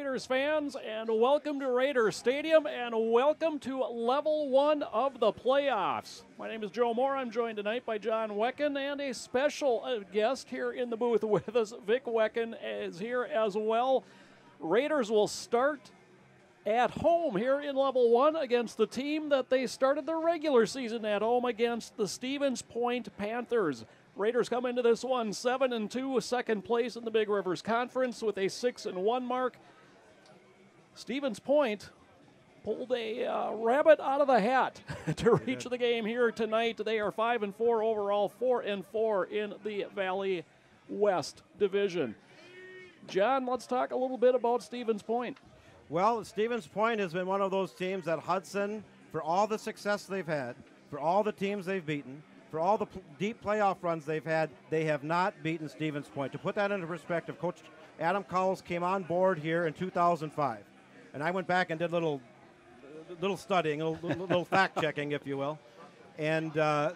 Raiders fans, and welcome to Raiders Stadium, and welcome to Level 1 of the playoffs. My name is Joe Moore. I'm joined tonight by John Wecken, and a special guest here in the booth with us. Vic Wecken is here as well. Raiders will start at home here in Level 1 against the team that they started the regular season at home against, the Stevens Point Panthers. Raiders come into this one 7-2, second place in the Big Rivers Conference with a 6-1 mark. Stevens Point pulled a rabbit out of the hat to reach the game here tonight. They are 5-4 overall, 4-4 in the Valley West Division. John, let's talk a little bit about Stevens Point. Well, Stevens Point has been one of those teams that Hudson, for all the success they've had, for all the teams they've beaten, for all the deep playoff runs they've had, they have not beaten Stevens Point. To put that into perspective, Coach Adam Cowles came on board here in 2005, and I went back and did a little studying, a little fact-checking, if you will, and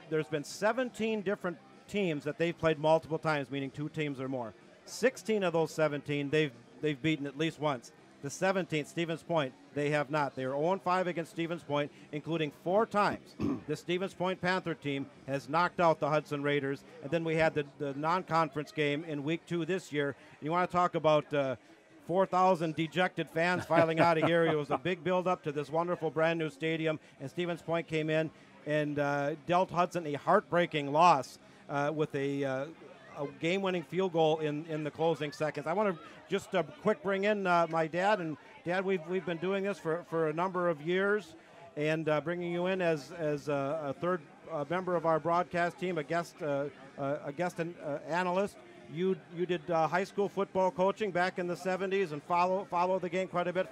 there's been 17 different teams that they've played multiple times, meaning two teams or more. 16 of those 17 they've beaten at least once. The 17th, Stevens Point, they have not. They are 0-5 against Stevens Point, including 4 times. The Stevens Point Panther team has knocked out the Hudson Raiders. And then we had the non-conference game in Week 2 this year. You want to talk about 4,000 dejected fans filing out of here. It was a big build-up to this wonderful brand-new stadium. And Stevens Point came in and dealt Hudson a heartbreaking loss with a game-winning field goal in the closing seconds. I want to just quick bring in my dad. And Dad, we've been doing this for a number of years, and bringing you in as a third member of our broadcast team, a guest analyst. You did high school football coaching back in the 70s and follow the game quite a bit.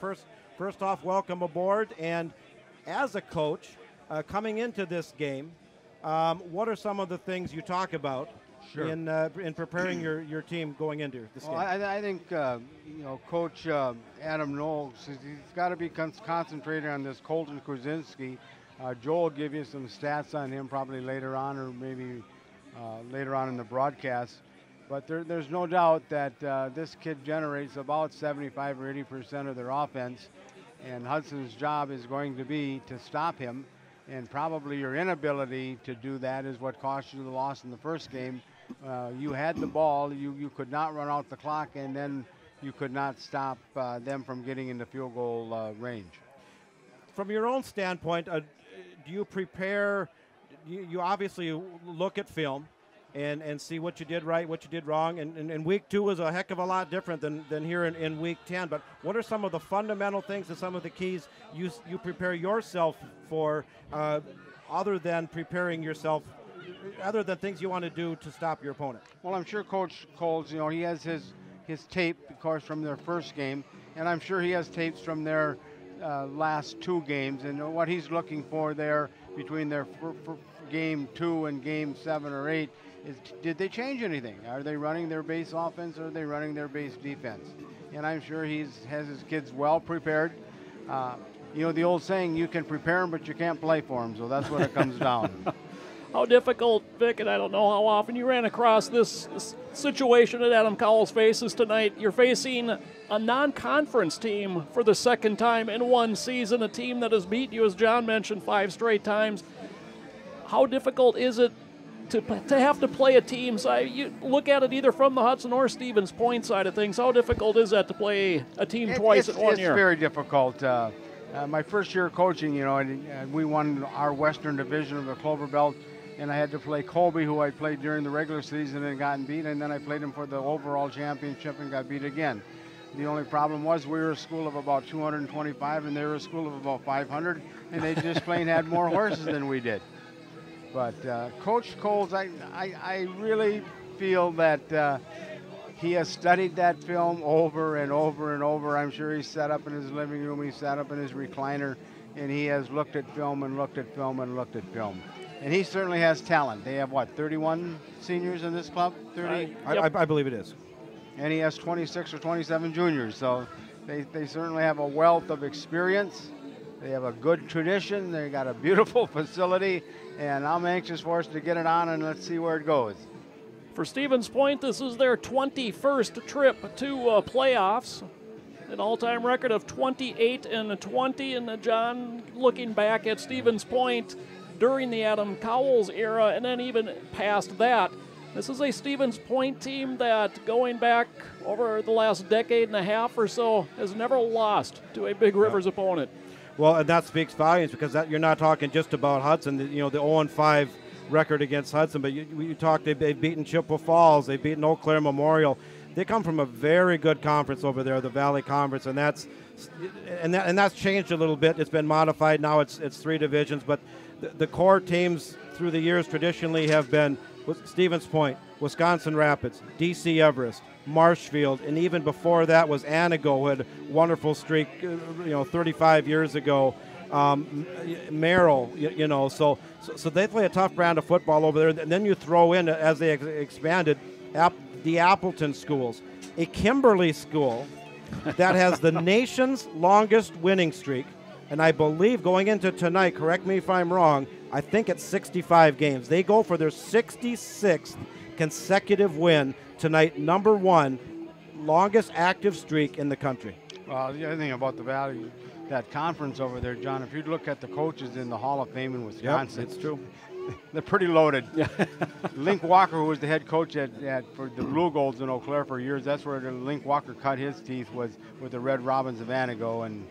First off, welcome aboard. And as a coach, coming into this game, what are some of the things you talk about? Sure. In preparing your team going into this game? I think Coach Adam Knowles, he's got to be concentrated on this Colton Kuzinski. Joel will give you some stats on him probably later on, or maybe later on in the broadcast. But there's no doubt that this kid generates about 75 or 80% of their offense, and Hudson's job is going to be to stop him. And probably your inability to do that is what cost you the loss in the first game. You had the ball, you could not run out the clock, and then you could not stop them from getting into field goal range. From your own standpoint, do you prepare, you obviously look at film and see what you did right, what you did wrong, and Week 2 was a heck of a lot different than here in Week 10, but what are some of the fundamental things and some of the keys you prepare yourself for, other than preparing yourself, other than things you want to do to stop your opponent? Well, I'm sure Coach Coles, he has his tape, of course, from their first game, and I'm sure he has tapes from their last 2 games, and what he's looking for there between their game 2 and game 7 or 8 is, did they change anything? Are they running their base offense, or are they running their base defense? And I'm sure he has his kids well prepared. The old saying, you can prepare them, but you can't play for them, so that's what it comes down. How difficult, Vic, and I don't know how often you ran across this situation that Adam Cowles faces tonight. You're facing a non-conference team for the second time in one season, a team that has beat you, as John mentioned, 5 straight times. How difficult is it to have to play a team? So you look at it either from the Hudson or Stevens Point side of things. How difficult is that to play a team twice in 1 year? It's very difficult. My first year coaching, we won our Western Division of the Clover Belt, and I had to play Colby, who I played during the regular season and gotten beat, and then I played him for the overall championship and got beat again. The only problem was we were a school of about 225, and they were a school of about 500, and they just plain had more horses than we did. But Coach Coles, I really feel that he has studied that film over and over and over. I'm sure he sat up in his living room, he sat up in his recliner, and he has looked at film and looked at film and looked at film. And he certainly has talent. They have, 31 seniors in this club? 30? I believe it is. And he has 26 or 27 juniors. So they certainly have a wealth of experience. They have a good tradition. They got a beautiful facility. And I'm anxious for us to get it on, and let's see where it goes. For Stevens Point, this is their 21st trip to playoffs. an all-time record of 28-20. And John, looking back at Stevens Point during the Adam Cowles era, and then even past that, this is a Stevens Point team that, going back over the last decade and a half or so, has never lost to a Big Rivers opponent. Well, and that speaks volumes, because you're not talking just about Hudson, the 0-5 record against Hudson, but you talk, they've beaten Chippewa Falls, they've beaten Eau Claire Memorial. They come from a very good conference over there, the Valley Conference, and that's changed a little bit. It's been modified now. It's 3 divisions, but the core teams through the years traditionally have been Stevens Point, Wisconsin Rapids, DC Everest, Marshfield, and even before that was Anago, who had a wonderful streak, 35 years ago. Merrill, so they play a tough brand of football over there. And then you throw in, as they expanded, the Appleton schools, a Kimberly school that has the nation's longest winning streak, and I believe going into tonight, correct me if I'm wrong, I think it's 65 games. They go for their 66th consecutive win tonight, number 1 longest active streak in the country. Well, the other thing about the Valley, that conference over there, John, if you look at the coaches in the Hall of Fame in Wisconsin, it's true. They're pretty loaded. Link Walker, who was the head coach for the Blue Golds in Eau Claire for years, that's where Link Walker cut his teeth, was with the Red Robins of Anago, and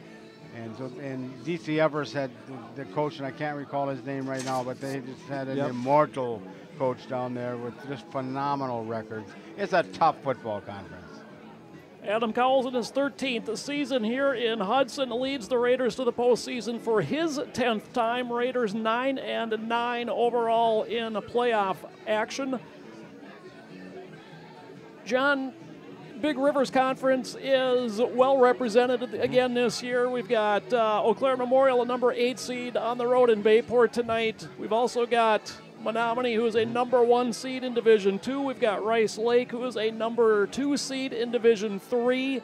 DC Everest had the coach, and I can't recall his name right now, but they just had an immortal coach down there with just phenomenal records. It's a tough football conference. Adam Cowles in his 13th season here in Hudson leads the Raiders to the postseason for his 10th time. Raiders 9-9 overall in playoff action. John, Big Rivers Conference is well represented again this year. We've got Eau Claire Memorial, a number 8 seed, on the road in Bayport tonight. We've also got Menominee, who is a number 1 seed in Division 2. We've got Rice Lake, who is a number 2 seed in Division 3.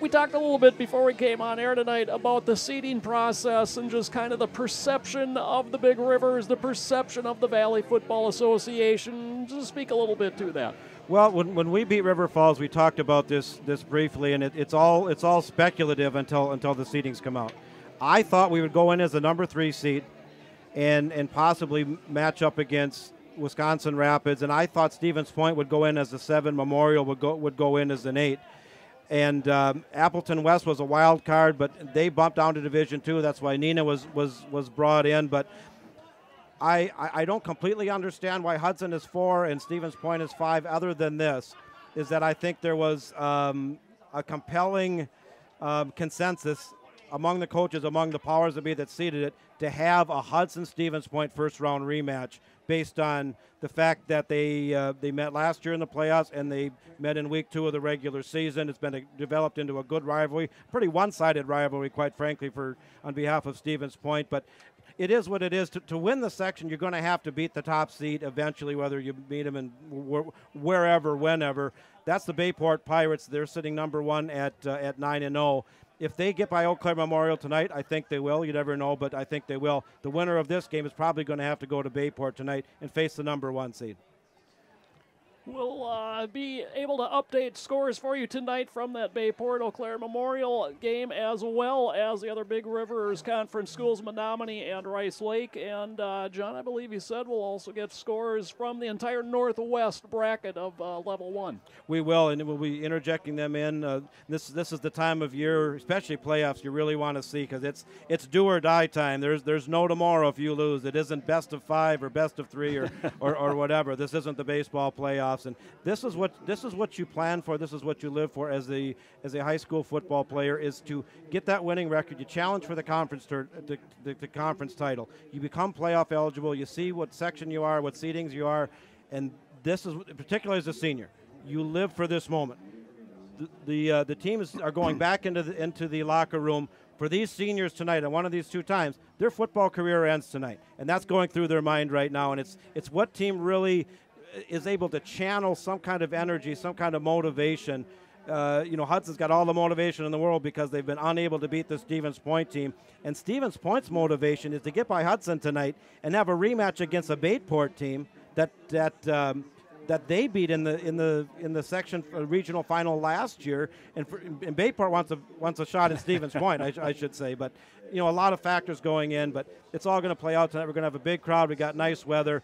We talked a little bit before we came on air tonight about the seeding process and just kind of the perception of the Big Rivers, the perception of the Valley Football Association. Just speak a little bit to that. Well, when we beat River Falls, we talked about this briefly, and it's all speculative until the seedings come out. I thought we would go in as a number 3 seed and possibly match up against Wisconsin Rapids, and I thought Stevens Point would go in as a 7, Memorial would go in as an 8. And Appleton West was a wild card, but they bumped down to Division 2. That's why Neenah was brought in. But I don't completely understand why Hudson is 4 and Stevens Point is 5, other than this, is that I think there was a compelling consensus among the coaches, among the powers that be that seeded it, to have a Hudson-Stevens Point first-round rematch based on the fact that they met last year in the playoffs and they met in week 2 of the regular season. It's been developed into a good rivalry, pretty one-sided rivalry, quite frankly, on behalf of Stevens Point. But it is what it is. To win the section, you're going to have to beat the top seed eventually, whether you beat them in wherever, whenever. That's the Bayport Pirates. They're sitting number 1 at 9-0. If they get by Eau Claire Memorial tonight, I think they will. You never know, but I think they will. The winner of this game is probably going to have to go to Bayport tonight and face the number 1 seed. We'll be able to update scores for you tonight from that Bayport Eau Claire Memorial game, as well as the other Big Rivers Conference schools, Menominee and Rice Lake. And John, I believe you said we'll also get scores from the entire Northwest bracket of Level 1. We will, and we'll be interjecting them in. This is the time of year, especially playoffs, you really want to see, because it's do or die time. There's no tomorrow if you lose. It isn't best of 5 or best of 3 or whatever. This isn't the baseball playoffs. And this is what you plan for. This is what you live for as a high school football player, is to get that winning record. You challenge for the conference the conference title. You become playoff eligible. You see what section you are, what seedings you are, and this is particularly as a senior. You live for this moment. The teams are going back into the locker room. For these seniors tonight, and one of these 2 times, their football career ends tonight, and that's going through their mind right now. And it's what team really is able to channel some kind of energy, some kind of motivation. Hudson's got all the motivation in the world because they've been unable to beat the Stevens Point team. And Stevens Point's motivation is to get by Hudson tonight and have a rematch against a Bayport team that that they beat in the section regional final last year, and Bayport wants a shot at Stevens Point, I should say. But a lot of factors going in, but it's all going to play out tonight. We're going to have a big crowd. We got nice weather.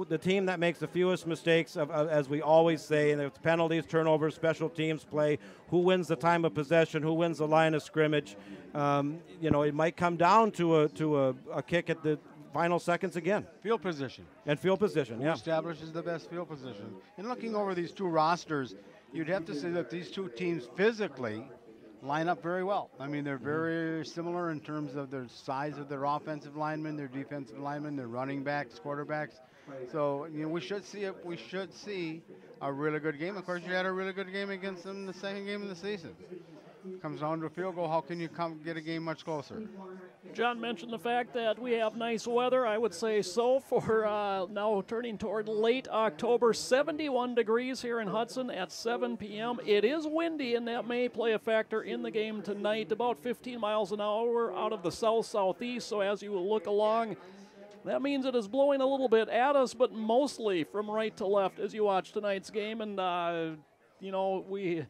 The team that makes the fewest mistakes, as we always say, and it's penalties, turnovers, special teams play, who wins the time of possession, who wins the line of scrimmage. It might come down to a kick at the final seconds again. Field position. And field position, Who establishes the best field position. And looking over these two rosters, you'd have to say that these two teams physically line up very well. I mean, they're very similar in terms of their size of their offensive linemen, their defensive linemen, their running backs, quarterbacks. So, we should see a really good game. Of course, you had a really good game against them in the second game of the season. Comes down to a field goal. How can you get a game much closer? John mentioned the fact that we have nice weather. I would say so for now turning toward late October. 71 degrees here in Hudson at 7 p.m. It is windy, and that may play a factor in the game tonight. About 15 miles an hour out of the south-southeast, so as you will look along, that means it is blowing a little bit at us, but mostly from right to left as you watch tonight's game. And, we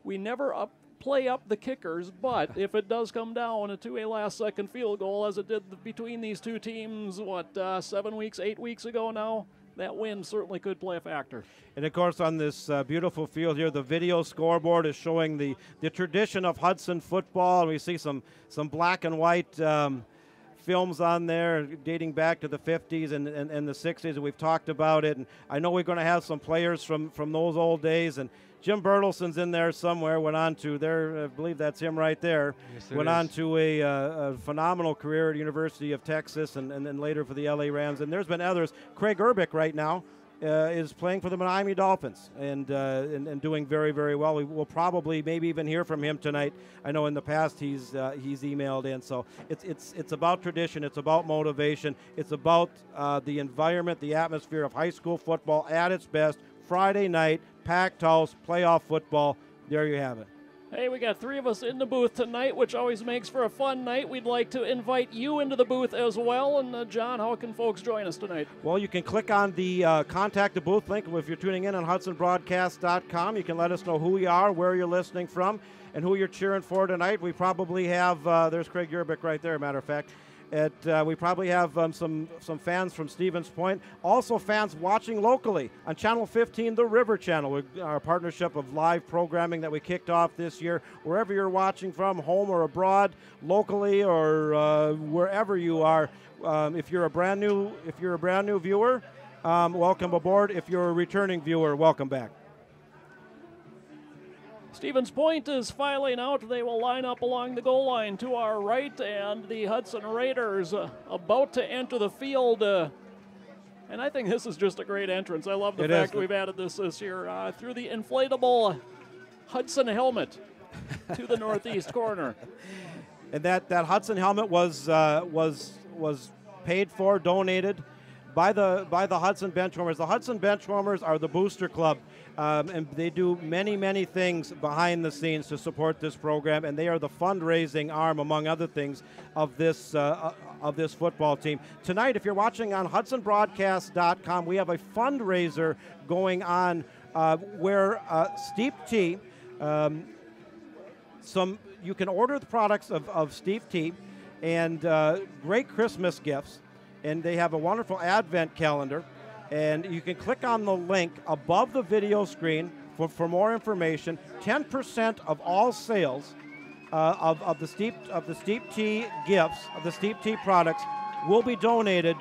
never play up the kickers, but if it does come down to a last-second field goal, as it did between these two teams, 8 weeks ago now, that wind certainly could play a factor. And, of course, on this beautiful field here, the video scoreboard is showing the tradition of Hudson football. And we see some black and white films on there dating back to the 50s and the 60s, and we've talked about it. And I know we're going to have some players from those old days. And Jim Bertelson's in there somewhere, went on to I believe that's him right there, yes, went on to a phenomenal career at the University of Texas and then later for the LA Rams. And there's been others. Craig Urbick right now is playing for the Miami Dolphins and doing very, very well. We will probably maybe even hear from him tonight. I know in the past he's emailed in. So it's about tradition. It's about motivation. It's about the environment, the atmosphere of high school football at its best. Friday night, packed house, playoff football. There you have it. Hey, we got three of us in the booth tonight, which always makes for a fun night. We'd like to invite you into the booth as well. And, John, how can folks join us tonight? Well, you can click on the contact the booth link. If you're tuning in on HudsonBroadcast.com, you can let us know who you are, where you're listening from, and who you're cheering for tonight. We probably have, there's Craig Urbick right there, matter of fact. We probably have some fans from Stevens Point, also fans watching locally on Channel 15, the River Channel, our partnership of live programming that we kicked off this year. Wherever you're watching from, home or abroad, locally or wherever you are, if you're a brand new viewer, welcome aboard. If you're a returning viewer, welcome back. Stevens Point is filing out. They will line up along the goal line to our right, and the Hudson Raiders about to enter the field. And I think this is just a great entrance. I love the fact we've added this year through the inflatable Hudson helmet to the northeast corner. And that Hudson helmet was paid for, donated by the Hudson Benchwarmers. The Hudson Benchwarmers are the booster club, and they do many, many things behind the scenes to support this program, and they are the fundraising arm, among other things, of this football team. Tonight, if you're watching on HudsonBroadcast.com, we have a fundraiser going on where Steep Tea, you can order the products of Steep Tea and great Christmas gifts. And they have a wonderful Advent calendar. And you can click on the link above the video screen for more information. 10% of all sales of the Steep Tea gifts, of the Steep Tea products, will be donated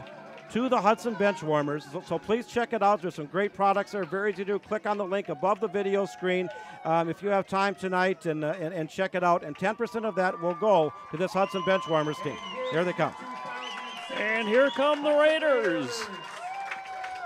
to the Hudson Benchwarmers. So please check it out. There's some great products there. Very easy to do. Click on the link above the video screen if you have time tonight and check it out. And 10% of that will go to this Hudson Benchwarmers team. Here they come. And here come the Raiders.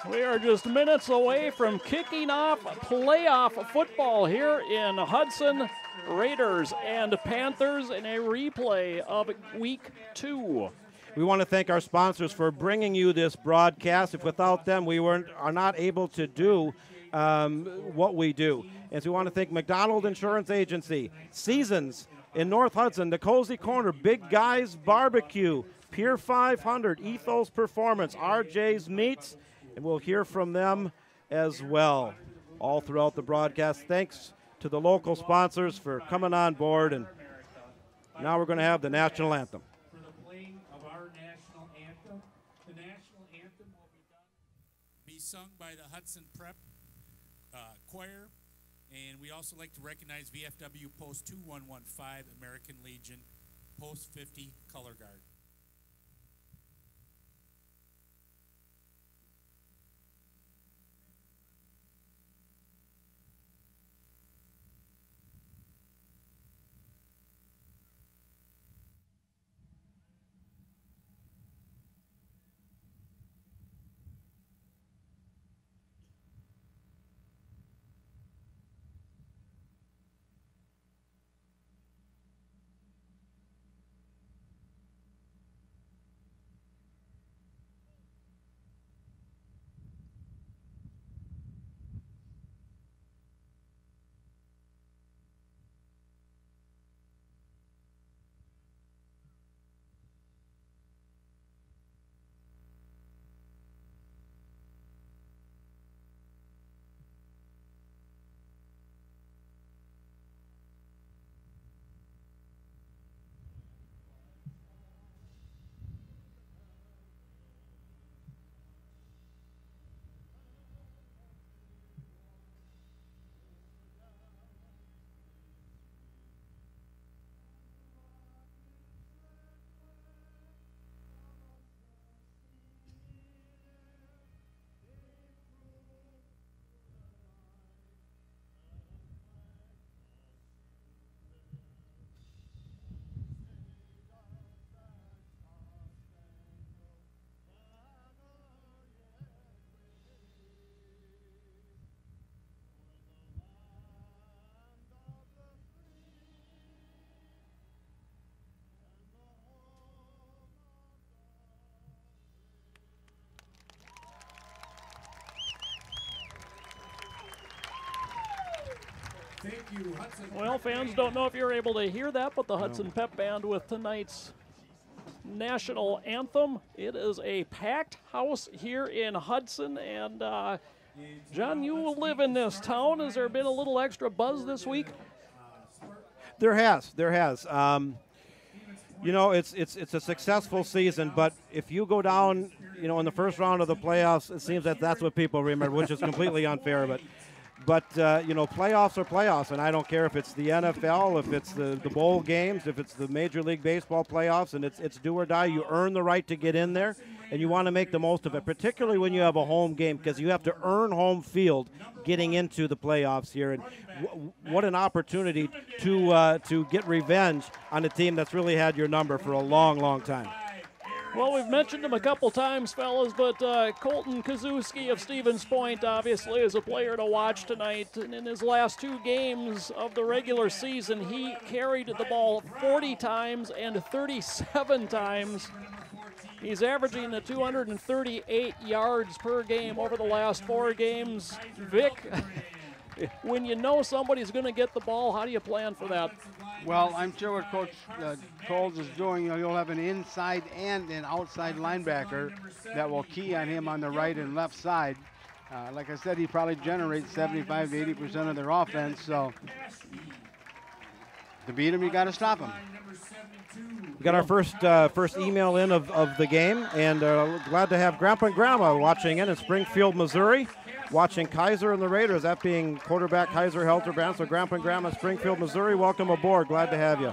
We are just minutes away from kicking off playoff football here in Hudson. Raiders and Panthers in a replay of Week 2. We want to thank our sponsors for bringing you this broadcast. If without them, we are not able to do what we do. And so we want to thank McDonald Insurance Agency, Seasons in North Hudson, the Cozy Corner, Big Guys Barbecue, Pier 500, Ethos Performance, RJ's Meats, and we'll hear from them as well, all throughout the broadcast. Thanks to the local sponsors for coming on board, and now we're going to have the national anthem. For the playing of our national anthem, the national anthem will be sung by the Hudson Prep Choir, and we also like to recognize VFW Post 2115, American Legion, Post 50, Color Guard. Thank you, Hudson. Well, fans don't know if you're able to hear that, but the Hudson Pep Band with tonight's national anthem. It is a packed house here in Hudson, and John, you live in this town. Has there been a little extra buzz this week? There has. You know, it's a successful season, but if you go down, you know, in the first round of the playoffs, it seems that that's what people remember, which is completely unfair. But you know, playoffs are playoffs, and I don't care if it's the NFL, if it's the bowl games, if it's the Major League Baseball playoffs, and it's do or die. You earn the right to get in there, and you want to make the most of it, particularly when you have a home game, because you have to earn home field getting into the playoffs here. And what an opportunity to get revenge on a team that's really had your number for a long, long time. Well, we've mentioned him a couple times, fellas, but Colton Kazuski of Stevens Point obviously is a player to watch tonight. And in his last two games of the regular season, he carried the ball 40 times and 37 times. He's averaging 238 yards per game over the last 4 games. Vic, when you know somebody's going to get the ball, how do you plan for that? Well, I'm sure what Coach Coles is doing, you know, you'll have an inside and an outside linebacker that will key on him on the right and left side. Like I said, he probably generates 75 to 80% of their offense. So to beat him, you got to stop him. We got our first email in of the game, and glad to have Grandpa and Grandma watching in Springfield, Missouri, watching Kaiser and the Raiders, that being quarterback Kaiser Helterbrand. So Grandpa and Grandma, Springfield, Missouri, welcome aboard. Glad to have you.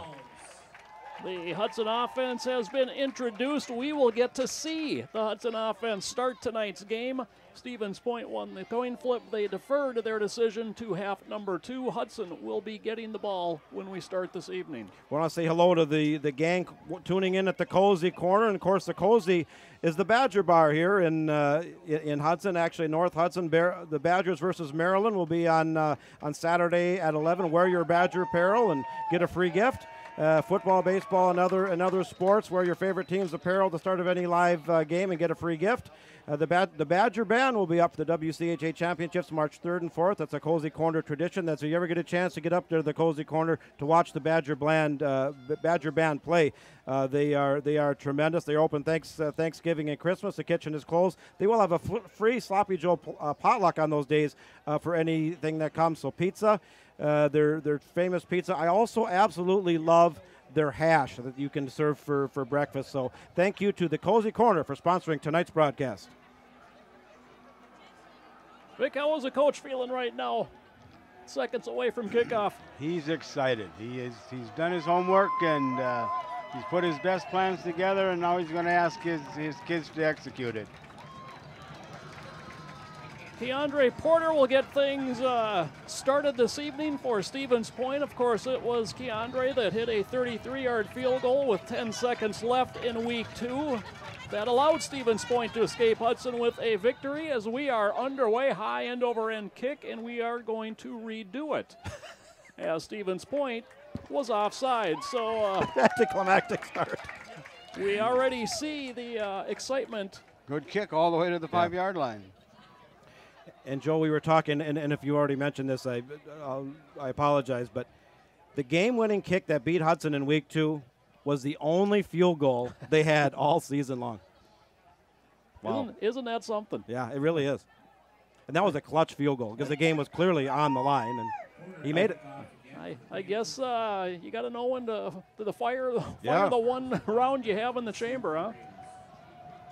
The Hudson offense has been introduced. We will get to see the Hudson offense start tonight's game. Stevens Point won the coin flip. They deferred their decision to half number 2. Hudson will be getting the ball when we start this evening. I want to say hello to the gang tuning in at the Cozy Corner. And, of course, the Cozy is the Badger Bar here in Hudson, actually North Hudson. The Badgers versus Maryland will be on Saturday at 11. Wear your Badger apparel and get a free gift. football, baseball, and other sports. Wear your favorite team's apparel at the start of any live game and get a free gift. The Badger Band will be up for the WCHA Championships March 3rd and 4th. That's a Cozy Corner tradition. That's if you ever get a chance to get up there to the Cozy Corner to watch the Badger Band play. They are tremendous. They're open Thanksgiving and Christmas. The kitchen is closed. They will have a free Sloppy Joe potluck on those days for anything that comes. So pizza, their famous pizza. I also absolutely love their hash that you can serve for breakfast. So thank you to the Cozy Corner for sponsoring tonight's broadcast. Vic, how is the coach feeling right now? Seconds away from kickoff. He's excited. He's done his homework, and he's put his best plans together, and now he's going to ask his kids to execute it. Keandre Porter will get things started this evening for Stevens Point. Of course, it was Keandre that hit a 33-yard field goal with 10 seconds left in week 2. That allowed Stevens Point to escape Hudson with a victory as we are underway. High end over end kick, and we are going to redo it as Stevens Point was offside. So anticlimactic start. We already see the excitement. Good kick all the way to the 5-yard line. And Joe, we were talking, and if you already mentioned this, I apologize, but the game-winning kick that beat Hudson in week 2 was the only field goal they had all season long. Wow. Isn't that something? Yeah, it really is. And that was a clutch field goal because the game was clearly on the line, and he made it. I guess you got to know when to fire the one round you have in the chamber, huh?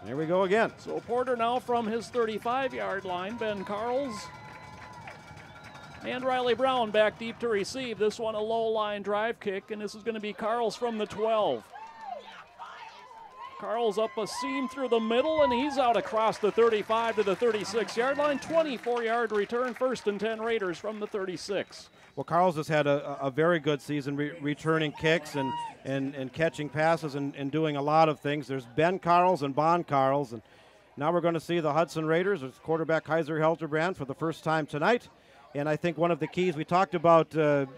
Here we go again. So Porter now from his 35-yard line. Ben Carls and Riley Brown back deep to receive. This one a low line drive kick, and this is going to be Carls from the 12. Carls up a seam through the middle, and he's out across the 35 to the 36-yard line. 24-yard return, 1st and 10 Raiders from the 36. Well, Carls has had a very good season returning kicks and catching passes and doing a lot of things. There's Ben Carls and Bon Carls, and now we're going to see the Hudson Raiders. It's quarterback Kaiser Helterbrand for the first time tonight. And I think one of the keys, we talked about the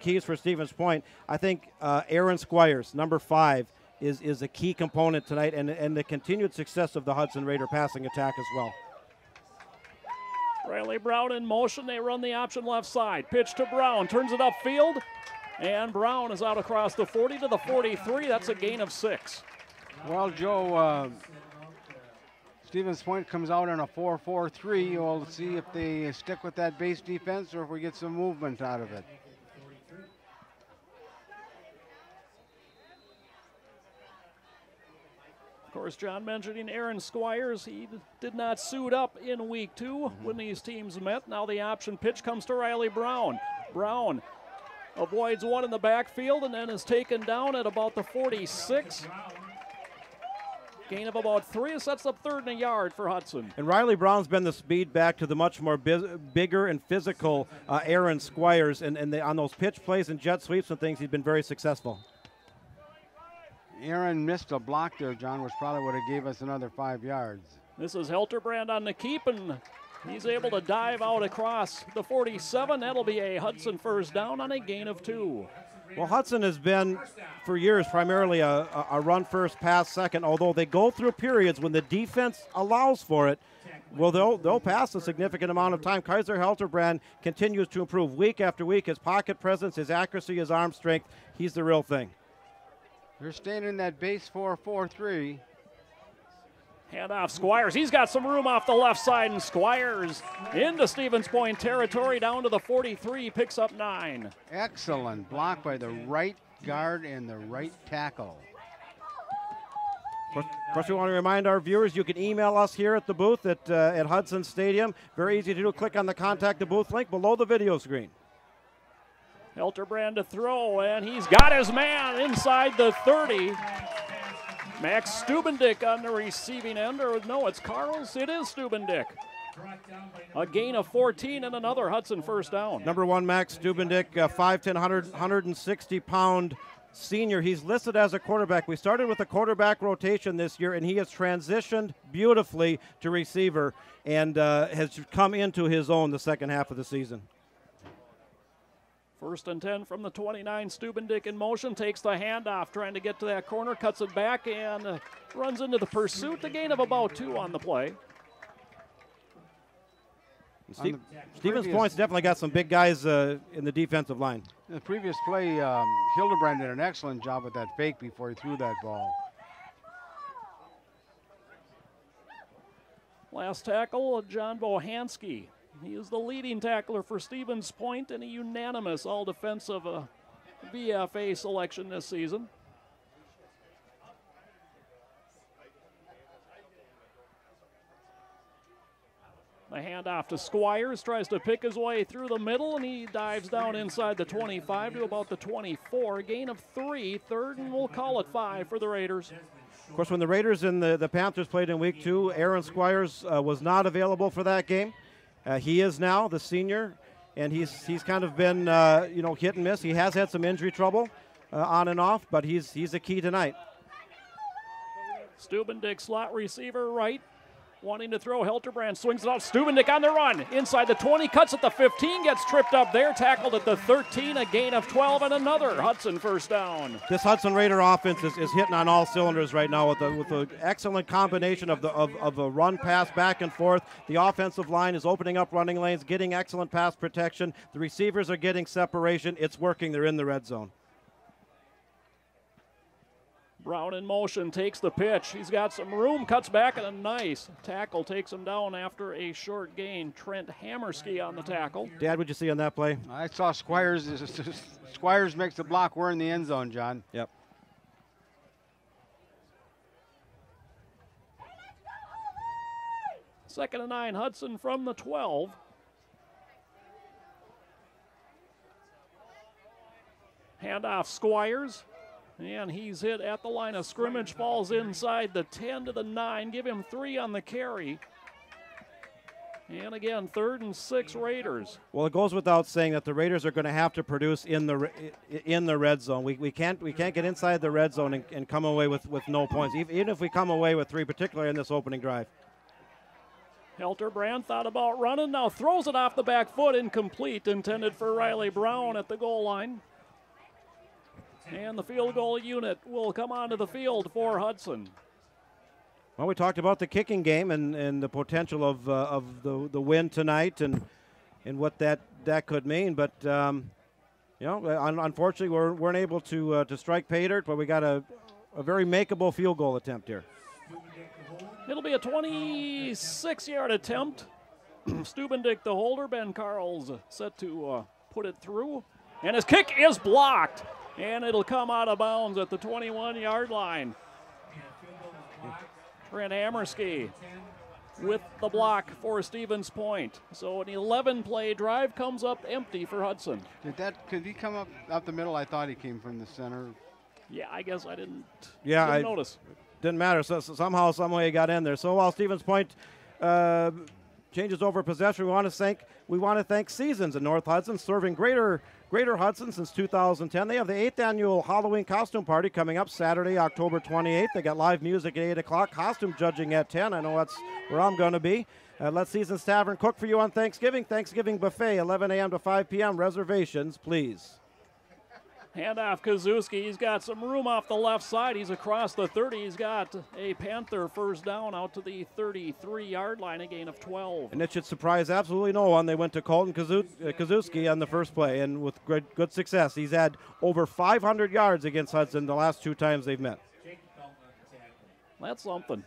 keys for Stevens Point. I think Aaron Squires, number 5, is a key component tonight and the continued success of the Hudson Raider passing attack as well. Riley Brown in motion. They run the option left side. Pitch to Brown. Turns it upfield. And Brown is out across the 40 to the 43. That's a gain of 6. Well, Joe, Stevens Point comes out in a 4-4-3. We'll see if they stick with that base defense or if we get some movement out of it. Of course, John mentioning Aaron Squires. He did not suit up in week 2 when these teams met. Now the option pitch comes to Riley Brown. Brown avoids one in the backfield and then is taken down at about the 46. Gain of about 3 sets up 3rd and a yard for Hudson. And Riley Brown's been the speed back to the much more bigger and physical Aaron Squires. And on those pitch plays and jet sweeps and things, he's been very successful. Aaron missed a block there, John, which probably would have gave us another 5 yards. This is Helterbrand on the keep, and he's able to dive out across the 47. That'll be a Hudson first down on a gain of 2. Well, Hudson has been, for years, primarily a run first, pass second, although they go through periods when the defense allows for it. Well, they'll pass a significant amount of time. Kaiser Helterbrand continues to improve week after week. His pocket presence, his accuracy, his arm strength, he's the real thing. They're staying in that base 4-4-3. Hand off Squires. He's got some room off the left side, and Squires into Stevens Point territory down to the 43, picks up 9. Excellent block by the right guard and the right tackle. Of course, we want to remind our viewers you can email us here at the booth at Hudson Stadium. Very easy to do. Click on the Contact the Booth link below the video screen. Helterbrand to throw, and he's got his man inside the 30. Max Stubendick on the receiving end, or no, it's Carls. It is Stubendick. A gain of 14 and another Hudson first down. Number 1, Max Stubendick, 5'10", 160-pound senior. He's listed as a quarterback. We started with a quarterback rotation this year, and he has transitioned beautifully to receiver and has come into his own the second half of the season. First and 10 from the 29. Stubendick in motion, takes the handoff, trying to get to that corner, cuts it back, and runs into the pursuit. The gain of about 2 on the play. Stevens Point's definitely got some big guys in the defensive line. In the previous play, Hildebrand did an excellent job with that fake before he threw that ball. Last tackle, John Bohanski. He is the leading tackler for Stevens Point and a unanimous all-defensive VFA selection this season. The handoff to Squires, tries to pick his way through the middle, and he dives down inside the 25 to about the 24. Gain of 3, third, and we'll call it 5 for the Raiders. Of course, when the Raiders and the Panthers played in week 2, Aaron Squires was not available for that game. He is now the senior, and he's kind of been hit and miss. He has had some injury trouble on and off, but he's a key tonight. Stubendick, slot receiver right. Wanting to throw, Hildebrand swings it out. Stubendick on the run. Inside the 20, cuts at the 15, gets tripped up there, tackled at the 13, a gain of 12, and another Hudson first down. This Hudson Raider offense is hitting on all cylinders right now with an excellent combination of a run pass back and forth. The offensive line is opening up running lanes, getting excellent pass protection. The receivers are getting separation. It's working. They're in the red zone. Brown in motion, takes the pitch. He's got some room, cuts back, and a nice tackle takes him down after a short gain. Trent Hammerski on the tackle. Dad, what'd you see on that play? I saw Squires. Squires makes the block. We're in the end zone, John. Yep. Second and 9, Hudson from the 12. Handoff Squires. And he's hit at the line of scrimmage, falls inside the 10 to the 9. Give him 3 on the carry. And again, 3rd and 6 Raiders. Well, it goes without saying that the Raiders are going to have to produce in the red zone. We can't get inside the red zone and come away with no points, even if we come away with 3, particularly in this opening drive. Hildebrand thought about running, now throws it off the back foot, incomplete, intended for Riley Brown at the goal line. And the field goal unit will come onto the field for Hudson. Well, we talked about the kicking game and the potential of the win tonight and what that could mean. But, unfortunately, we weren't able to strike pay dirt, but we got a very makeable field goal attempt here. It'll be a 26-yard attempt. Stubendick, the holder. Ben Carl's set to put it through. And his kick is blocked. And it'll come out of bounds at the 21-yard line. Trent Hammerski with the block for Stevens Point. So an 11-play drive comes up empty for Hudson. Could he come up the middle? I thought he came from the center. Yeah, I guess I didn't notice. Didn't matter. So somehow, some way he got in there. So while Stevens Point changes over possession, we want to thank Seasons in North Hudson, serving Greater Hudson since 2010. They have the 8th annual Halloween costume party coming up Saturday, October 28th. They got live music at 8 o'clock, costume judging at 10. I know that's where I'm going to be. Let Seasons Tavern cook for you on Thanksgiving. Thanksgiving buffet, 11 a.m. to 5 p.m. Reservations, please. Handoff Kazuski. He's got some room off the left side. He's across the 30. He's got a Panther first down out to the 33-yard line, a gain of 12. And it should surprise absolutely no one. They went to Colton Kazuski on the first play, and with good success. He's had over 500 yards against Hudson the last 2 times they've met. That's something.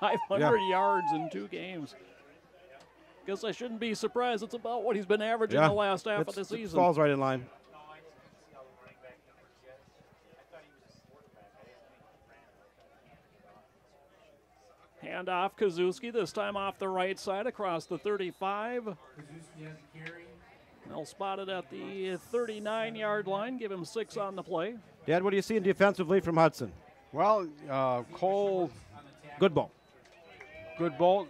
500 yards in 2 games. Guess I shouldn't be surprised. It's about what he's been averaging the last half of the season. It falls right in line. Handoff Kazuski, this time off the right side across the 35. They'll spot it at the 39-yard line, give him 6 on the play. Dad, what do you see defensively from Hudson? Well, Cole. Good ball. Good ball.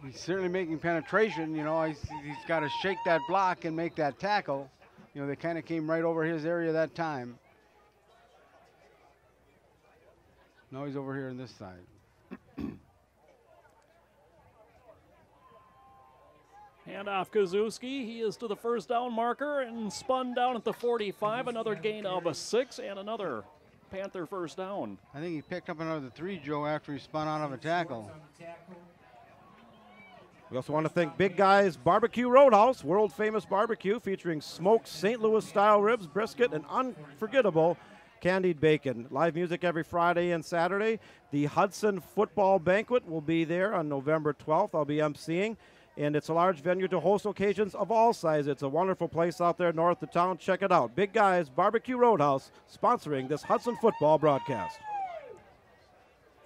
He's certainly making penetration. He's got to shake that block and make that tackle. They kind of came right over his area that time. Now he's over here on this side. Handoff Kazuski. He is to the first down marker and spun down at the 45. Another gain of a 6 and another Panther first down. I think he picked up another 3, Joe, after he spun out of a tackle. We also want to thank Big Guys Barbecue Roadhouse, world famous barbecue featuring smoked St. Louis style ribs, brisket, and unforgettable candied bacon. Live music every Friday and Saturday. The Hudson Football Banquet will be there on November 12th. I'll be emceeing. And it's a large venue to host occasions of all sizes. It's a wonderful place out there north of town. Check it out. Big Guys Barbecue Roadhouse sponsoring this Hudson football broadcast.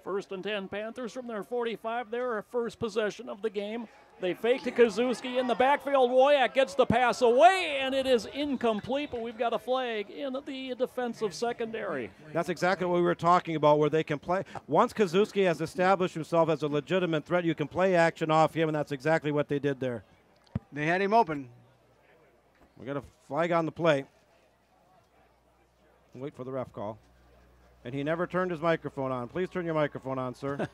First and 10 Panthers from their 45. Their first possession of the game. They fake to Kazuski in the backfield. Woyak gets the pass away, and it is incomplete, but we've got a flag in the defensive secondary. That's exactly what we were talking about, where they can play. Once Kazuski has established himself as a legitimate threat, you can play action off him, and that's exactly what they did there. They had him open. We got a flag on the play. Wait for the ref call. And he never turned his microphone on. Please turn your microphone on, sir.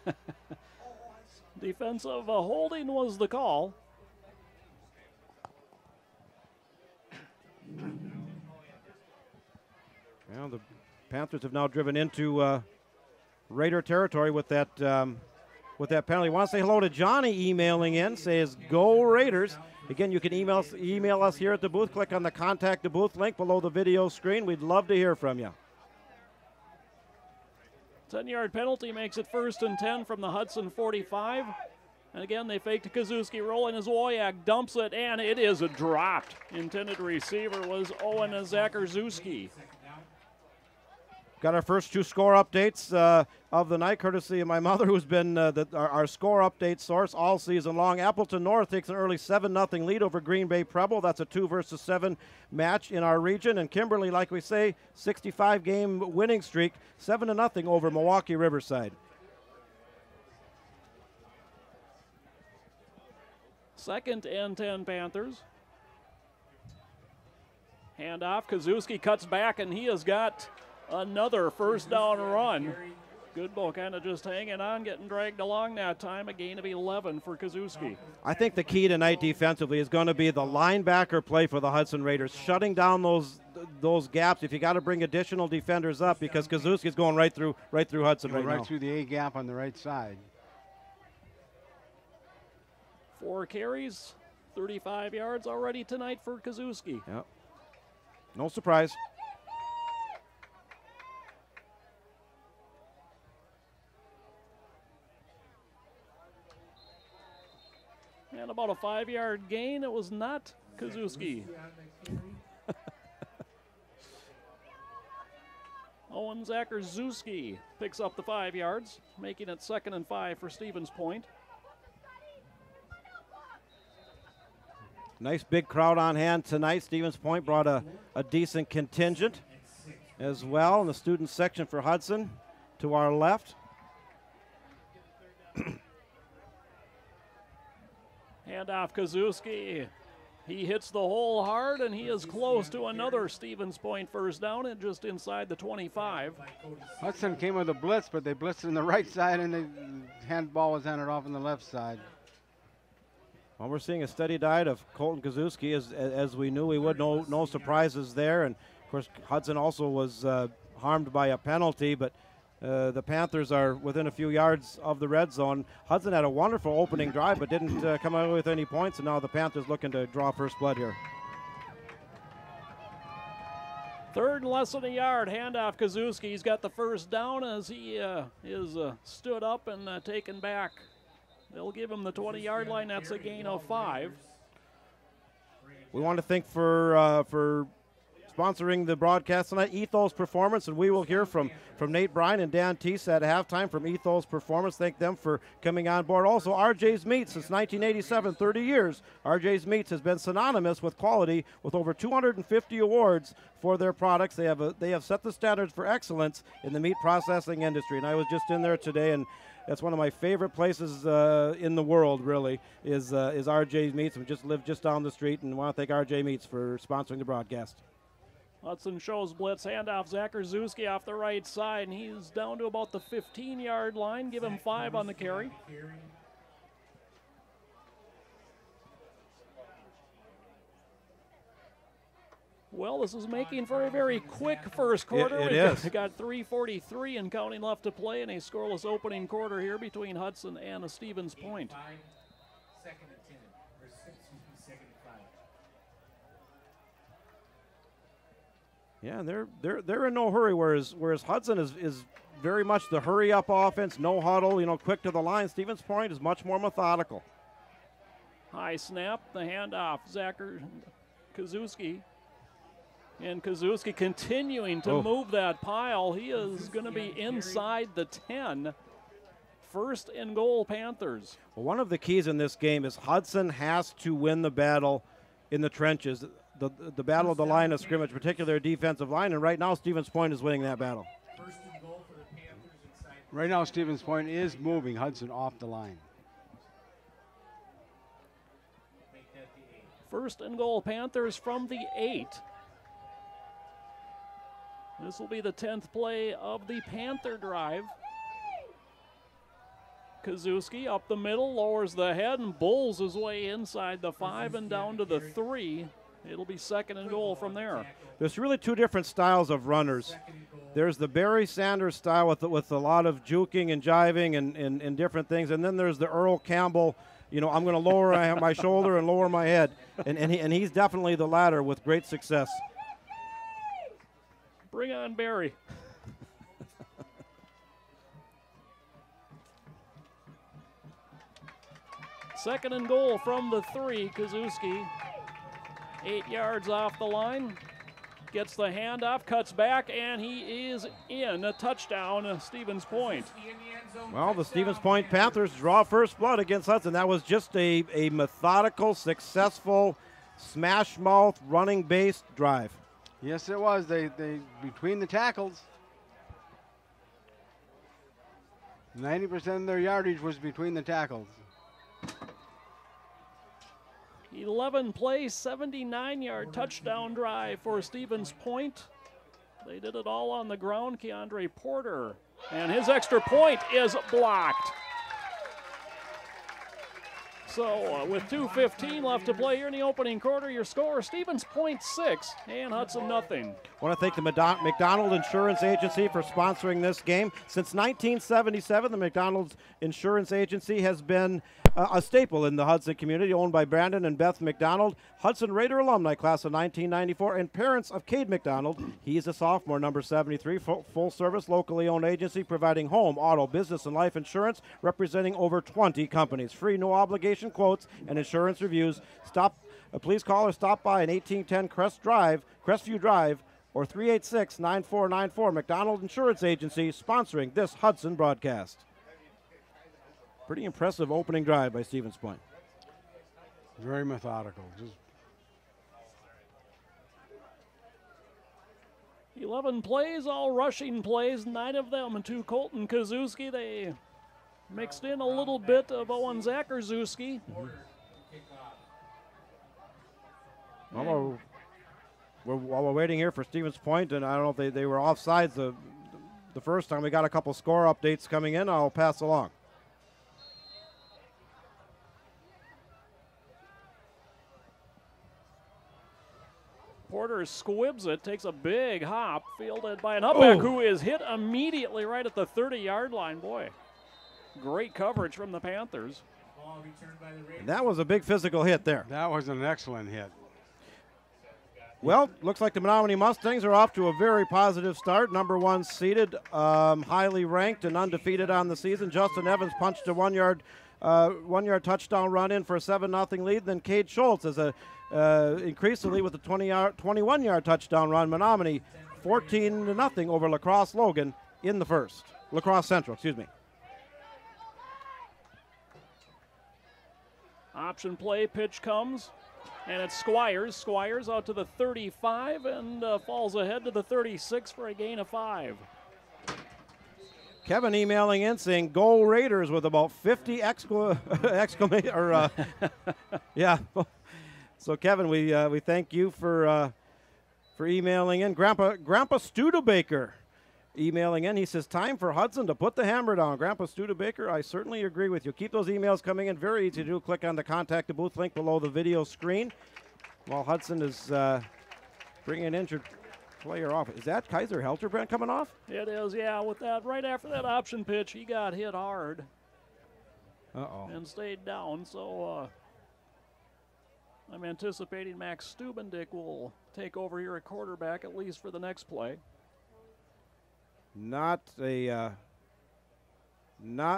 Defensive holding was the call. Well, the Panthers have now driven into Raider territory with that penalty. I want to say hello to Johnny emailing in, says go Raiders. Again, you can email us here at the booth. Click on the contact the booth link below the video screen. We'd love to hear from you. 10-yard penalty makes it first and 10 from the Hudson 45. And again, they fake to Kazuski, rolling as Woyak dumps it, and it is dropped. Intended receiver was Owen Zakarzuski. Got our first 2 score updates of the night, courtesy of my mother, who's been our score update source all season long. Appleton North takes an early 7-0 lead over Green Bay Preble. That's a 2-7 match in our region. And Kimberly, like we say, 65-game winning streak, 7-0 over Milwaukee Riverside. Second and 10 Panthers. Handoff, Kazuski cuts back, and he has got another first down run. Goodbow kind of just hanging on, getting dragged along that time. A gain of 11 for Kazuski. I think the key tonight defensively is going to be the linebacker play for the Hudson Raiders, shutting down those gaps. If you got to bring additional defenders up, because Kazuski's going right through Hudson right now. Right through the A gap on the right side. 4 carries, 35 yards already tonight for Kazuski. Yep. No surprise. And about a 5-yard gain. It was not Kazuski. Owen Zakarzuski picks up the 5 yards, making it 2nd and 5 for Stevens Point. Nice big crowd on hand tonight. Stevens Point brought a decent contingent as well in the student section for Hudson to our left. Handoff Kazuski. He hits the hole hard, and he is close to another Stevens Point first down and just inside the 25. Hudson came with a blitz, but they blitzed on the right side, and the handball was handed off on the left side. Well, we're seeing a steady diet of Colton Kazuski, as we knew we would. No surprises there. And, of course, Hudson also was harmed by a penalty, but the Panthers are within a few yards of the red zone. Hudson had a wonderful opening drive, but didn't come out with any points, and now the Panthers looking to draw first blood here. 3rd and less than a yard. Handoff Kazuski. He's got the first down as he is stood up and taken back. They'll give him the 20-yard line. That's a gain of 5. We want to thank for sponsoring the broadcast tonight, Ethos Performance, and we will hear from Nate Bryan and Dan Teese at halftime from Ethos Performance. Thank them for coming on board. Also, RJ's Meats, since 1987, 30 years. RJ's Meats has been synonymous with quality, with over 250 awards for their products. They have set the standards for excellence in the meat processing industry, and I was just in there today, and that's one of my favorite places in the world, really, is RJ's Meats. We just live just down the street, and want to thank RJ Meats for sponsoring the broadcast. Hudson shows blitz, handoff Zakarzuski off the right side, and he's down to about the 15-yard line. Give him 5 on the carry. Well, this is making for a very quick first quarter. It We've is. got 3:43 and counting left to play in a scoreless opening quarter here between Hudson and Stevens Point. Second and 10, or second and 5. Yeah, they're in no hurry, whereas Hudson is very much the hurry-up offense, no huddle, quick to the line. Stevens Point is much more methodical. High snap, the handoff, Zachar Kazuski. And Kazuski continuing to move that pile. He is going to be inside the 10. First and goal, Panthers. Well, one of the keys in this game is Hudson has to win the battle in the trenches, the battle of the line of scrimmage, particularly their defensive line, and right now Stevens Point is winning that battle. First and goal for the Panthers inside. Right now, Stevens Point is moving Hudson off the line. Make that the 8. First and goal, Panthers from the 8. This will be the 10th play of the Panther drive. Kazuski up the middle, lowers the head, and bowls his way inside the 5 and down to the 3. It'll be second and goal from there. There's really two different styles of runners. There's the Barry Sanders style with a lot of juking and jiving and different things, and then there's the Earl Campbell, I'm going to lower my shoulder and lower my head, and he's definitely the latter with great success. Bring on Barry. Second and goal from the 3, Kazuski. 8 yards off the line. Gets the handoff, cuts back, and he is in. A touchdown, Stevens Point. Well, the Stevens Point Panthers draw first blood against Hudson. That was just a methodical, successful, smash-mouth, running-based drive. Yes, it was. They between the tackles. 90% of their yardage was between the tackles. 11 play, 79-yard touchdown drive for Stevens Point. They did it all on the ground. Keandre Porter, and his extra point is blocked. So with 2:15 left to play here in the opening quarter, your score, Stevens Point 6 and Hudson nothing. I want to thank the McDonald Insurance Agency for sponsoring this game. Since 1977, the McDonald's Insurance Agency has been a staple in the Hudson community, owned by Brandon and Beth McDonald, Hudson Raider alumni class of 1994, and parents of Cade McDonald. He is a sophomore, number 73, full service, locally owned agency providing home, auto, business, and life insurance, representing over 20 companies. Free, no obligation quotes and insurance reviews. Please call or stop by an 1810 Crestview Drive, or 386-9494. McDonald Insurance Agency sponsoring this Hudson broadcast. Pretty impressive opening drive by Stevens Point. Very methodical. 11 plays, all rushing plays, 9 of them to Colton Kazuski. They mixed in a little bit of Owen Zachar-Zuski. While we're waiting here for Stevens Point, and I don't know if they were offsides the first time. We got a couple score updates coming in. I'll pass along. Porter squibs it, takes a big hop, fielded by an upback who is hit immediately right at the 30-yard line. Boy, great coverage from the Panthers. And that was a big physical hit there. That was an excellent hit. Well, looks like the Menominee Mustangs are off to a very positive start. Number 1 seeded, highly ranked and undefeated on the season. Justin Evans punched a one-yard touchdown run in for a 7-0 lead. Then Cade Schultz has increased the lead with a 21-yard touchdown run. Menominee 14-0 over La Crosse Logan in the first. La Crosse Central, excuse me. Option play, pitch comes, and it's Squires. Squires out to the 35 and falls ahead to the 36 for a gain of 5. Kevin emailing in saying "Go Raiders" with about 50 exclamation yeah. So Kevin, we thank you for emailing in. Grandpa Studebaker emailing in. He says, time for Hudson to put the hammer down. Grandpa Studebaker, I certainly agree with you. Keep those emails coming in. Very easy to do. Click on the contact the booth link below the video screen. While Hudson is bring an injured player off. Is that Kaiser Helterbrand coming off? It is, yeah. With that, right after that option pitch, he got hit hard. And stayed down. So I'm anticipating Max Stubendick will take over here at quarterback, at least for the next play. Not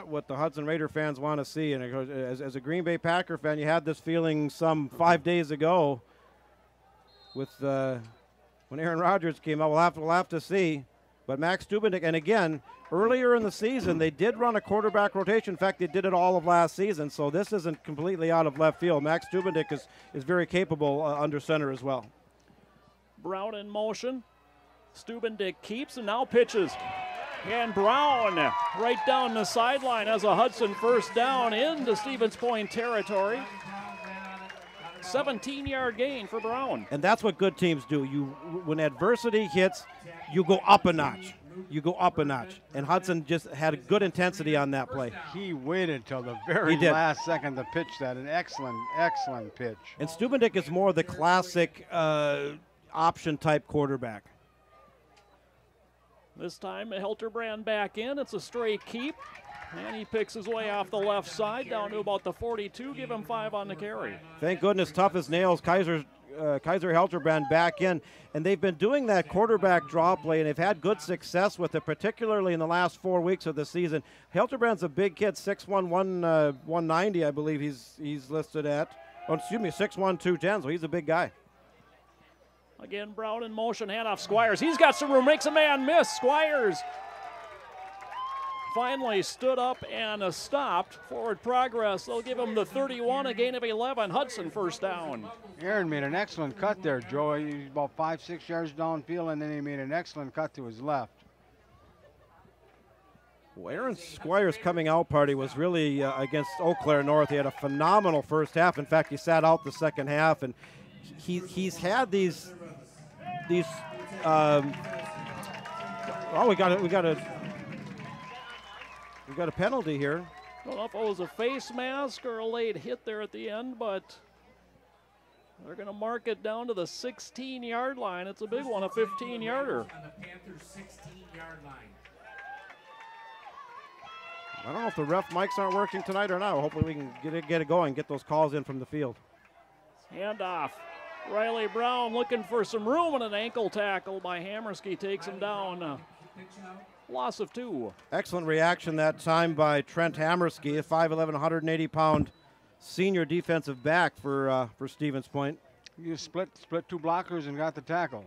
what the Hudson Raider fans want to see. And as a Green Bay Packer fan, you had this feeling some 5 days ago with when Aaron Rodgers came out. We'll have to see. But Max Stubendick, and again, earlier in the season, they did run a quarterback rotation. In fact, they did it all of last season, so this isn't completely out of left field. Max Stubendick is very capable under center as well. Brown in motion. Stubendick keeps and now pitches. And Brown right down the sideline as a Hudson first down into Stevens Point territory. 17-yard gain for Brown. And that's what good teams do. When adversity hits, you go up a notch. You go up a notch. And Hudson just had a good intensity on that play. He waited till the very last second to pitch that. An excellent, excellent pitch. And Stubendick is more the classic option-type quarterback. This time, Helterbrand back in. It's a straight keep. And he picks his way off the left side down to about the 42. Give him 5 on the carry. Thank goodness, tough as nails, Kaiser Helterbrand back in. And they've been doing that quarterback draw play, and they've had good success with it, particularly in the last 4 weeks of the season. Helterbrand's a big kid, 6'1", 190, I believe he's listed at. Oh, excuse me, 6'1", 210, so he's a big guy. Again, Brown in motion, handoff Squires. He's got some room, makes a man miss. Squires finally stood up and stopped. Forward progress. They'll give him the 31, a gain of 11. Hudson first down. Aaron made an excellent cut there, Joe. He's about 5-6 yards downfield, and then he made an excellent cut to his left. Well, Aaron Squires' coming out party was really against Eau Claire North. He had a phenomenal first half. In fact, he sat out the second half, and he's had these. Oh, we got a penalty here. I don't know if it was a face mask or a late hit there at the end, but they're going to mark it down to the 16-yard line. It's a big one, a 15-yarder. On the Panthers' 16-yard line. I don't know if the ref mics aren't working tonight or not. Hopefully we can get it going, get those calls in from the field. Handoff. Riley Brown looking for some room, and an ankle tackle by Hammerski takes him down. Loss of 2. Excellent reaction that time by Trent Hammerski, a 5'11", 180-pound senior defensive back for Stevens Point. You split 2 blockers and got the tackle.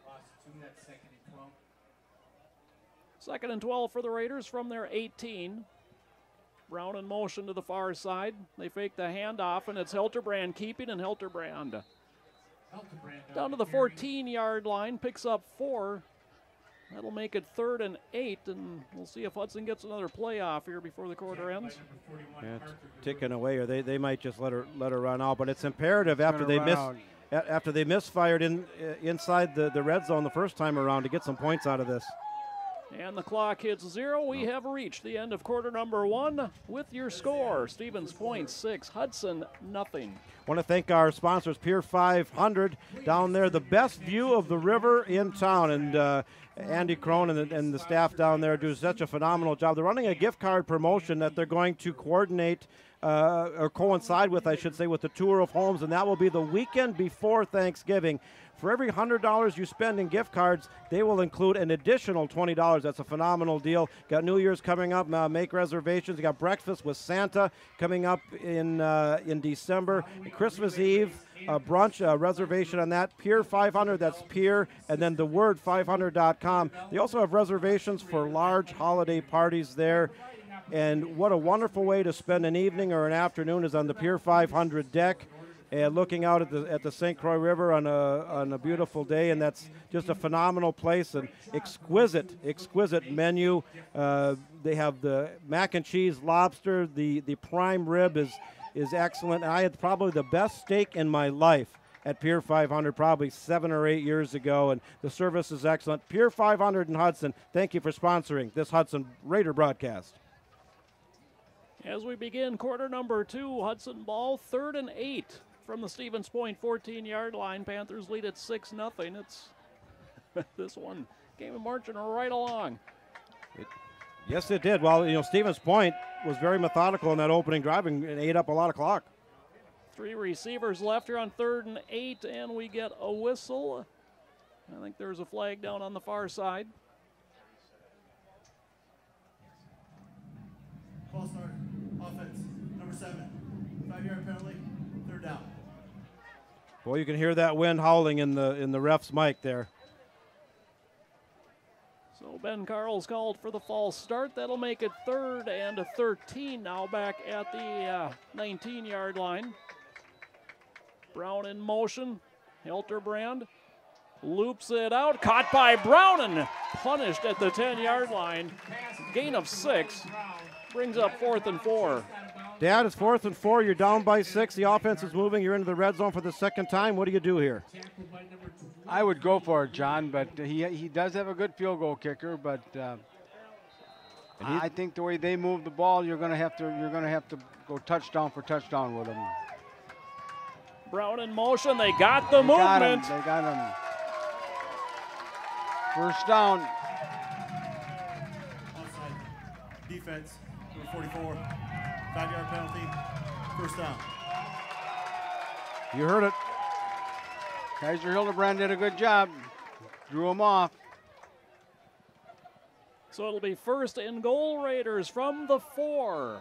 Loss of 2, that's 2nd and 12. 2nd and 12 for the Raiders from their 18. Brown in motion to the far side. They fake the handoff, and it's Helterbrand keeping, and Helterbrand down to the 14-yard line, picks up 4. That'll make it 3rd and 8, and we'll see if Hudson gets another playoff here before the quarter ends. Yeah, it's ticking away, or they might just let her run out. But it's imperative after they misfired inside the red zone the first time around to get some points out of this. And the clock hits 0. We have reached the end of quarter number 1 with your score. Stevens Point 6, Hudson nothing. Want to thank our sponsors, Pier 500 down there, the best view of the river in town. And Andy Crone and the staff down there do such a phenomenal job. They're running a gift card promotion that they're going to coordinate or coincide with, I should say, with the tour of homes, and that will be the weekend before Thanksgiving. For every $100 you spend in gift cards, they will include an additional $20. That's a phenomenal deal. Got New Year's coming up. Make reservations. You got breakfast with Santa coming up in December. Christmas Eve brunch reservation on that. Pier 500. That's Pier and then the word 500.com. They also have reservations for large holiday parties there. And what a wonderful way to spend an evening or an afternoon is on the Pier 500 deck. And looking out at the St. Croix River on a beautiful day, and that's just a phenomenal place. An exquisite menu. They have the mac and cheese lobster. The prime rib is excellent. And I had probably the best steak in my life at Pier 500 probably 7 or 8 years ago, and the service is excellent. Pier 500 in Hudson. Thank you for sponsoring this Hudson Raider broadcast. As we begin quarter number 2, Hudson ball, 3rd and 8 from the Stevens Point 14-yard line. Panthers lead at 6-0. It's this one came marching right along. Yes, it did. Well, you know, Stevens Point was very methodical in that opening drive and ate up a lot of clock. 3 receivers left here on 3rd and 8, and we get a whistle. I think there's a flag down on the far side. False start, offense, number 7, 5-yard penalty, 3rd down. Boy, you can hear that wind howling in the ref's mic there. So Ben Carl's called for the false start. That'll make it 3rd and 13 now back at the 19-yard line. Brown in motion. Hilterbrand loops it out. Caught by Brown and punished at the 10-yard line. Gain of 6. Brings up 4th and 4. Dad, it's 4th and 4. You're down by 6. The offense is moving. You're into the red zone for the second time. What do you do here? I would go for it, John, but he does have a good field goal kicker. But I think the way they move the ball, you're going to have to go touchdown for touchdown with them. Brown in motion. They got the movement. They got him. First down. Offside. Defense, number 44. 5-yard penalty. First down. You heard it. Kaiser Hildebrand did a good job. Drew him off. So it'll be 1st and goal, Raiders from the 4.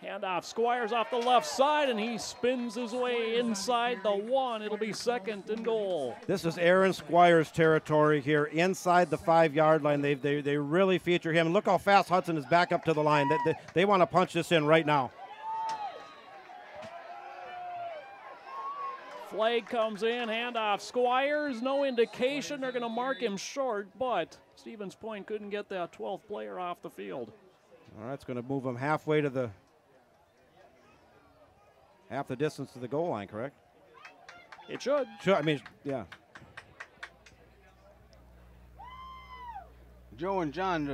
Handoff, Squires off the left side, and he spins his way inside the 1. It'll be 2nd and goal. This is Aaron Squires' territory here inside the 5-yard line. They really feature him. Look how fast Hudson is back up to the line. They want to punch this in right now. Flag comes in, handoff, Squires, no indication. They're going to mark him short, but Stevens Point couldn't get that 12th player off the field. All right, it's going to move him halfway to half the distance to the goal line, correct? It should. Sure, I mean, yeah. Joe and John,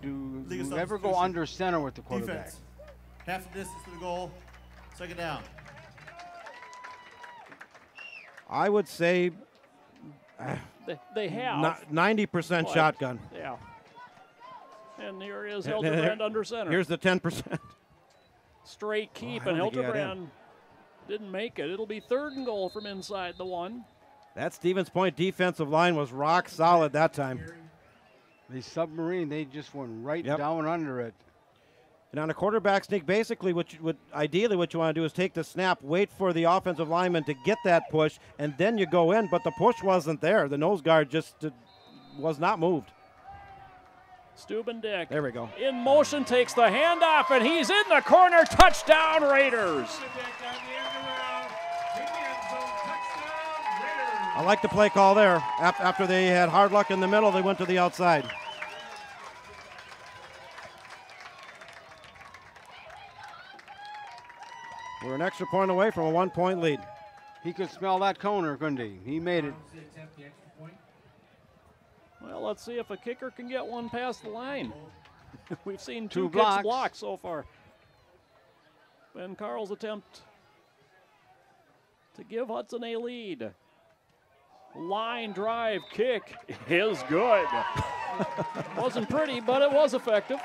do League of you ever go substitution. under center with the quarterback? Defense. Half the distance to the goal. 2nd down. I would say They have. 90% shotgun. Yeah. And here is Hildebrand under center. Here's the 10%. Straight keep, how and did they get Hildebrand didn't make it. It'll be 3rd and goal from inside the 1. That Stevens Point defensive line was rock solid that time. They submarine, they just went right Yep. down under it. And on a quarterback sneak, basically ideally what you want to do is take the snap, wait for the offensive lineman to get that push, and then you go in, but the push wasn't there. The nose guard just was not moved. Steubendick. There we go. In motion, takes the handoff, and he's in the corner. Touchdown, Raiders. I like the play call there. After they had hard luck in the middle, they went to the outside. We're an extra point away from a 1-point lead. He could smell that corner, couldn't he? He made it. Well, let's see if a kicker can get one past the line. We've seen Two kicks blocks. blocked so far. Ben Carl's attempt to give Hudson a lead. Line drive kick is good. Wasn't pretty, but it was effective.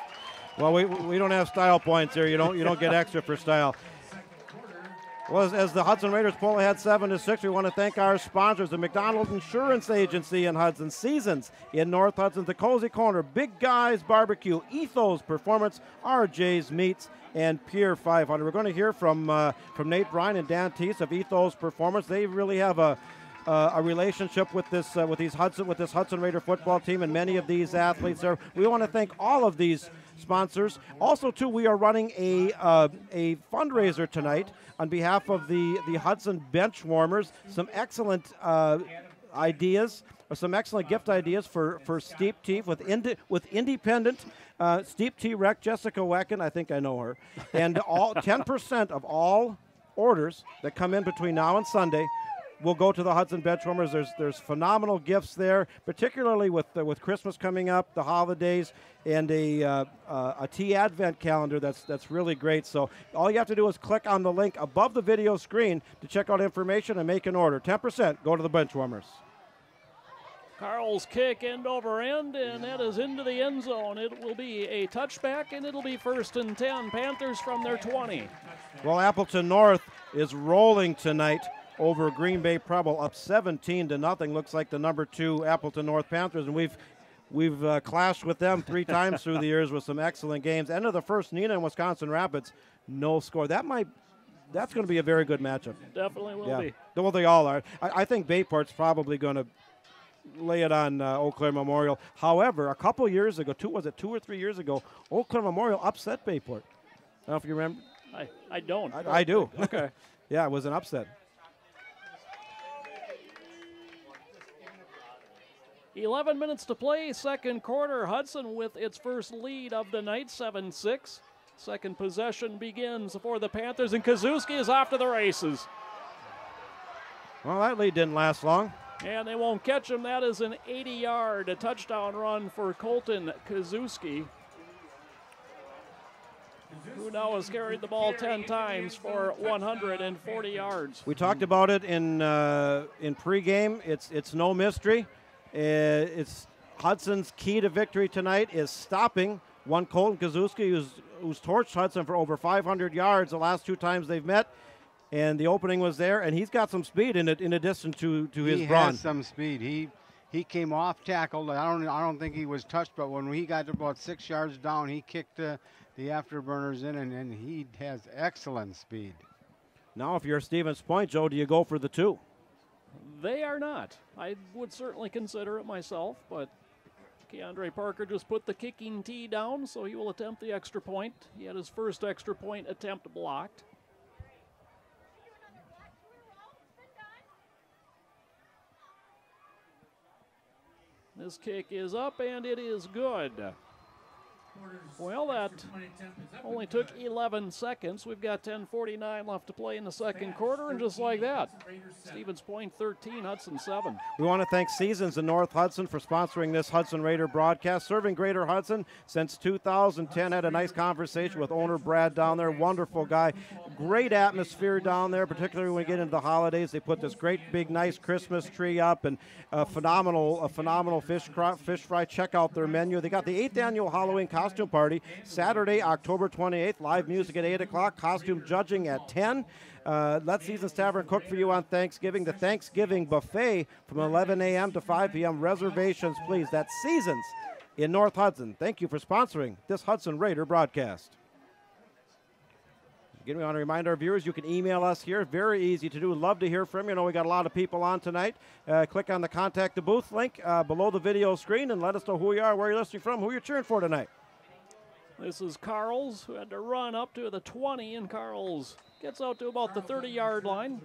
Well, we don't have style points here. You don't get extra for style. Well, as the Hudson Raiders pull ahead 7-6, we want to thank our sponsors, the McDonald Insurance Agency in Hudson, Seasons in North Hudson, the Cozy Corner, Big Guys Barbecue, Ethos Performance, RJ's Meats, and Pier 500. We're going to hear from Nate Bryan and Dan Teese of Ethos Performance. They really have a relationship with this Hudson Raider football team and many of these athletes. We want to thank all of these sponsors. Also, too, we are running a fundraiser tonight on behalf of the Hudson Bench Warmers. Some excellent ideas, or some excellent gift ideas for Steep Tea with independent Steep Tea rec Jessica Wecken. I think I know her. And all 10% of all orders that come in between now and Sunday will go to the Hudson Benchwarmers. There's phenomenal gifts there, particularly with Christmas coming up, the holidays, and a tea advent calendar that's really great. So all you have to do is click on the link above the video screen to check out information and make an order. 10% go to the Benchwarmers. Carl's kick end over end, and that is into the end zone. It will be a touchback, and it'll be 1st and 10. Panthers from their 20. Well, Appleton North is rolling tonight over Green Bay Preble, up 17-0. Looks like the number 2 Appleton North Panthers, and we've clashed with them 3 times through the years with some excellent games. End of the first, Neenah and Wisconsin Rapids, no score. That's going to be a very good matchup. Definitely will be. Well, they all are. I think Bayport's probably going to lay it on Eau Claire Memorial. However, a couple years ago, 2 or 3 years ago, Eau Claire Memorial upset Bayport. I don't know if you remember. I don't. I do. Okay. Yeah, it was an upset. 11 minutes to play, second quarter. Hudson with its first lead of the night, 7-6. Second possession begins for the Panthers, and Kazuski is off to the races. Well, that lead didn't last long. And they won't catch him. That is an 80-yard touchdown run for Colton Kazuski, who now has carried the ball 10 times for 140 yards. We talked about it in pregame. It's no mystery. It's Hudson's key to victory tonight is stopping one Colton Kazuski, who's torched Hudson for over 500 yards the last 2 times they've met. And the opening was there, and he's got some speed in it. In addition to his brawn, he has some speed. He came off tackle. I don't think he was touched, but when he got to about 6 yards down, he kicked the afterburners in, and he has excellent speed. Now, if you're Stevens Point, Joe, do you go for the 2? They are not. I would certainly consider it myself, but Keandre Parker just put the kicking tee down, so he will attempt the extra point. He had his first extra point attempt blocked. This kick is up, and it is good. Well, that only took 11 seconds. We've got 10:49 left to play in the second quarter, and just like that, Stevens Point 13, Hudson 7. We want to thank Seasons in North Hudson for sponsoring this Hudson Raider broadcast. Serving Greater Hudson since 2010. Had a nice conversation with owner Brad down there. Wonderful guy. Great atmosphere down there, particularly when we get into the holidays. They put this great, big, nice Christmas tree up, and a phenomenal fish fry. Check out their menu. They got the 8th annual Halloween costume party Saturday, October 28th. Live music at 8 o'clock. Costume judging at 10. Let Seasons Tavern cook for you on Thanksgiving. The Thanksgiving buffet from 11 a.m. to 5 p.m. Reservations, please. That's Seasons in North Hudson. Thank you for sponsoring this Hudson Raider broadcast. Again, we want to remind our viewers you can email us here. Very easy to do. Love to hear from you. I know we got a lot of people on tonight. Click on the Contact the Booth link below the video screen and let us know who you are, where you're listening from, who you're cheering for tonight. This is Carls, who had to run up to the 20, and Carls gets out to about the 30-yard line.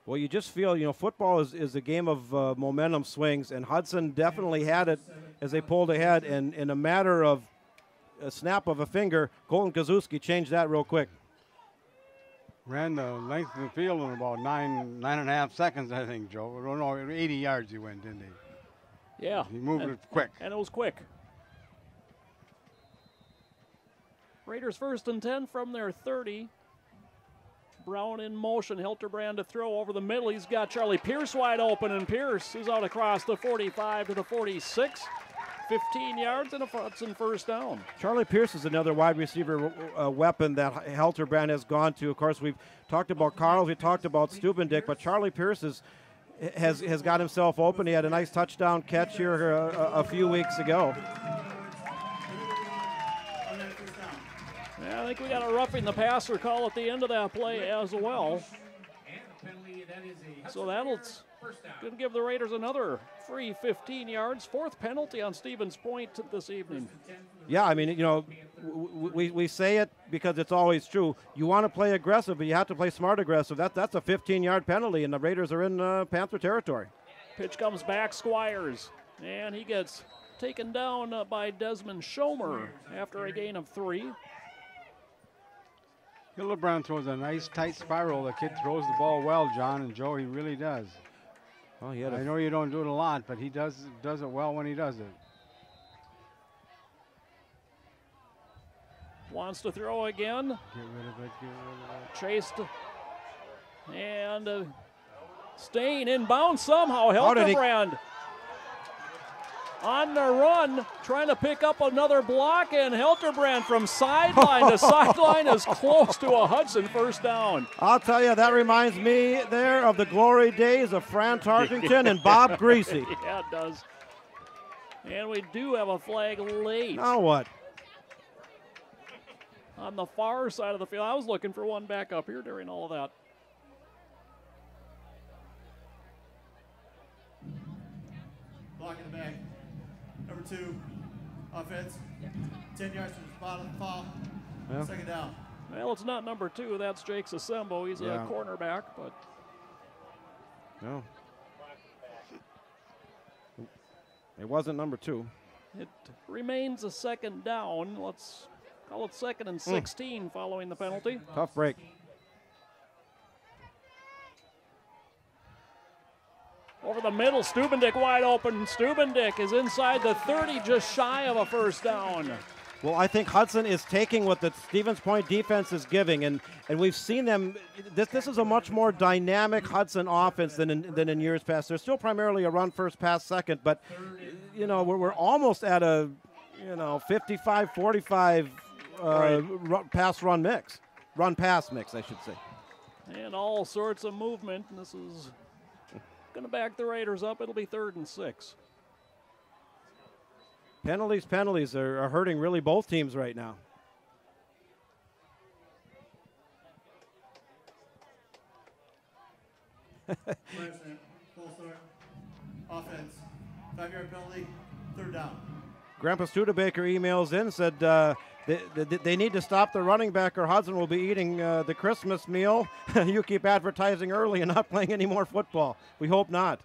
Well, you just feel, football is a game of momentum swings, and Hudson definitely had it as they pulled ahead, and in a matter of a snap of a finger, Colton Kazuski changed that real quick. Ran the length of the field in about nine and a half seconds, I think, Joe. No, 80 yards he went, didn't he? Yeah. He moved it quick. And it was quick. Raiders 1st and 10 from their 30. Brown in motion. Hilterbrand to throw over the middle. He's got Charlie Pierce wide open, and Pierce is out across the 45 to the 46. 15 yards and a Hudson first down. Charlie Pierce is another wide receiver weapon that Hilterbrand has gone to. Of course, we've talked about Carl, we talked about Stubendick, but Charlie Pierce has got himself open. He had a nice touchdown catch here a few weeks ago. Yeah, I think we got a roughing the passer call at the end of that play as well. So that'll going to give the Raiders another free 15 yards. 4th penalty on Stevens Point this evening. Yeah, I mean, we say it because it's always true. You want to play aggressive, but you have to play smart aggressive. That's a 15-yard penalty, and the Raiders are in Panther territory. Pitch comes back, Squires, and he gets taken down by Desmond Schomer after a gain of 3. Hildebrand throws a nice tight spiral. The kid throws the ball well, John and Joe. He really does. Oh, he had I know you don't do it a lot, but he does it well when he does it. Wants to throw again. Get rid of it, get rid of it. Chased. And staying inbound somehow. How did he- Hildebrand on the run, trying to pick up another block, and Hildebrand from sideline to sideline is close to a Hudson first down. I'll tell you, that reminds me there of the glory days of Fran Tarkington and Bob Greasy. Yeah, it does. And we do have a flag late Now what? on the far side of the field. I was looking for one back up here during all of that. Block in the back. Number 2, offense. 10 yards from the bottom, foul. Yeah. Second down. Well, it's not number 2. That's Jake Sasembo. He's Yeah. a cornerback, but No. It wasn't number 2. it remains a second down. Let's call it 2nd and 16 following the penalty. Tough break. Over the middle, Stubendick wide open. Stubendick is inside the 30, just shy of a first down. Well, I think Hudson is taking what the Stevens Point defense is giving, and we've seen them. This is a much more dynamic Hudson offense than in years past. They're still primarily a run first, pass second, but you know we're almost at a 55-45 pass run mix, run pass mix, I should say. And all sorts of movement, and this is going to back the Raiders up. It'll be 3rd and 6. Penalties are hurting really both teams right now. President, full start. Offense. 5-yard penalty. Third down. Grandpa Studebaker emails in, said they need to stop the running back or Hudson will be eating the Christmas meal. You keep advertising early and not playing any more football. We hope not.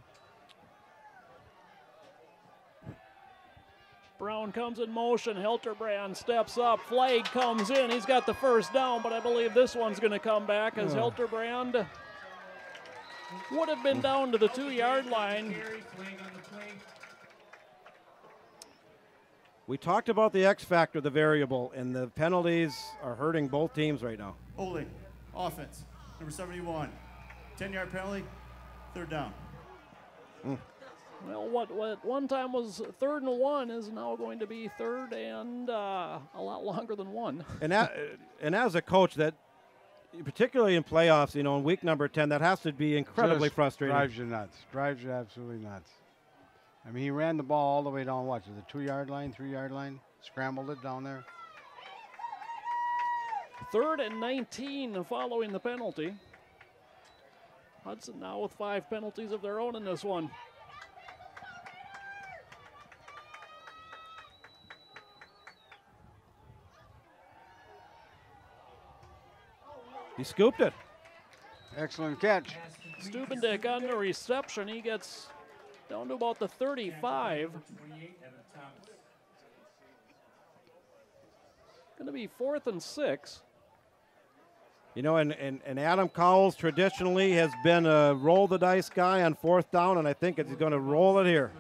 Brown comes in motion. Hildebrand steps up. Flag comes in. He's got the first down, but I believe this one's going to come back as Hildebrand would have been down to the 2-yard line. We talked about the X factor, the variable, and the penalties are hurting both teams right now. Holding. Offense. Number 71. 10-yard penalty. Third down. Well, what one time was 3rd and 1 is now going to be 3rd and a lot longer than 1. And as a coach, that particularly in playoffs, in week number 10, that has to be incredibly Just frustrating. Drives you nuts. Drives you absolutely nuts. I mean, he ran the ball all the way down, what, to the 2-yard line, 3-yard line? Scrambled it down there. 3rd and 19 following the penalty. Hudson now with 5 penalties of their own in this one. He scooped it. Excellent catch. Stubendick on the reception. He gets down to about the 35. Going to be 4th and 6. And Adam Cowles traditionally has been a roll the dice guy on 4th down, and I think he's going to roll it here.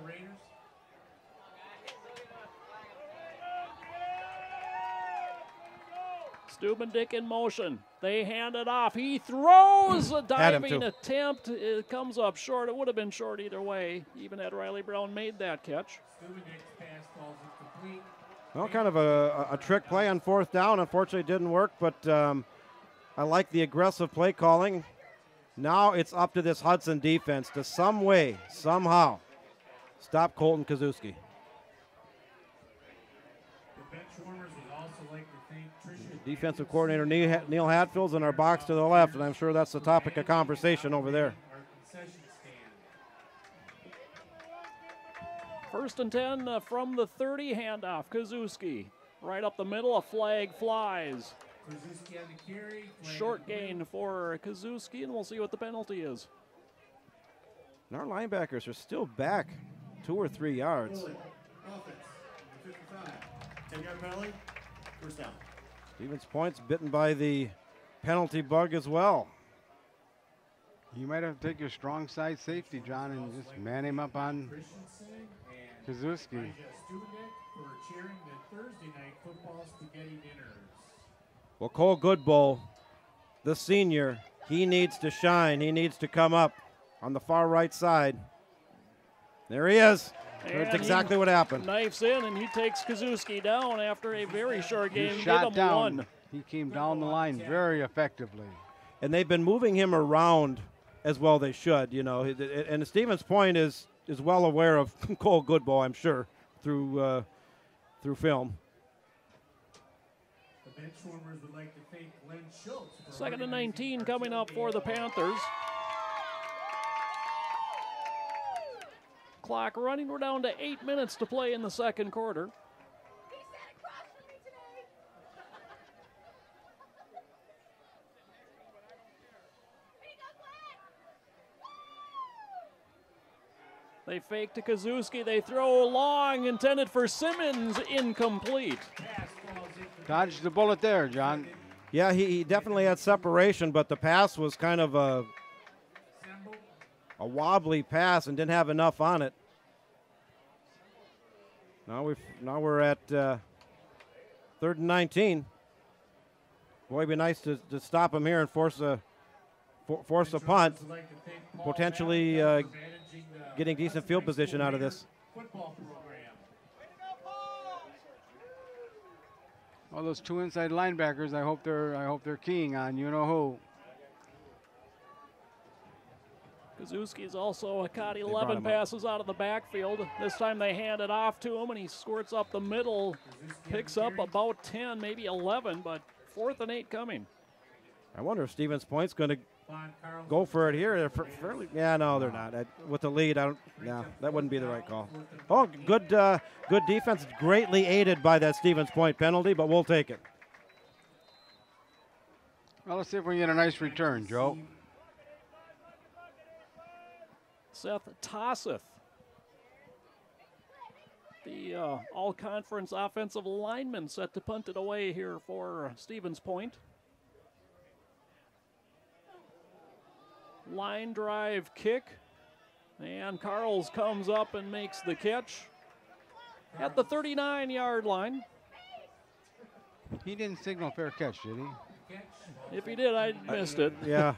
Stubendick in motion. They hand it off. He throws a diving attempt. It comes up short. It would have been short either way, even had Riley Brown made that catch. Stubendick's pass calls it complete. Well, kind of a trick play on 4th down. Unfortunately, it didn't work, but I like the aggressive play calling. Now it's up to this Hudson defense to some way, somehow, stop Colton Kazuski. The bench warmers would also like to thank Tricia. Defensive coordinator Neil Hatfield's in our box to the left, and I'm sure that's the topic of conversation over there. Our concession stand. 1st and 10 from the 30, handoff. Kazuski right up the middle. A flag flies. Krzyzewski on the carry. Short gain for Kazuski, and we'll see what the penalty is. And our linebackers are still back 2 or 3 yards. Holding. Offense. Number 55. 10-yard penalty. First down. Stevens Point's bitten by the penalty bug as well. You might have to take your strong side safety, John, and just man him up on Kazuski. Well, Cole Goodbowl, the senior, he needs to shine. He needs to come up on the far right side. There he is. That's exactly what happened. Knifes in, and he takes Kazuski down after a very short game. He shot Give him down. one. He came down the line very effectively. And they've been moving him around as well they should, you know. And Stevens Point is well aware of Cole Goodbowl, I'm sure, through film. The bench warmers would like to thank Glenn Schultz. Second and 19 coming up for the Panthers. Clock running. We're down to 8 minutes to play in the second quarter. They fake to Kazuski. They throw long, intended for Simmons, incomplete. Dodged the bullet there, John. Yeah, he definitely had separation, but the pass was kind of a wobbly pass and didn't have enough on it. Now we're at 3rd and 19. Boy, it'd be nice to stop him here and force a punt, potentially getting decent field position out of this. All those two inside linebackers, I hope they're keying on you know who. Kazuski's also caught 11 passes out of the backfield. This time they hand it off to him, and he squirts up the middle, picks up about 10, maybe 11, but 4th and 8 coming. I wonder if Stevens Point's going to go for it here. They're fairly, yeah, no, they're not. With the lead, no, that wouldn't be the right call. Oh, good defense, greatly aided by that Stevens Point penalty, but we'll take it. Well, let's see if we can get a nice return, Joe. Seth Tosseth, the all-conference offensive lineman, set to punt it away here for Stevens Point. Line drive kick, and Carls comes up and makes the catch at the 39-yard line. He didn't signal fair catch, did he? If he did, I missed it. Yeah.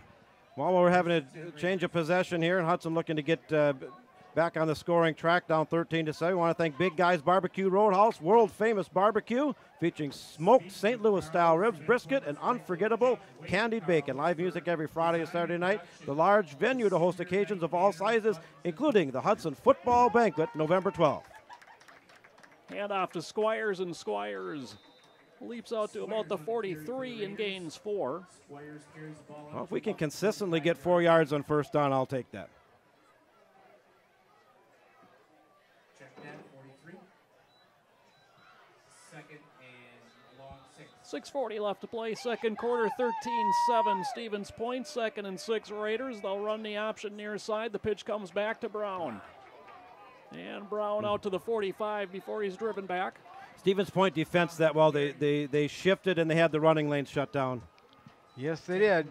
Well, we're having a change of possession here, and Hudson looking to get back on the scoring track, down 13-7. We want to thank Big Guys Barbecue Roadhouse, world-famous barbecue, featuring smoked St. Louis-style ribs, brisket, and unforgettable candied bacon. Live music every Friday and Saturday night. The large venue to host occasions of all sizes, including the Hudson Football Banquet, November 12th. Hand off to Squires, and Squires leaps out to about the 43 and gains 4. Well, if we can consistently get 4 yards on first down, I'll take that. Check that, 43. Second and long 6. 6:40 left to play, second quarter, 13-7 Stevens Point, 2nd and 6 Raiders. They'll run the option near side. The pitch comes back to Brown. And Brown out to the 45 before he's driven back. Stevens Point defense that well. They shifted and they had the running lane shut down. Yes, they did.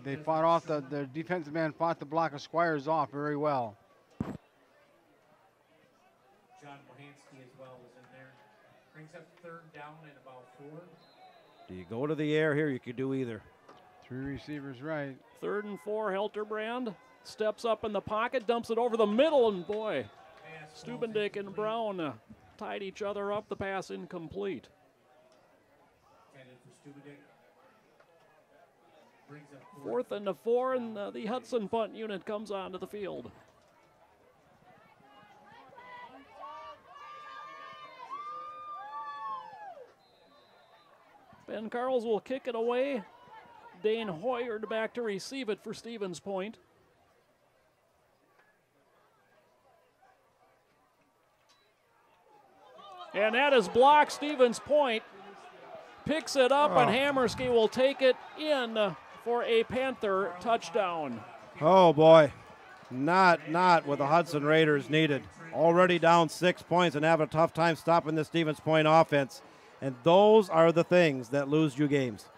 They fought off the defensive man fought the block of Squires off very well. John Bohansky as well was in there. Brings up 3rd down and about 4. Do you go to the air here? You could do either. 3 receivers right. 3rd and 4, Helterbrand steps up in the pocket, dumps it over the middle, and boy, Stubendick and Brown tied each other up. The pass incomplete. Fourth and 4, and the Hudson punt unit comes onto the field. Ben Carls will kick it away. Dane Hoyard back to receive it for Stevens Point. And that is blocked. Stevens Point picks it up, and Hammerski will take it in for a Panther touchdown. Oh, boy. Not what the Hudson Raiders needed. Already down 6 points and having a tough time stopping the Stevens Point offense. And those are the things that lose you games.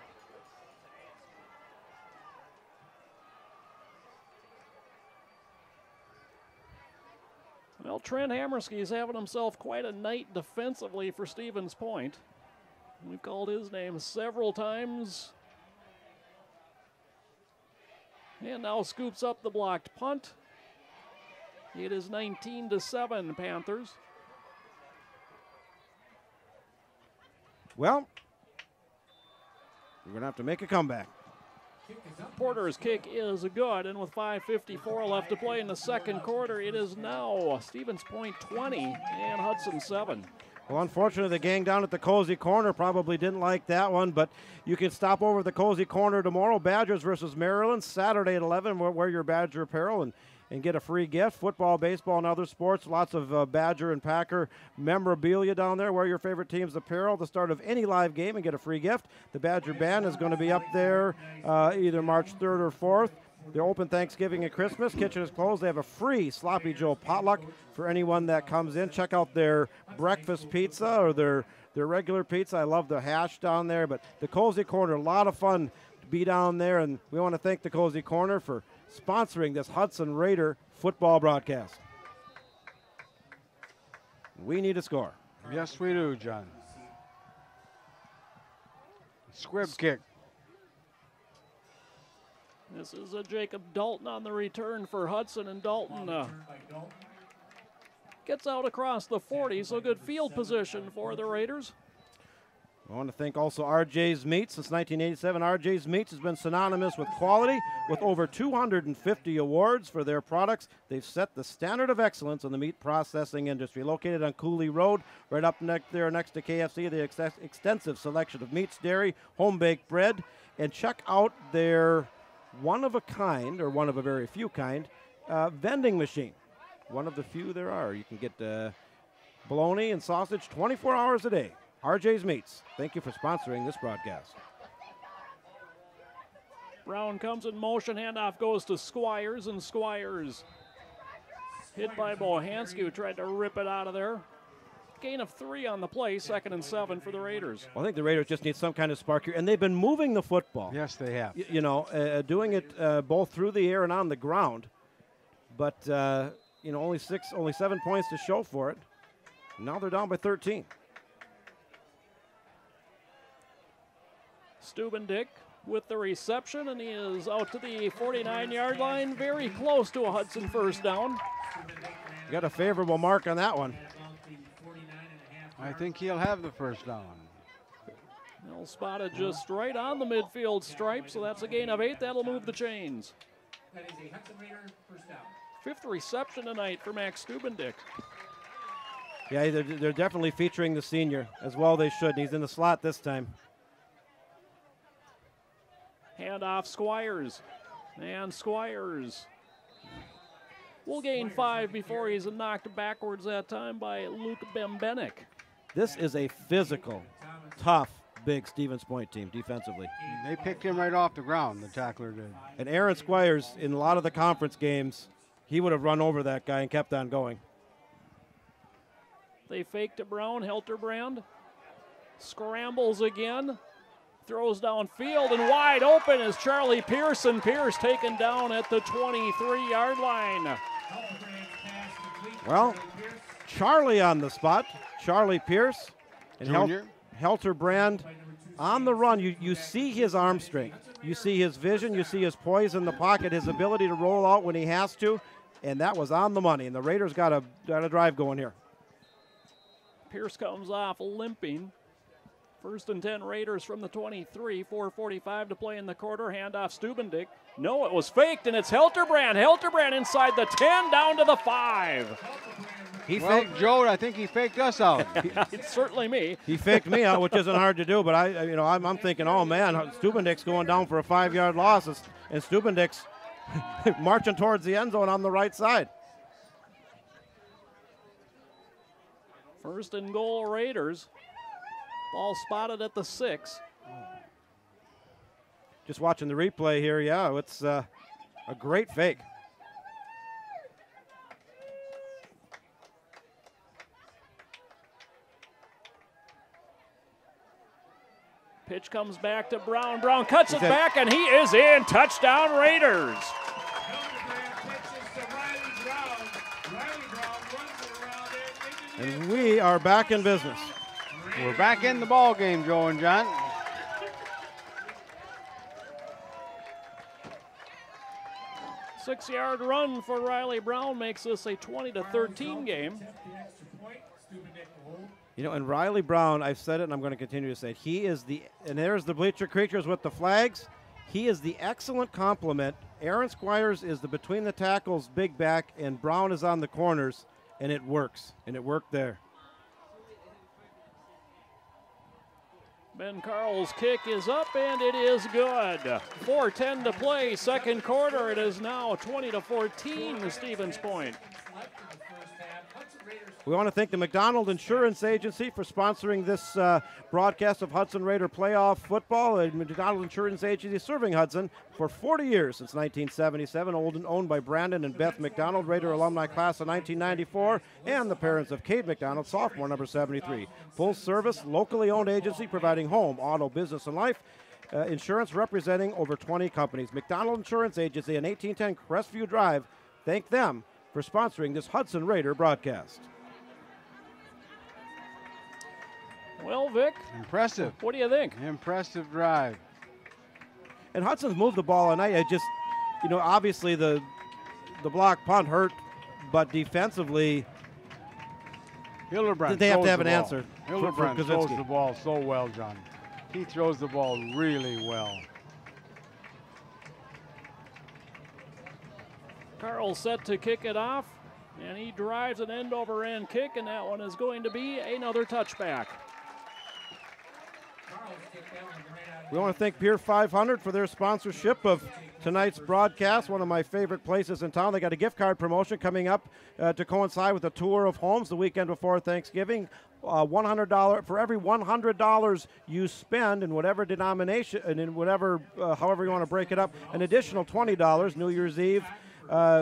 Well, Trent Hammerskey's having himself quite a night defensively for Stevens Point. We've called his name several times. And now scoops up the blocked punt. It is 19-7 Panthers. Well, we're going to have to make a comeback. Porter's kick is good, and with 5:54 left to play in the second quarter, it is now Stevens Point 20 and Hudson 7. Well, unfortunately, the gang down at the Cozy Corner probably didn't like that one, but you can stop over at the Cozy Corner tomorrow. Badgers versus Maryland, Saturday at 11. Wear your Badger apparel and get a free gift. Football, baseball, and other sports. Lots of Badger and Packer memorabilia down there. Wear your favorite team's apparel at the start of any live game and get a free gift. The Badger Band is going to be up there either March 3rd or 4th. They're open Thanksgiving and Christmas. Kitchen is closed. They have a free Sloppy Joe potluck for anyone that comes in. Check out their breakfast pizza or their regular pizza. I love the hash down there. But the Cozy Corner, a lot of fun to be down there. And we want to thank the Cozy Corner for sponsoring this Hudson Raider football broadcast. We need a score. Yes, we do, John. Squib kick. This is a Jacob Dalton on the return for Hudson, and Dalton gets out across the 40, so good field position for the Raiders. I want to thank also RJ's Meats. Since 1987, RJ's Meats has been synonymous with quality. With over 250 awards for their products, they've set the standard of excellence in the meat processing industry. Located on Cooley Road, right up next to KFC, the extensive selection of meats, dairy, home-baked bread, and check out their one-of-a-kind, or one of a very few kind, vending machine. One of the few there are. You can get bologna and sausage 24 hours a day. RJ's Meats, thank you for sponsoring this broadcast. Brown comes in motion, handoff goes to Squires, and Squires hit by Bohanski, who tried to rip it out of there. Gain of 3 on the play, 2nd and 7 for the Raiders. Well, I think the Raiders just need some kind of spark here, and they've been moving the football. Yes, they have. Doing it both through the air and on the ground, but only 7 points to show for it. Now they're down by 13. Stubendick with the reception, and he is out to the 49-yard line, very close to a Hudson first down. Got a favorable mark on that one. I think he'll have the first down. Well, spotted just right on the midfield stripe, so that's a gain of 8. That'll move the chains. That is a Hudson Raider first down. 5th reception tonight for Max Stubendick. Yeah, they're definitely featuring the senior as well. They should. He's in the slot this time. Handoff Squires, and Squires will gain 5 before he's knocked backwards that time by Luke Bembenek. This is a physical, tough, big Stevens Point team defensively. They picked him right off the ground, the tackler did. And Aaron Squires, in a lot of the conference games, he would have run over that guy and kept on going. They fake to Brown, Helterbrand scrambles again. Throws downfield, and wide open is Charlie Pearson. Pierce taken down at the 23-yard line. Well, Charlie on the spot. Charlie Pierce and Helterbrand on the run. You see his arm strength. You see his vision. You see his poise in the pocket, his ability to roll out when he has to, and that was on the money. And the Raiders got a drive going here. Pierce comes off limping. 1st and 10 Raiders from the 23, 4:45 to play in the quarter. Handoff Stubendick. No, it was faked, and it's Helterbrand. Helterbrand inside the 10, down to the 5. Joe, I think he faked us out. It's certainly me. He faked me out, which isn't hard to do, but I'm thinking, oh man, Stubendick's going down for a 5-yard loss, and Stubendick's marching towards the end zone on the right side. 1st and goal Raiders. Ball spotted at the 6. Just watching the replay here, yeah, it's a great fake. Pitch comes back to Brown. Brown cuts it back, and he is in. Touchdown, Raiders. And we are back in business. We're back in the ball game, Joe and John. Six-yard run for Riley Brown makes this a 20-13 game. You know, and Riley Brown, I've said it and I'm going to continue to say it, he is the, and there's the bleacher creatures with the flags, he is the excellent complement. Aaron Squires is the between the tackles big back, and Brown is on the corners, and it works, and it worked there. Ben Carl's kick is up, and it is good. 4:10 to play, second quarter. It is now 20-14 to Stevens Point. We want to thank the McDonald Insurance Agency for sponsoring this broadcast of Hudson Raider playoff football. The McDonald Insurance Agency serving Hudson for 40 years since 1977, owned by Brandon and Beth McDonald, Raider alumni class of 1994, and the parents of Cade McDonald, sophomore number 73. Full service, locally owned agency providing home, auto, business, and life insurance representing over 20 companies. McDonald Insurance Agency on 1810 Crestview Drive. Thank them for sponsoring this Hudson Raider broadcast. Well, Vic. Impressive. What do you think? Impressive drive. And Hudson's moved the ball, and I just, you know, obviously the block punt hurt, but defensively, Hildebrand they have to have an an answer. Hildebrand throws the ball so well, John. He throws the ball really well. Carl set to kick it off, and he drives an end-over-end kick, and that one is going to be another touchback. We want to thank Pier 500 for their sponsorship of tonight's broadcast, one of my favorite places in town. They got a gift card promotion coming up to coincide with a tour of homes the weekend before Thanksgiving. $100 for every $100 you spend in whatever denomination and in whatever, however you want to break it up, an additional $20 New Year's Eve.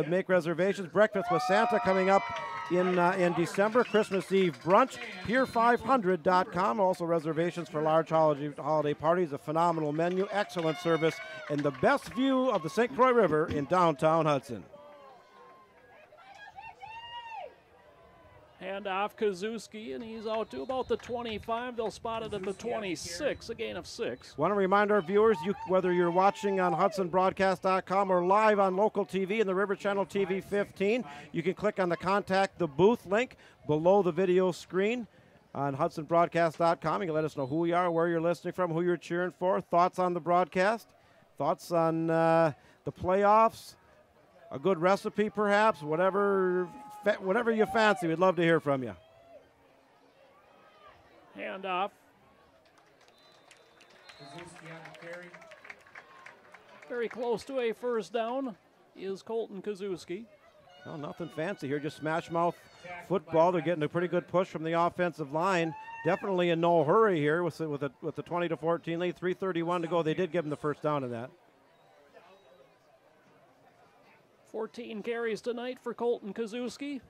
Make reservations. Breakfast with Santa coming up in December. Christmas Eve brunch. Pier500.com. Also reservations for large holiday parties. A phenomenal menu, excellent service, and the best view of the St. Croix River in downtown Hudson. Hand off Kazuski, and he's out to about the 25. They'll spot it at the 26, a gain of 6. Want to remind our viewers, whether you're watching on HudsonBroadcast.com or live on local TV in the River Channel TV 15, you can click on the Contact the Booth link below the video screen on HudsonBroadcast.com. You can let us know who you are, where you're listening from, who you're cheering for, thoughts on the broadcast, thoughts on the playoffs, a good recipe perhaps, whatever you fancy, we'd love to hear from you. Hand off. Very close to a first down is Colton Kazuski. Well, nothing fancy here, just smash mouth football. They're getting a pretty good push from the offensive line. Definitely in no hurry here with the 20-14 lead, 3:31 to go. They did give them the first down in that. 14 carries tonight for Colton Kazuski.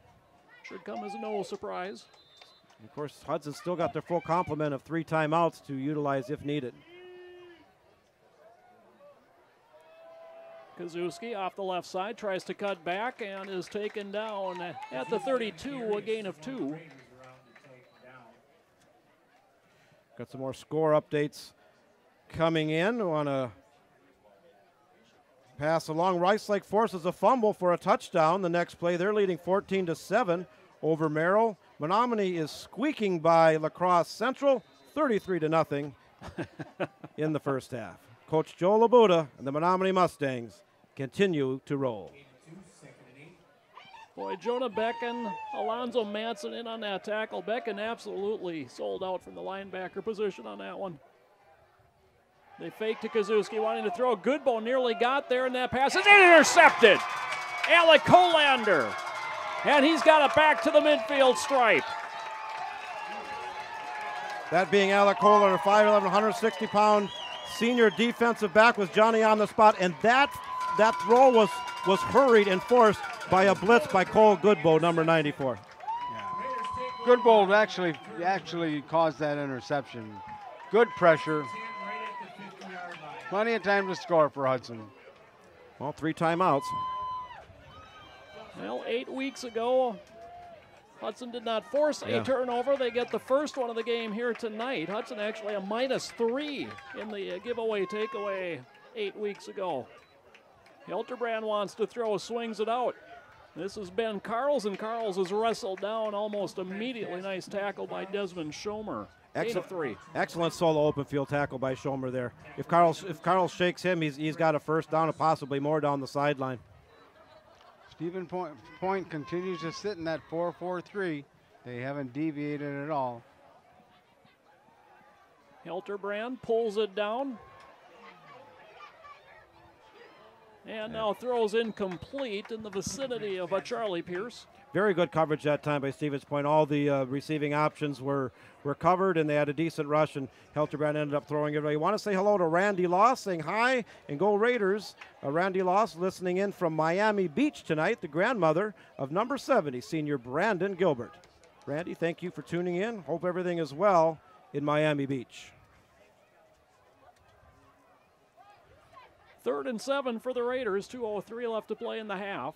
Should come as no surprise. Of course, Hudson's still got their full complement of 3 timeouts to utilize if needed. Kazuski off the left side, tries to cut back and is taken down at the 32, a gain of 2. Got some more score updates coming in. We want to pass along. Rice Lake forces a fumble for a touchdown. The next play, they're leading 14-7 over Merrill. Menominee is squeaking by La Crosse Central, 33-0 in the first half. Coach Joe Labuda and the Menominee Mustangs continue to roll. Boy, Jonah Becken, Alonzo Manson in on that tackle. Becken absolutely sold out from the linebacker position on that one. They fake to Kazuski, wanting to throw. Goodbow nearly got there, and that pass is intercepted. Alec Colander. And he's got it back to the midfield stripe. That being Alec Colander, 5'11", 160-pound senior defensive back, was Johnny on the spot, and that throw was hurried and forced by a blitz by Cole Goodbow, number 94. Yeah. Goodbow actually caused that interception. Good pressure. Plenty of time to score for Hudson. Well, 3 timeouts. Well, 8 weeks ago, Hudson did not force a turnover. They get the first one of the game here tonight. Hudson actually a -3 in the giveaway takeaway 8 weeks ago. Hilterbrand wants to throw, swings it out. This is Ben Carls, and Carls is wrestled down almost immediately. Nice tackle by Desmond Schomer. Excellent solo open field tackle by Schomer there. If Carls shakes him, he's got a first down and possibly more down the sideline. Stephen Point continues to sit in that 4-4-3. They haven't deviated at all. Hilterbrand pulls it down. And now throws incomplete in the vicinity of Charlie Pierce. Very good coverage that time by Stevens Point. All the receiving options were covered, and they had a decent rush, and Hilterbrand ended up throwing it away. You want to say hello to Randy Loss, saying hi, and go Raiders. Randy Loss listening in from Miami Beach tonight, the grandmother of number 70, senior Brandon Gilbert. Randy, thank you for tuning in. Hope everything is well in Miami Beach. 3rd and 7 for the Raiders, 2:03 left to play in the half.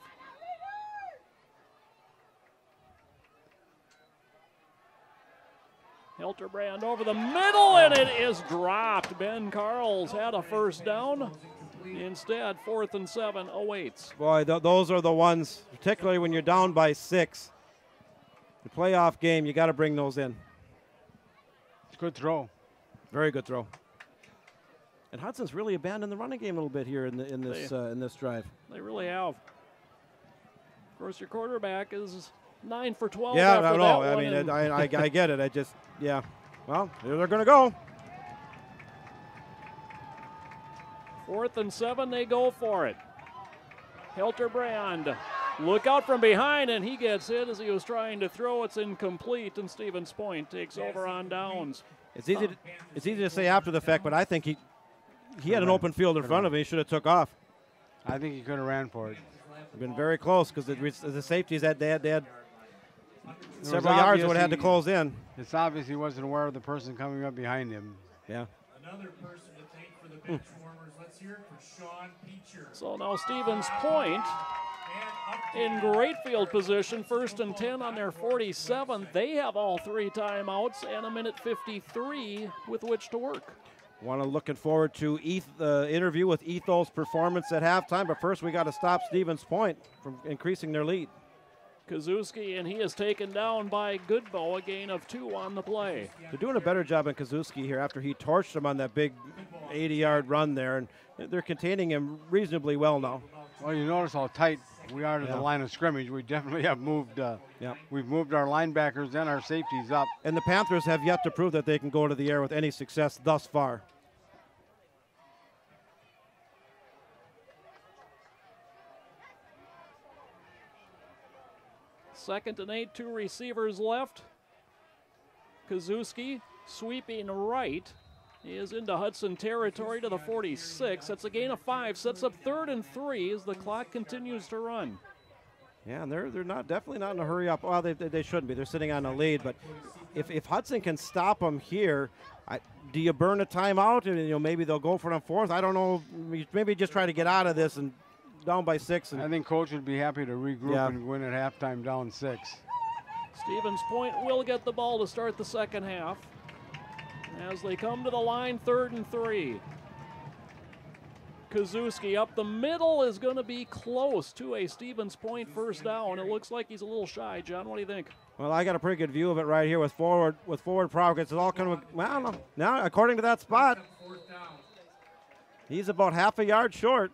Hilterbrand over the middle, and it is dropped. Ben Carls had a first down. Instead, 4th and 7 awaits. Boy, those are the ones, particularly when you're down by 6. The playoff game, you got to bring those in. It's a good throw. Very good throw. And Hudson's really abandoned the running game a little bit here in this drive. They really have. Of course, your quarterback is 9 for 12. Yeah, after I know. that I mean, I get it. Yeah. Well, here they're going to go. 4th and 7, they go for it. Hilterbrand, look out from behind, and he gets hit as he was trying to throw. It's incomplete, and Stevens Point takes over on downs. It's easy to say after the fact, but I think he had an open field in front of him. He should have took off. I think he could have ran for it. Been very close because the safeties they had several yards would have had to close in. It's obvious he wasn't aware of the person coming up behind him. Yeah. Another person to thank for the bench warmers. Let's hear it for Sean Peacher. So now Stevens Point in great field position, 1st and 10 on their 47. They have all 3 timeouts and a minute 53 with which to work. Looking forward to the interview with Ethos Performance at halftime, but first we got to stop Stevens Point from increasing their lead. Kazuski, and he is taken down by Goodbow, a gain of 2 on the play. They're doing a better job on Kazuski here after he torched him on that big 80-yard run there, and they're containing him reasonably well now. Well, you notice how tight we are to the line of scrimmage. We definitely have moved. We've moved our linebackers and our safeties up. And the Panthers have yet to prove that they can go to the air with any success thus far. Second and 8, 2 receivers left. Kazuski sweeping right. He is into Hudson territory to the 46. That's a gain of 5. Sets up 3rd and 3 as the clock continues to run. Yeah, and they're definitely not in a hurry up. Well, they shouldn't be. They're sitting on a lead. But if Hudson can stop them here, do you burn a timeout? And maybe they'll go for it on 4th. I don't know. Maybe just try to get out of this and down by 6. I think coach would be happy to regroup and win at halftime down 6. Stevens Point will get the ball to start the second half. As they come to the line, 3rd and 3. Kazuski up the middle is going to be close to a Stevens Point first down. It looks like he's a little shy. John, what do you think? Well, I got a pretty good view of it right here with forward progress. It's all kind of, well, I don't know. Now, according to that spot, he's about half a yard short.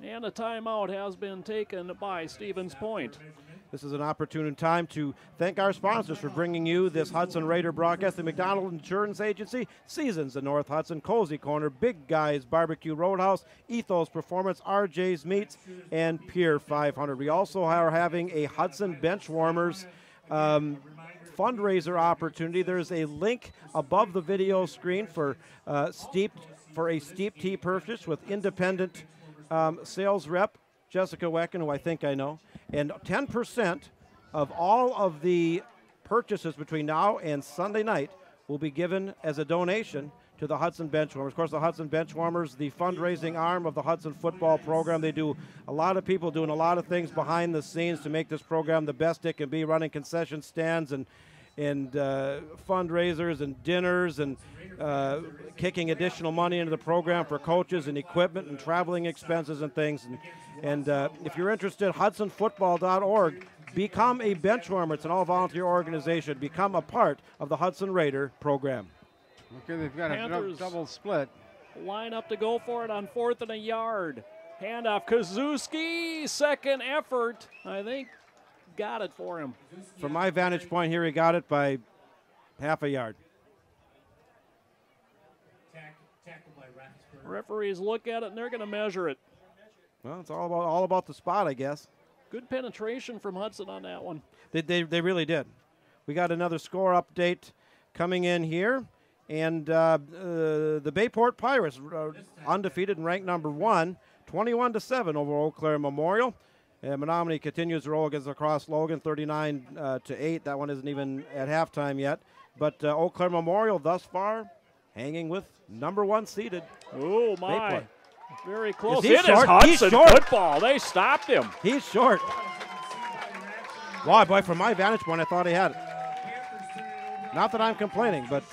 And a timeout has been taken by Stevens Point. This is an opportune time to thank our sponsors for bringing you this Hudson Raider broadcast. The McDonald Insurance Agency, Seasons in North Hudson, Cozy Corner, Big Guys Barbecue Roadhouse, Ethos Performance, RJ's Meats, and Pier 500. We also are having a Hudson Bench Warmers fundraiser opportunity. There's a link above the video screen for a steep tea purchase with independent sales rep Jessica Wecken, who I think I know. And 10% of all of the purchases between now and Sunday night will be given as a donation to the Hudson Benchwarmers. Of course, the Hudson Benchwarmers, the fundraising arm of the Hudson football program. They do a lot of people doing a lot of things behind the scenes to make this program the best it can be, running concession stands and fundraisers and dinners and kicking additional money into the program for coaches and equipment and traveling expenses and things. And if you're interested, hudsonfootball.org. Become a Benchwarmer. It's an all-volunteer organization. Become a part of the Hudson Raider program. Okay, they've got Panthers a double split. line up to go for it on 4th and a yard. Handoff, Kazuski, second effort. I think got it for him. From my vantage point here, he got it by half a yard. Referees look at it, and they're going to measure it. Well, it's all about the spot, I guess. Good penetration from Hudson on that one. They really did. We got another score update coming in here. And the Bayport Pirates, undefeated and ranked number 1, 21-7 over Eau Claire Memorial. Menominee continues to roll against Lacrosse Logan, 39-8. That one isn't even at halftime yet. But Eau Claire Memorial thus far hanging with number 1 seeded. Oh, my. Bayport. Very close. Is he It short? is Hudson He's short. football. They stopped him. He's short. Wow, boy, from my vantage point, I thought he had it. Not that I'm complaining, but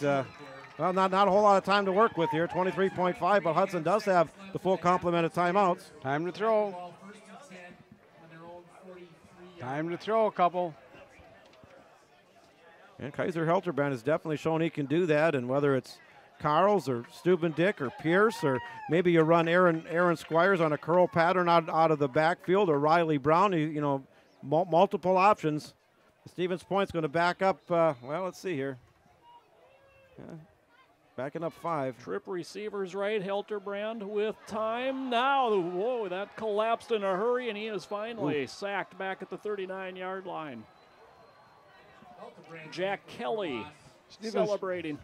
well, not a whole lot of time to work with here. 23.5, but Hudson does have the full complement of timeouts. Time to throw. Time to throw a couple. And Kaiser Helterbrand has definitely shown he can do that, and whether it's Carls or Steubendick or Pierce, or maybe you run Aaron Squires on a curl pattern out of the backfield, or Riley Brown, you know, multiple options. Stevens Point's going to back up, well, let's see here. Yeah, backing up 5. Trip receivers right. Helterbrand with time now. Whoa, that collapsed in a hurry, and he is finally sacked back at the 39-yard line. Jack Kelly celebrating.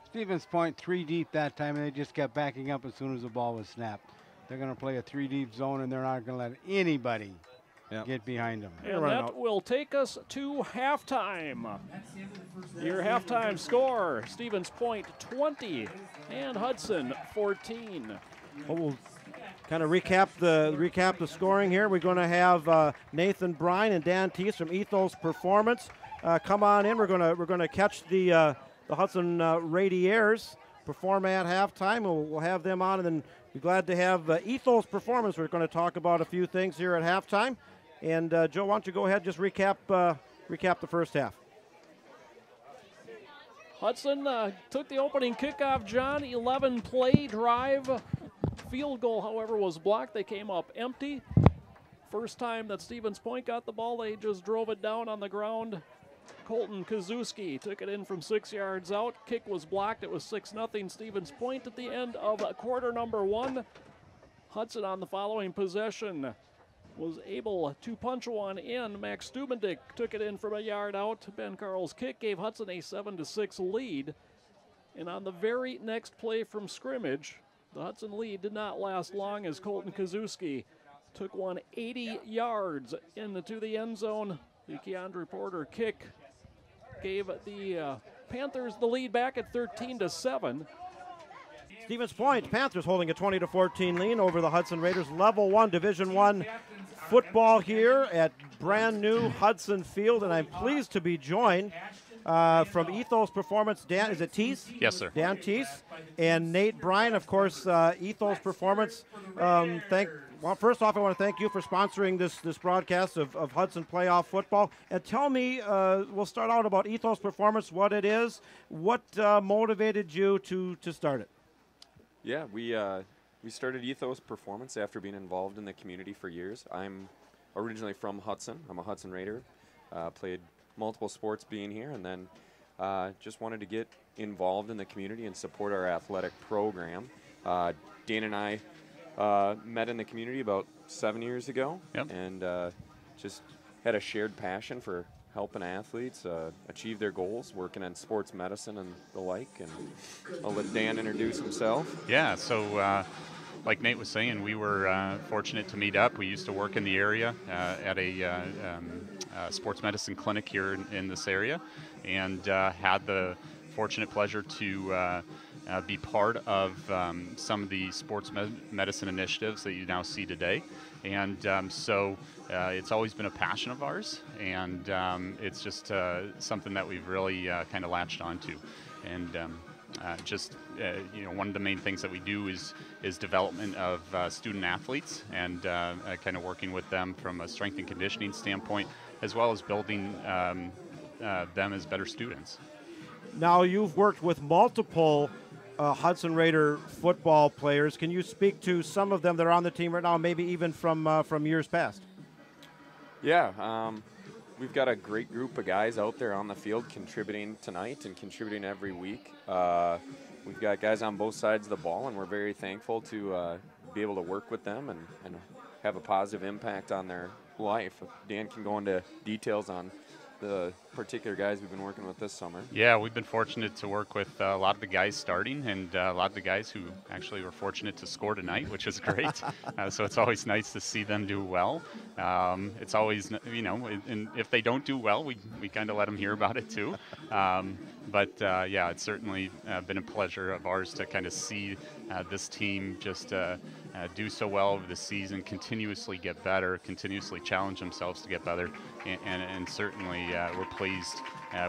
Stevens Point 3 deep that time, and they just kept backing up as soon as the ball was snapped. They're going to play a 3 deep zone, and they're not going to let anybody get behind them. And that will take us to halftime. Your halftime score, Stevens Point 20 and Hudson 14. Well, we'll kind of recap the scoring here. We're going to have Nathan Bryan and Dan Teese from Ethos Performance come on in. We're going to catch the Hudson Radiers perform at halftime. We'll have them on, and then be glad to have Ethos Performance. We're going to talk about a few things here at halftime. And Joe, why don't you go ahead and just recap the first half. Hudson took the opening kickoff, John. 11-play drive. Field goal, however, was blocked. They came up empty. First time that Stevens Point got the ball, they just drove it down on the ground. Colton Kazuski took it in from 6 yards out. Kick was blocked. It was 6-0 Stevens Point at the end of quarter number 1. Hudson on the following possession was able to punch one in. Max Steubendick took it in from a yard out. Ben Carl's kick gave Hudson a 7-6 lead. And on the very next play from scrimmage, the Hudson lead did not last long as Colton Kazuski took one 80 yards into the end zone. The Keandre Porter kick gave the Panthers the lead back at 13-7. Stevens Point, Panthers holding a 20-14 lead over the Hudson Raiders. Level 1 Division I football here at brand new Hudson Field, and I'm pleased to be joined from Ethos Performance. Dan, is it Teese? Yes, sir. Dan Teese and Nate Bryan, of course. Ethos Performance. Well, first off, I want to thank you for sponsoring this broadcast of Hudson playoff football. And tell me, we'll start out about Ethos Performance, what it is, what motivated you to start it. Yeah, we started Ethos Performance after being involved in the community for years. I'm originally from Hudson. I'm a Hudson Raider. Played multiple sports being here, and then just wanted to get involved in the community and support our athletic program. Dan and I met in the community about 7 years ago, and just had a shared passion for helping athletes achieve their goals, working on sports medicine and the like. And I'll let Dan introduce himself. Yeah, so like Nate was saying, we were fortunate to meet up. We used to work in the area at a sports medicine clinic here in this area, and had the fortunate pleasure to be part of some of the sports medicine initiatives that you now see today. And so it's always been a passion of ours, and it's just something that we've really kind of latched onto. And one of the main things that we do is development of student athletes, and kind of working with them from a strength and conditioning standpoint, as well as building them as better students. Now, you've worked with multiple Hudson Raider football players. Can you speak to some of them that are on the team right now, maybe even from years past? Yeah, we've got a great group of guys out there on the field contributing tonight and contributing every week. We've got guys on both sides of the ball, and we're very thankful to be able to work with them and have a positive impact on their life. Dan can go into details on the particular guys we've been working with this summer. Yeah, we've been fortunate to work with a lot of the guys starting, and a lot of the guys who actually were fortunate to score tonight, which is great. So it's always nice to see them do well. It's always, and if they don't do well, we kind of let them hear about it too. But yeah, it's certainly been a pleasure of ours to kind of see this team just do so well over the season, continuously get better, continuously challenge themselves to get better, and certainly we're pleased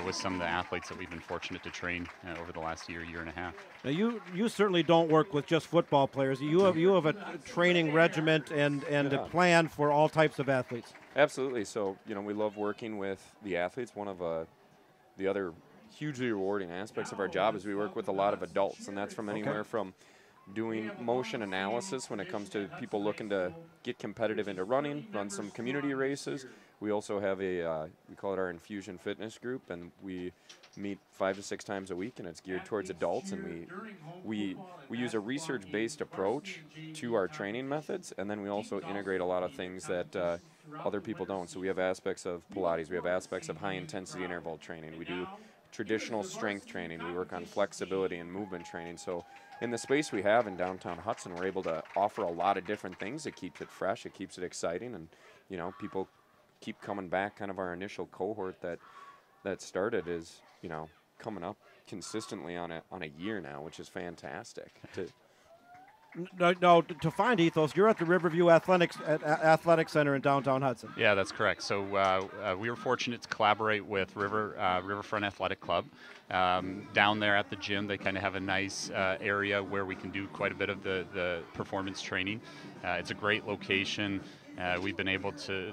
with some of the athletes that we've been fortunate to train over the last year and a half. Now, you certainly don't work with just football players. You have a training regiment and a plan for all types of athletes. Absolutely. So, we love working with the athletes. One of the other hugely rewarding aspects of our job is we work with a lot of adults, and that's from anywhere from doing motion analysis when it comes to people looking to get competitive into running, run some community races. We also have we call it our Infusion Fitness group, and we meet 5 to 6 times a week, and it's geared towards adults, and we use a research-based approach to our training methods, and then we also integrate a lot of things that other people don't. So we have aspects of Pilates, we have aspects of high-intensity interval training, we do traditional strength training, we work on flexibility and movement training. So in the space we have in downtown Hudson, we're able to offer a lot of different things. It keeps it fresh, it keeps it exciting, and people keep coming back. Kind of our initial cohort that started is coming up consistently on a year now, which is fantastic. No, to find Ethos, you're at the Riverview Athletic Center in downtown Hudson. Yeah, that's correct. So we were fortunate to collaborate with Riverfront Athletic Club. Down there at the gym, they kind of have a nice area where we can do quite a bit of the performance training. It's a great location. We've been able to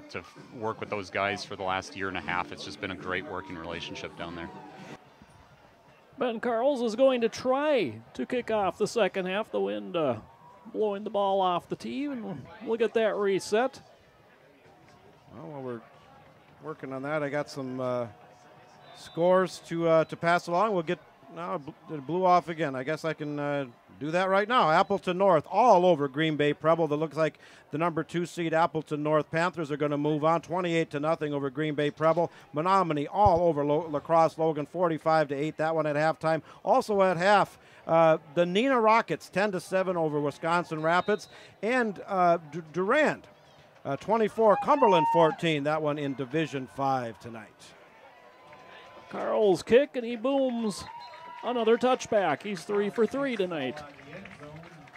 work with those guys for the last year and a half. It's just been a great working relationship down there. Ben Carls is going to try to kick off the second half. The wind blowing the ball off the tee, and we'll get that reset. Well, while we're working on that, I got some scores to pass along. We'll get now it blew off again. I guess I can do that right now. Appleton North all over Green Bay Preble. That looks like the number 2 seed Appleton North Panthers are going to move on 28-0 over Green Bay Preble. Menominee all over La Crosse Logan 45-8. That one at halftime. Also at half, the Neenah Rockets 10-7 over Wisconsin Rapids, and Durand 24, Cumberland 14. That one in Division 5 tonight. Carl's kick, and he booms. Another touchback. He's 3 for 3 tonight.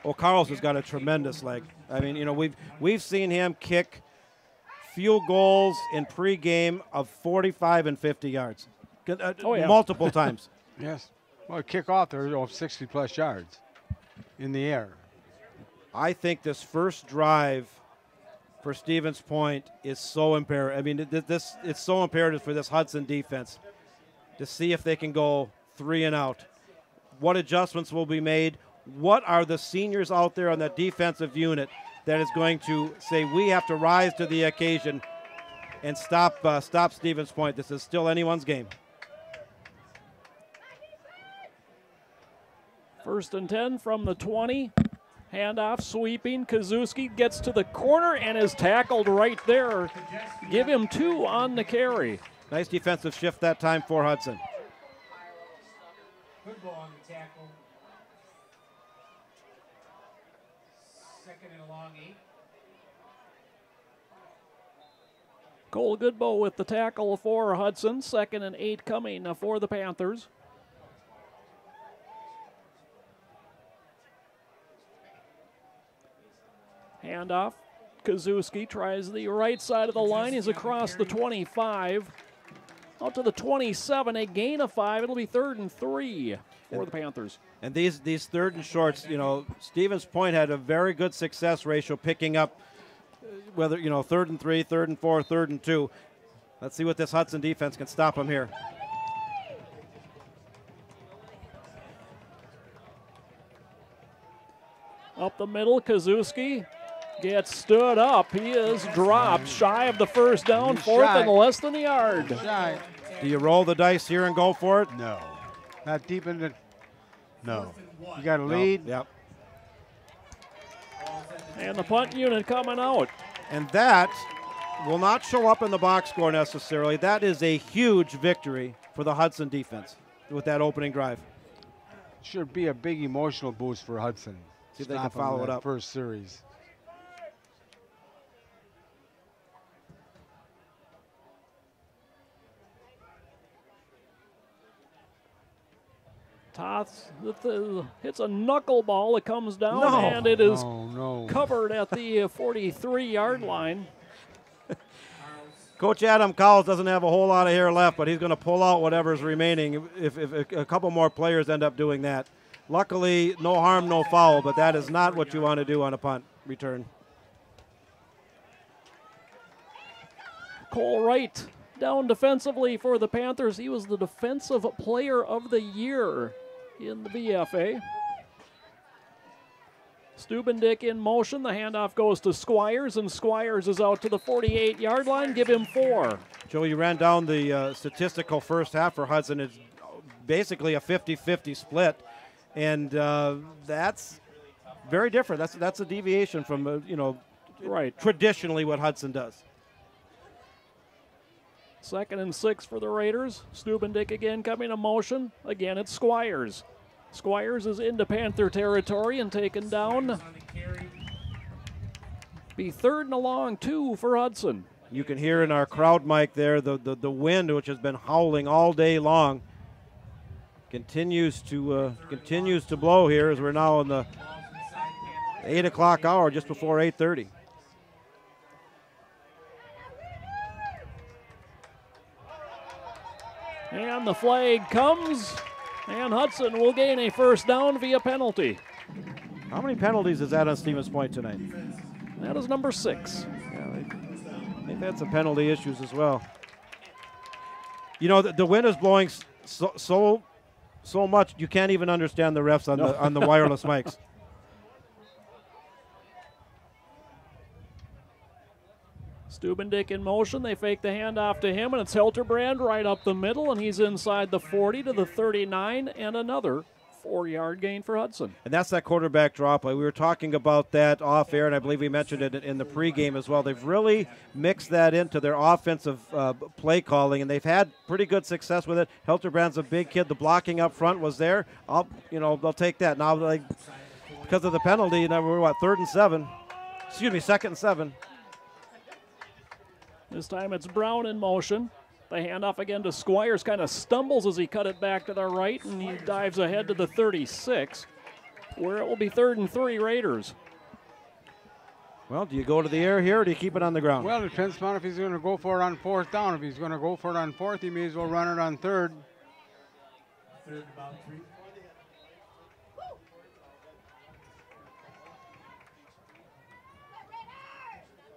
Oh, Carl's has got a tremendous leg. I mean, we've seen him kick field goals in pregame of 45 and 50 yards, multiple times. Yes. Well, kickoff, they're 60-plus yards in the air. I think this first drive for Stevens Point is so imperative. I mean, it's so imperative for this Hudson defense to see if they can go 3 and out. What adjustments will be made? What are the seniors out there on that defensive unit that is going to say we have to rise to the occasion and stop Stevens Point? This is still anyone's game. 1st and 10 from the 20. Handoff, sweeping. Kazuski gets to the corner and is tackled right there. Give him 2 on the carry. Nice defensive shift that time for Hudson. Good ball on the tackle. 2nd and a long 8. Cole Goodbow with the tackle for Hudson. 2nd and 8 coming for the Panthers. Handoff. Kazuski tries the right side of the line. He's across the 25. Out to the 27, a gain of 5. It'll be 3rd and 3 for the Panthers. And these 3rd and shorts, you know, Stevens Point had a very good success ratio picking up whether, you know, 3rd and 3, 3rd and 4, 3rd and 2. Let's see what this Hudson defense can stop them here. Up the middle, Kazuski gets stood up. He is dropped shy of the first down, 4th and less than a yard. Shy. Do you roll the dice here and go for it? No. Not deep in the. No. You got to lead. Yep. And the punt unit coming out. And that will not show up in the box score necessarily. That is a huge victory for the Hudson defense with that opening drive. Should be a big emotional boost for Hudson. See if they can follow it up. First series. Toth hits a knuckleball. It comes down, and it is covered at the 43-yard line. Coach Adam Cowles doesn't have a whole lot of hair left, but he's going to pull out whatever's remaining if a couple more players end up doing that. Luckily, no harm, no foul, but that is not what you want to do on a punt return. Cole Wright down defensively for the Panthers. He was the Defensive Player of the Year in the VFA. Stubendick in motion. The handoff goes to Squires, and Squires is out to the 48-yard line. Give him 4. Joe, you ran down the statistical first half for Hudson. It's basically a 50-50 split, and that's very different. That's a deviation from traditionally what Hudson does. 2nd and 6 for the Raiders. Stubendick again coming to motion. Again, it's Squires. Squires is into Panther territory and taken down. Be 3rd and a long 2 for Hudson. You can hear in our crowd mic there the wind, which has been howling all day long, continues to blow here as we're now in the 8 o'clock hour, just before 8:30. And the flag comes, and Hudson will gain a first down via penalty. How many penalties is that on Stevens Point tonight? That is number 6. Yeah, they've had some penalty issues as well. You know, the wind is blowing so much you can't even understand the refs on the wireless mics. Stubendick in motion. They fake the handoff to him, and it's Hilterbrand right up the middle, and he's inside the 40 to the 39, and another 4-yard gain for Hudson. And that's that quarterback drop play. We were talking about that off air, and I believe we mentioned it in the pregame as well. They've really mixed that into their offensive play calling, and they've had pretty good success with it. Hilterbrand's a big kid. The blocking up front was there. They'll take that. Now, because of the penalty, now we're, 3rd and 7. Excuse me, 2nd and 7. This time it's Brown in motion. The handoff again to Squires, kind of stumbles as he cut it back to the right, and he dives ahead to the 36, where it will be 3rd and 3 Raiders. Well, do you go to the air here, or do you keep it on the ground? Well, it depends on if he's going to go for it on 4th down. If he's going to go for it on 4th, he may as well run it on 3rd. 3rd, about 3.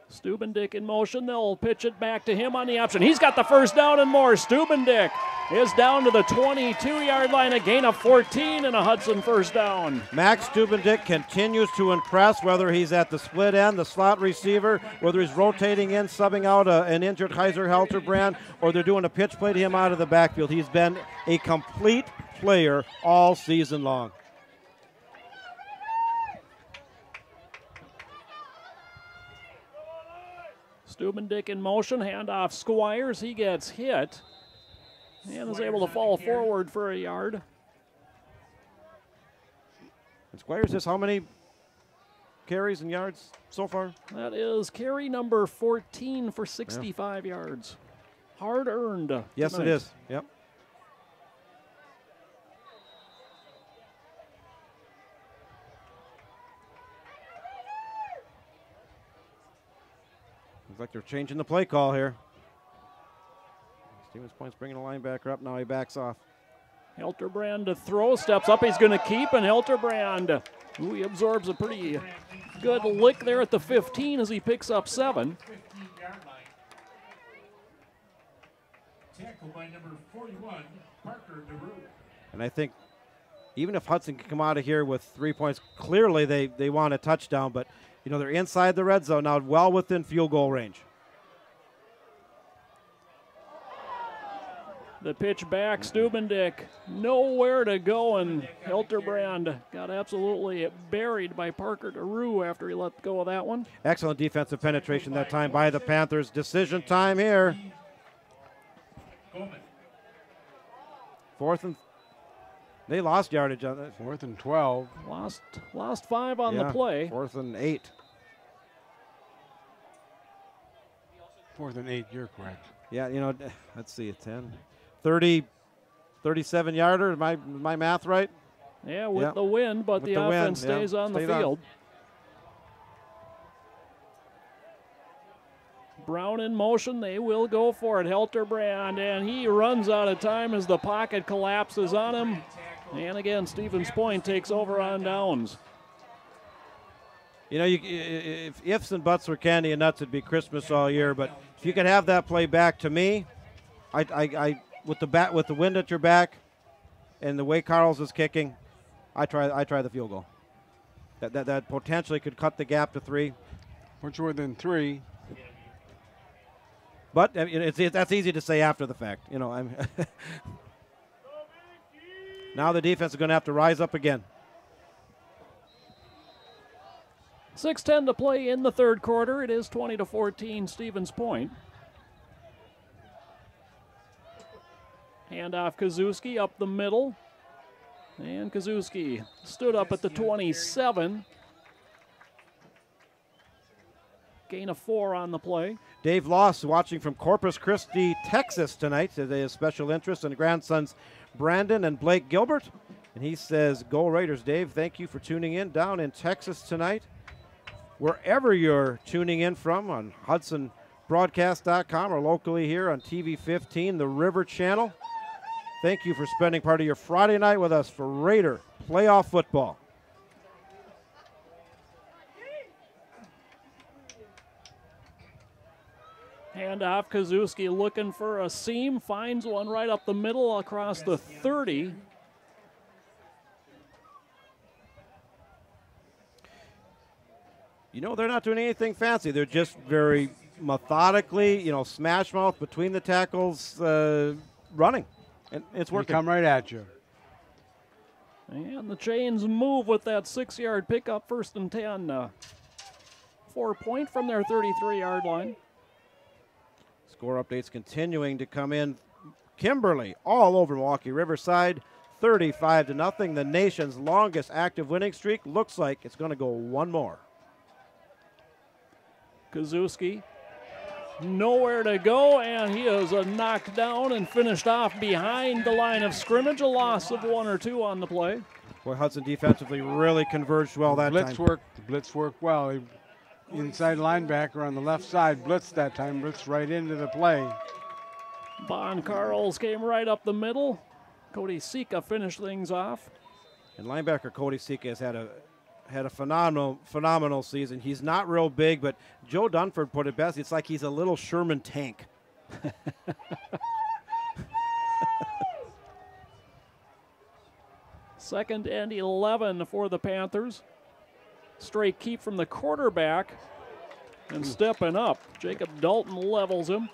Stubendick in motion. They'll pitch it back to him on the option. He's got the first down and more. Stubendick is down to the 22-yard line, a gain of 14 and a Hudson first down. Max Stubendick continues to impress, whether he's at the split end, the slot receiver, whether he's rotating in, subbing out an injured Heiser Hilterbrand, or they're doing a pitch play to him out of the backfield. He's been a complete player all season long. Stubendick in motion, handoff Squires. He gets hit and is able to fall forward for a yard. And Squires has how many carries and yards so far? That is carry number 14 for 65 yards. Hard earned. Yes, tonight. it is. Yep. Looks like they're changing the play call here. Stevens Point's bringing the linebacker up. Now he backs off. Hilterbrand to throw, steps up, he's going to keep, and Hilterbrand, ooh, he absorbs a pretty good lick there at the 15 as he picks up 7. 15-yard line. Tackle by number 41, Parker DeRue. And I think even if Hudson can come out of here with 3 points, clearly they want a touchdown, but you know, they're inside the red zone now, well within field goal range. The pitch back, Stubendick, nowhere to go, and Hilterbrand got absolutely buried by Parker DeRue after he let go of that one. Excellent defensive penetration that time by the Panthers. Decision time here. They lost yardage on it. 4th and 12. Lost 5 on the play. 4th and 8. 4th and 8, you're correct. Yeah, you know, let's see, 10, 30, 37-yarder. Is my math right? Yeah, with the win, but the offense stays on the field. Brown in motion, they will go for it. Hilterbrand, and he runs out of time as the pocket collapses on him. And again, Stevens Point takes over on downs. You know, if ifs and buts were candy and nuts, it'd be Christmas all year. But if you could have that play back to me, I with the wind at your back, and the way Carls is kicking, I try the field goal. That potentially could cut the gap to 3. Much more than 3. But I mean, that's easy to say after the fact. You know, now the defense is going to have to rise up again. 6:10 to play in the third quarter. It is 20-14 Stevens Point. Handoff Kazuski up the middle. And Kazuski stood up at the 27. Gain of 4 on the play. Dave Loss watching from Corpus Christi, Texas tonight. They have special interest in grandsons Brandon and Blake Gilbert. And he says, go Raiders. Dave, thank you for tuning in down in Texas tonight. Wherever you're tuning in from on HudsonBroadcast.com or locally here on TV 15, the River Channel. Thank you for spending part of your Friday night with us for Raider playoff football. Handoff, Kazuski looking for a seam, finds one right up the middle across the 30. You know, they're not doing anything fancy. They're just very methodically, you know, smash mouth between the tackles, running. And it's working. They come right at you. And the chains move with that 6-yard pickup, 1st and 10. 4 point from their 33-yard line. Score updates continuing to come in. Kimberly all over Milwaukee Riverside, 35-0. The nation's longest active winning streak. Looks like it's going to go one more. Kazuski nowhere to go, and he is knocked down and finished off behind the line of scrimmage. A loss of 1 or 2 on the play. Boy, Hudson defensively really converged well that time. Blitz worked well. He, inside linebacker on the left side, blitzed that time, blitzed right into the play. Bon Carls came right up the middle. Cody Sika finished things off. And linebacker Cody Sika has had a phenomenal season. He's not real big, but Joe Dunford put it best. It's like he's a little Sherman tank. 2nd and 11 for the Panthers. Straight keep from the quarterback, and stepping up, Jacob Dalton levels him.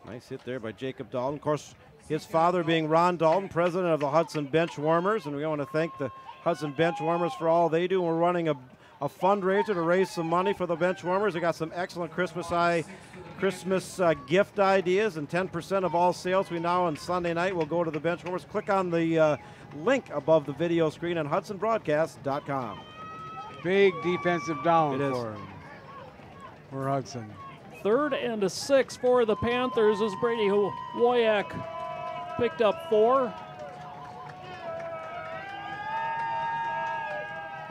Nice hit there by Jacob Dalton. Of course, his father being Ron Dalton, president of the Hudson Bench Warmers, and we want to thank the Hudson Bench Warmers for all they do. We're running a fundraiser to raise some money for the Bench Warmers. We got some excellent Christmas gift ideas, and 10% of all sales we now on Sunday night will go to the Bench Warmers. Click on the link above the video screen on HudsonBroadcast.com. Big defensive down It is. for Hudson. 3rd and 6 for the Panthers as Brady Woyak picked up 4.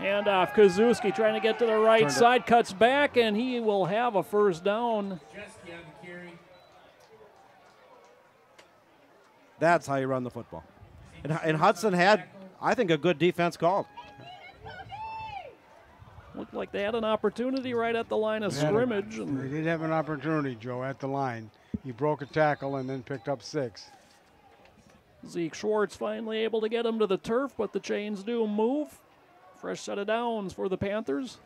Handoff, Kazuski trying to get to the right side, cuts back, and he will have a first down. That's how you run the football. And Hudson had, I think, a good defense called. Looked like they had an opportunity right at the line of scrimmage. They did have an opportunity, Joe, at the line. He broke a tackle and then picked up 6. Zeke Schwartz finally able to get him to the turf, but the chains do move. Fresh set of downs for the Panthers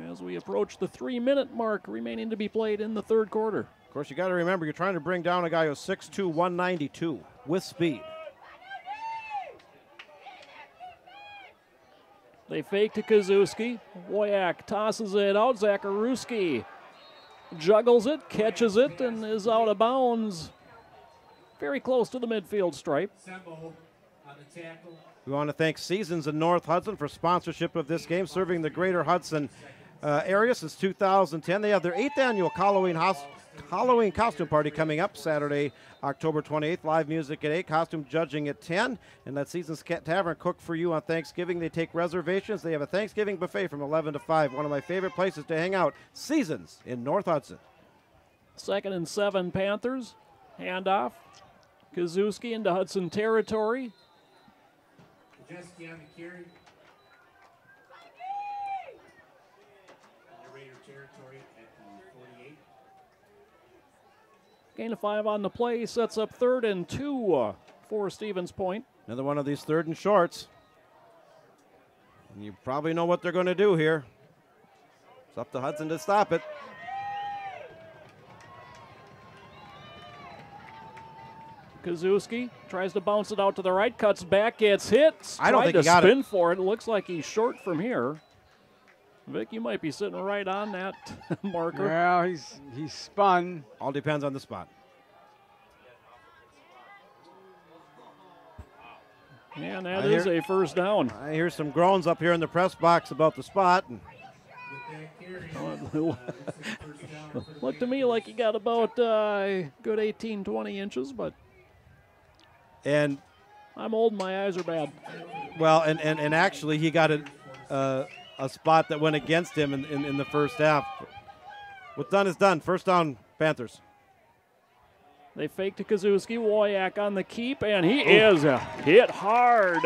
as we approach the 3-minute mark remaining to be played in the third quarter. Of course, you got to remember, you're trying to bring down a guy who's 6'2", 192 with speed. They fake to Kazuski. Woyak tosses it out. Zakaruski juggles it, catches it, and is out of bounds. Very close to the midfield stripe. We want to thank Seasons in North Hudson for sponsorship of this game, serving the greater Hudson area since 2010. They have their 8th annual Halloween costume party coming up Saturday, October 28th. Live music at 8, costume judging at 10. And let Seasons Tavern cook for you on Thanksgiving. They take reservations. They have a Thanksgiving buffet from 11 to 5. One of my favorite places to hang out, Seasons in North Hudson. 2nd and 7 Panthers. Handoff. Kazuski into Hudson territory. Majeski on the carry. Raider territory at the 48. Gain of 5 on the play, sets up 3rd and 2 for Stevens Point. Another one of these 3rd and shorts. And you probably know what they're going to do here. It's up to Hudson to stop it. Kazuski tries to bounce it out to the right, cuts back, gets hit. I don't think he got spin for it. It looks like he's short from here. Vic, you might be sitting right on that marker. Yeah, he's spun. All depends on the spot. And that is a first down. I hear some groans up here in the press box about the spot. And looked to me like he got about good 18, 20 inches, but I'm old and my eyes are bad. Well, and actually he got a spot that went against him in the first half. What's done is done. First down, Panthers. They fake to Kazuski. Woyak on the keep, and he is hit hard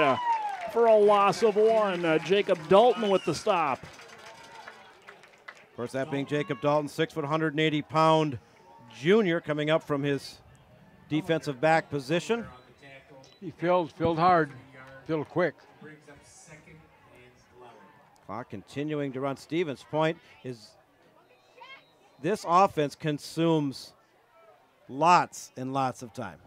for a loss of 1. Jacob Dalton with the stop. Of course, that being Jacob Dalton, 6 foot, 180-pound junior coming up from his defensive back position. He filled hard, filled quick. Clock continuing to run. Stevens Point is this offense consumes lots and lots of time.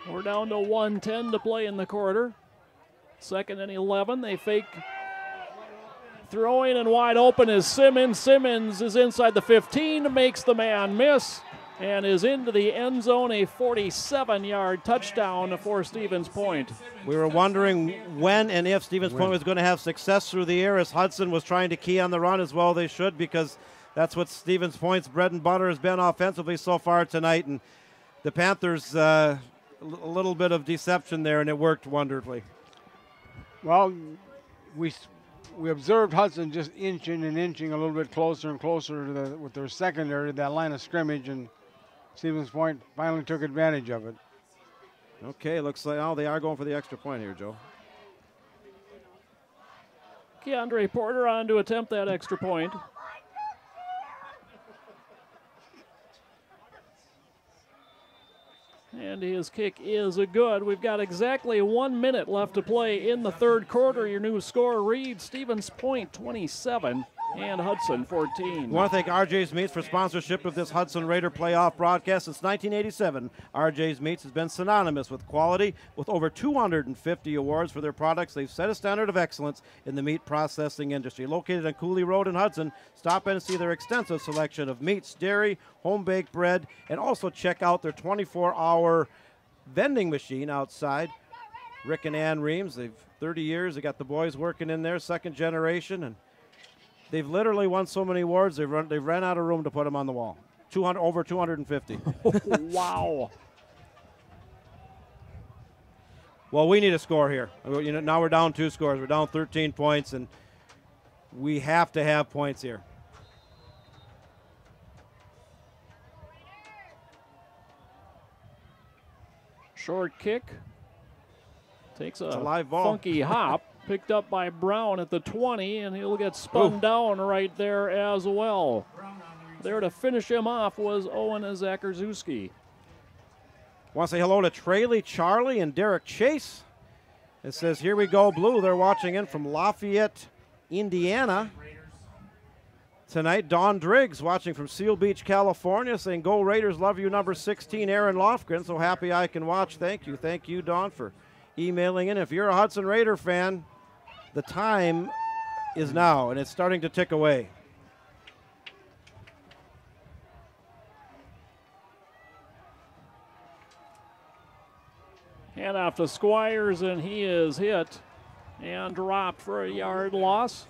We're down to 1:10 to play in the quarter. 2nd and 11. They fake. Throwing and wide open is Simmons. Simmons is inside the 15, makes the man miss, and is into the end zone. A 47-yard touchdown for Stevens Point. We were wondering when and if Stevens Point was going to have success through the air, as Hudson was trying to key on the run as well. They should, because that's what Stevens Point's bread and butter has been offensively so far tonight. And the Panthers, a little bit of deception there, and it worked wonderfully. Well, we observed Hudson just inching and inching a little bit closer and closer to with their secondary, that line of scrimmage, and Stevens Point finally took advantage of it. Okay, looks like they are going for the extra point here, Joe. Keandre Porter on to attempt that extra point. And his kick is a good. We've got exactly 1 minute left to play in the third quarter. Your new score reads Stevens Point 27 and Hudson 14. I want to thank RJ's Meats for sponsorship of this Hudson Raider playoff broadcast. Since 1987, RJ's Meats has been synonymous with quality. With over 250 awards for their products, they've set a standard of excellence in the meat processing industry. Located on Cooley Road in Hudson, stop in and see their extensive selection of meats, dairy, home-baked bread, and also check out their 24-hour vending machine outside. Rick and Ann Reams, they've 30 years. They got the boys working in there, second generation, and they've literally won so many awards, they've ran out of room to put them on the wall. Over 250. Wow. Well, we need a score here. You know, now we're down 2 scores. We're down 13 points, and we have to have points here. Short kick. Takes a live ball. funky hop. Picked up by Brown at the 20, and he'll get spun down right there as well. There to finish him off was Owen Zakarzuski. Want to say hello to Trayley, Charlie, and Derek Chase. It says, here we go, Blue. They're watching in from Lafayette, Indiana. Tonight, Dawn Driggs watching from Seal Beach, California, saying, go Raiders, love you, number 16, Aaron Lofgren. So happy I can watch. Thank you. Thank you, Dawn, for emailing in. If you're a Hudson Raider fan, the time is now, and it's starting to tick away. Hand off to Squires, and he is hit and dropped for a yard loss.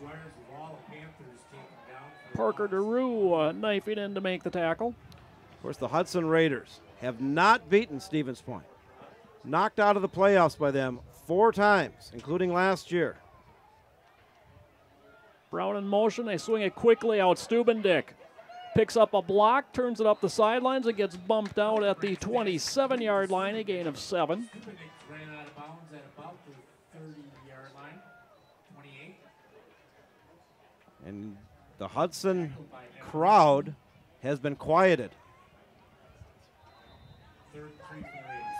Parker DeRue knifing in to make the tackle. Of course, the Hudson Raiders have not beaten Stevens Point. Knocked out of the playoffs by them 4 times, including last year. Brown in motion. They swing it quickly out. Stubendick picks up a block, turns it up the sidelines. It gets bumped out at the 27-yard line, a gain of 7. Stubendick ran out of bounds at about the 30-yard line, 28. And the Hudson crowd has been quieted.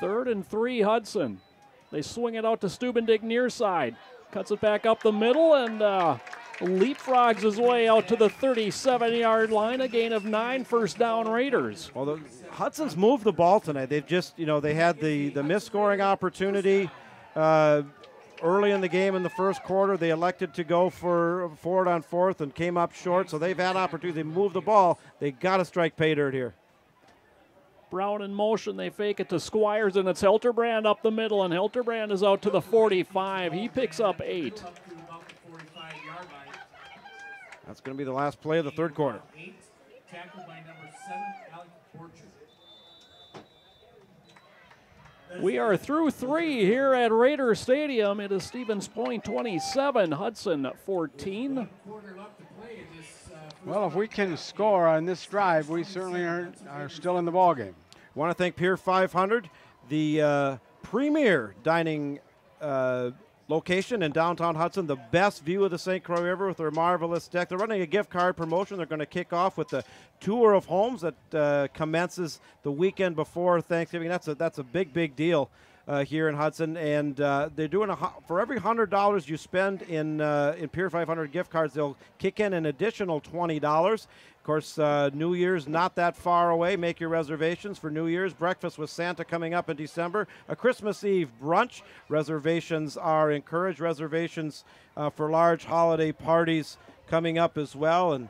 3rd and 3 Hudson. They swing it out to Stubendick near side. Cuts it back up the middle and leapfrogs his way out to the 37-yard line, a gain of 9, first down Raiders. Well, the Hudson's moved the ball tonight. They've just, they had the missed scoring opportunity early in the game in the first quarter. They elected to go for it on 4th and came up short, so they've had opportunity. They moved the ball. They got to strike pay dirt here. Brown in motion. They fake it to Squires, and it's Hilterbrand up the middle, and Hilterbrand is out to the 45. He picks up 8. That's going to be the last play of the 3rd quarter. Tackled by number 7, Alec Borchard. We are through 3 here at Raider Stadium. It is Stevens Point 27, Hudson 14. Well, if we can score on this drive, we certainly are still in the ballgame. Want to thank Pier 500, the premier dining location in downtown Hudson, the best view of the St. Croix River with their marvelous deck. They're running a gift card promotion. They're going to kick off with the tour of homes that commences the weekend before Thanksgiving. That's a big deal here in Hudson, and they're doing for every $100 you spend in Pier 500 gift cards, they'll kick in an additional $20. Of course, New Year's not that far away. Make your reservations for New Year's. Breakfast with Santa coming up in December. A Christmas Eve brunch. Reservations are encouraged. Reservations for large holiday parties coming up as well. And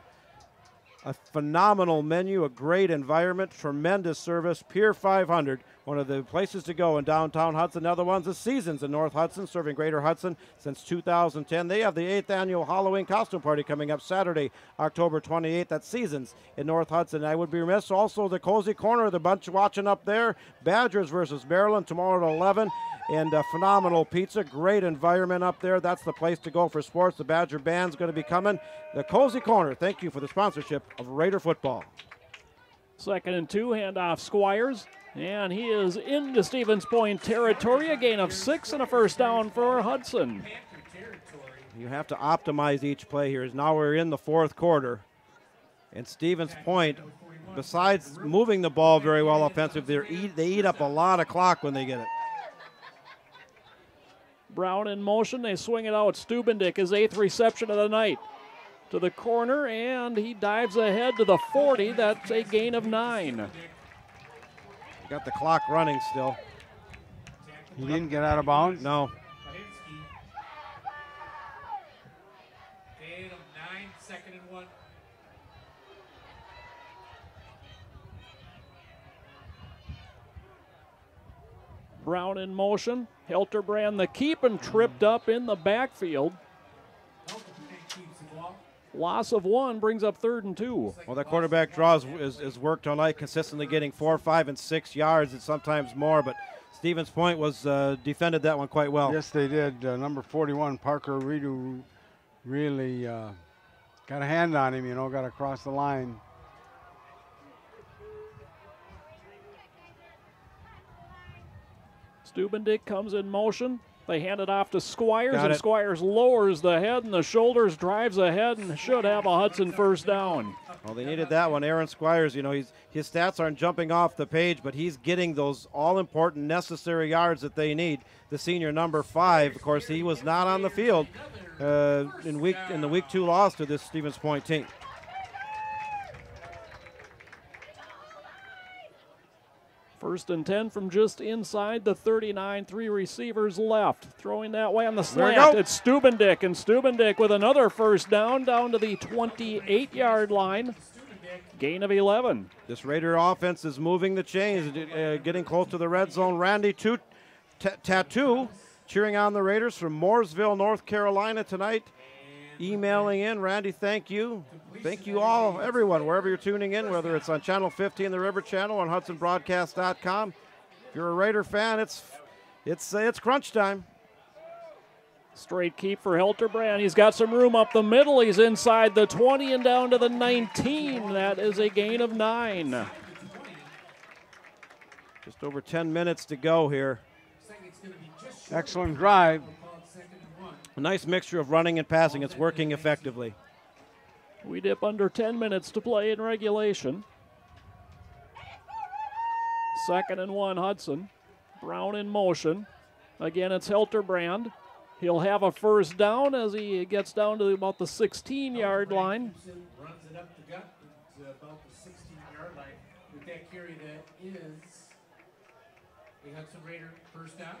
a phenomenal menu, a great environment, tremendous service. Pier 500, one of the places to go in downtown Hudson. Another one's the Seasons in North Hudson, serving Greater Hudson since 2010. They have the 8th annual Halloween costume party coming up Saturday, October 28th at Seasons in North Hudson. I would be remiss also the Cozy Corner, the bunch watching up there. Badgers versus Maryland tomorrow at 11. And phenomenal pizza, great environment up there. That's the place to go for sports. The Badger Band's going to be coming. The Cozy Corner, thank you for the sponsorship of Raider football. 2nd and 2, handoff Squires. And he is into Stevens Point territory, a gain of 6 and a first down for Hudson. You have to optimize each play here. Now we're in the 4th quarter. And Stevens Point, besides moving the ball very well offensively, they eat up a lot of clock when they get it. Brown in motion. They swing it out. Stubendick, his 8th reception of the night. To the corner, and he dives ahead to the 40. That's a gain of 9. You got the clock running still. He didn't get out of bounds? No. Gain of 9, 2nd and 1. Brown in motion. Hilterbrand the keep and tripped up in the backfield. Loss of 1 brings up 3rd and 2. Well, that quarterback draw is worked all night, consistently getting 4, 5, and 6 yards and sometimes more, but Stevens Point was defended that one quite well. Yes, they did. Number 41, Parker Redu, really got a hand on him, got across the line. Stubendick comes in motion. They hand it off to Squires, Got and it. Squires lowers the head and the shoulders, drives ahead, and should have a Hudson first down. Well, they needed that one. Aaron Squires, his stats aren't jumping off the page, but he's getting those all-important necessary yards that they need. The senior number 5, of course, he was not on the field in the week 2 loss to this Stevens Point team. First and 10 from just inside the 39. 3 receivers left. Throwing that way on the slant. It's Stubendick, and Stubendick with another first down to the 28-yard line. Gain of 11. This Raider offense is moving the chains, getting close to the red zone. Randy Tattoo cheering on the Raiders from Mooresville, North Carolina tonight. Emailing in, Randy, thank you. Thank you all, everyone, wherever you're tuning in, whether it's on Channel 15, the River Channel, on HudsonBroadcast.com. If you're a Raider fan, it's crunch time. Straight keep for Hilterbrand. He's got some room up the middle. He's inside the 20 and down to the 19. That is a gain of 9. Just over 10 minutes to go here. Excellent drive. A nice mixture of running and passing. It's working effectively. We dip under 10 minutes to play in regulation. 2nd and 1, Hudson. Brown in motion. Again, it's Hilterbrand. He'll have a first down as he gets down to about the 16-yard line. Runs it up the gut to about the 16-yard line. With that carry, that is a Hudson Raider first down.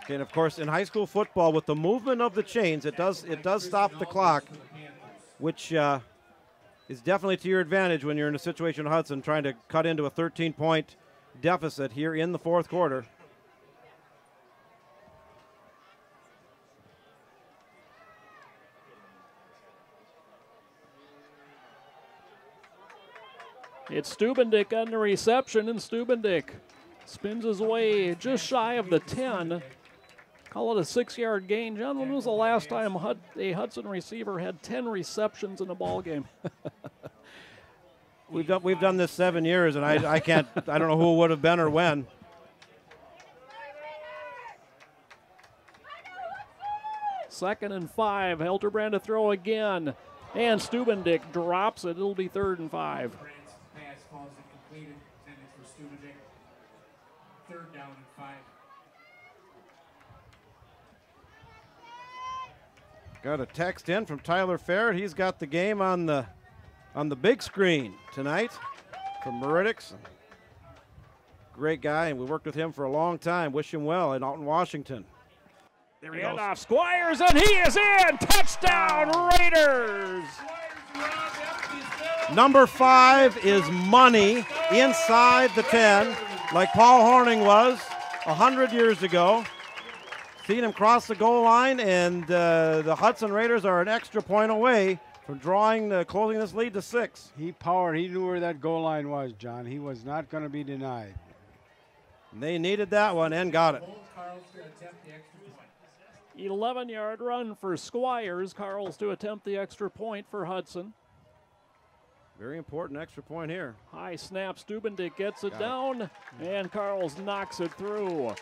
Okay, and of course, in high school football, with the movement of the chains, it does stop the clock, which is definitely to your advantage when you're in a situation in Hudson trying to cut into a 13-point deficit here in the 4th quarter. It's Stubendick on the reception, and Stubendick spins his way just shy of the 10. Call it a 6-yard gain. John, when was the last time a Hudson receiver had 10 receptions in a ball game? We've done this 7 years, and I don't know who it would have been or when. Second and 5. Hilterbrand to throw again, and Stubendick drops it. It'll be 3rd and 5. Pass falls incompleted, intended for Stubendick. 3rd down and 5. Got a text in from Tyler Ferret. He's got the game on the big screen tonight from Meridics. Great guy, and we worked with him for a long time. Wish him well out in Washington. There he goes. Off Squires, and he is in. Touchdown, Raiders! Number 5 is money inside the 10, like Paul Horning was 100 years ago. Seen him cross the goal line, and the Hudson Raiders are an extra point away from closing this lead to 6. He powered. He knew where that goal line was, John. He was not going to be denied. And they needed that one and got it. 11-yard run for Squires. Carl's to attempt the extra point for Hudson. Very important extra point here. High snap, Stubendick gets it down, and Carls knocks it through.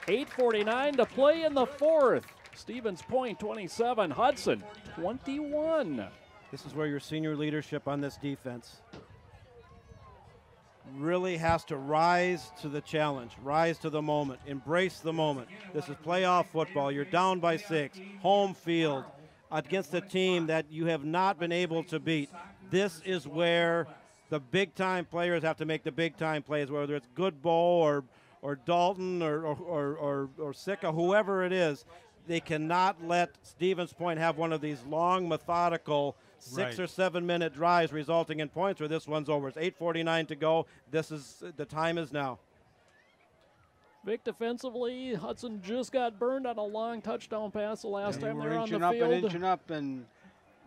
8:49 to play in the 4th. Stevens Point 27, Hudson 21. This is where your senior leadership on this defense really has to rise to the challenge, rise to the moment, embrace the moment. This is playoff football. You're down by 6, home field against a team that you have not been able to beat. This is where the big-time players have to make the big-time plays, whether it's Goodbow or Dalton or Sicka, whoever it is. They cannot let Stevens Point have one of these long, methodical 6 or 7 minute drives resulting in points where this one's over. It's 8:49 to go. The time is now. Vic, defensively, Hudson just got burned on a long touchdown pass the last time they were on the field. Inching up, and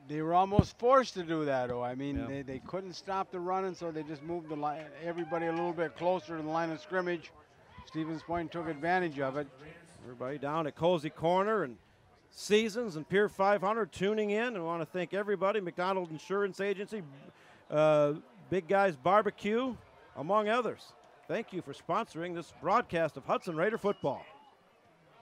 They were almost forced to do that, though. I mean, Yeah. they couldn't stop the running, so they just moved the line, everybody a little bit closer to the line of scrimmage. Stevens Point took advantage of it. Everybody down at Cozy Corner and Seasons and Pier 500 tuning in. And I want to thank everybody, McDonald Insurance Agency, Big Guys Barbecue, among others. Thank you for sponsoring this broadcast of Hudson Raider football.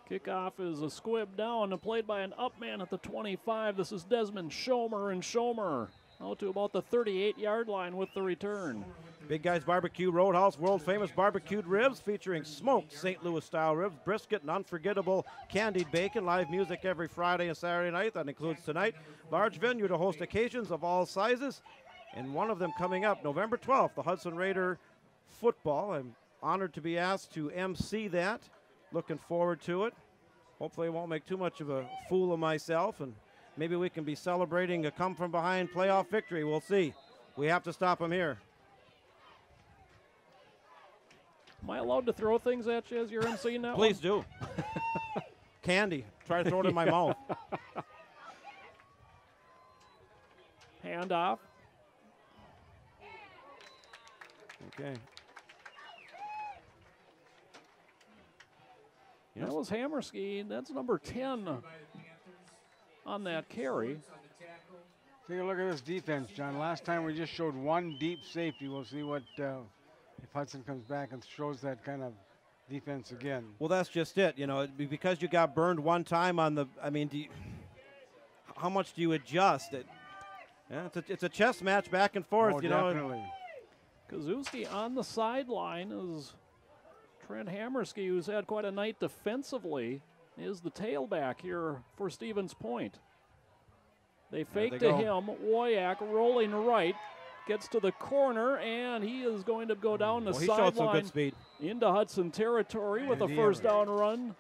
Kickoff is a squib down and played by an up man at the 25. This is Desmond Schomer, and Schomer out to about the 38-yard line with the return. Big Guys Barbecue Roadhouse, world famous barbecued ribs featuring smoked St. Louis style ribs, brisket, and unforgettable candied bacon. Live music every Friday and Saturday night. That includes tonight. Large venue to host occasions of all sizes. And one of them coming up November 12th, the Hudson Raider football. I'm honored to be asked to MC that. Looking forward to it. Hopefully I won't make too much of a fool of myself, and maybe we can be celebrating a come-from-behind playoff victory. We'll see. We have to stop them here. Am I allowed to throw things at you as you're emceeing that Please one? do. Candy. Try to throw it in my mouth. Hand off. Okay. That was Hammerski. That's number 10 on that carry. Take a look at this defense, John. Last time we just showed one deep safety. We'll see what if Hudson comes back and shows that kind of defense again. Well, that's just it. You know, because you got burned one time on the, I mean, how much do you adjust? Yeah, it's a chess match back and forth, Oh, you know. definitely. Kazuski on the sideline is Trent Hammerski, who's had quite a night defensively, is the tailback here for Stevens Point. They fake to him. Woyak rolling right, gets to the corner, and he is going to go down the He showed some sideline good speed. into Hudson territory with a first down run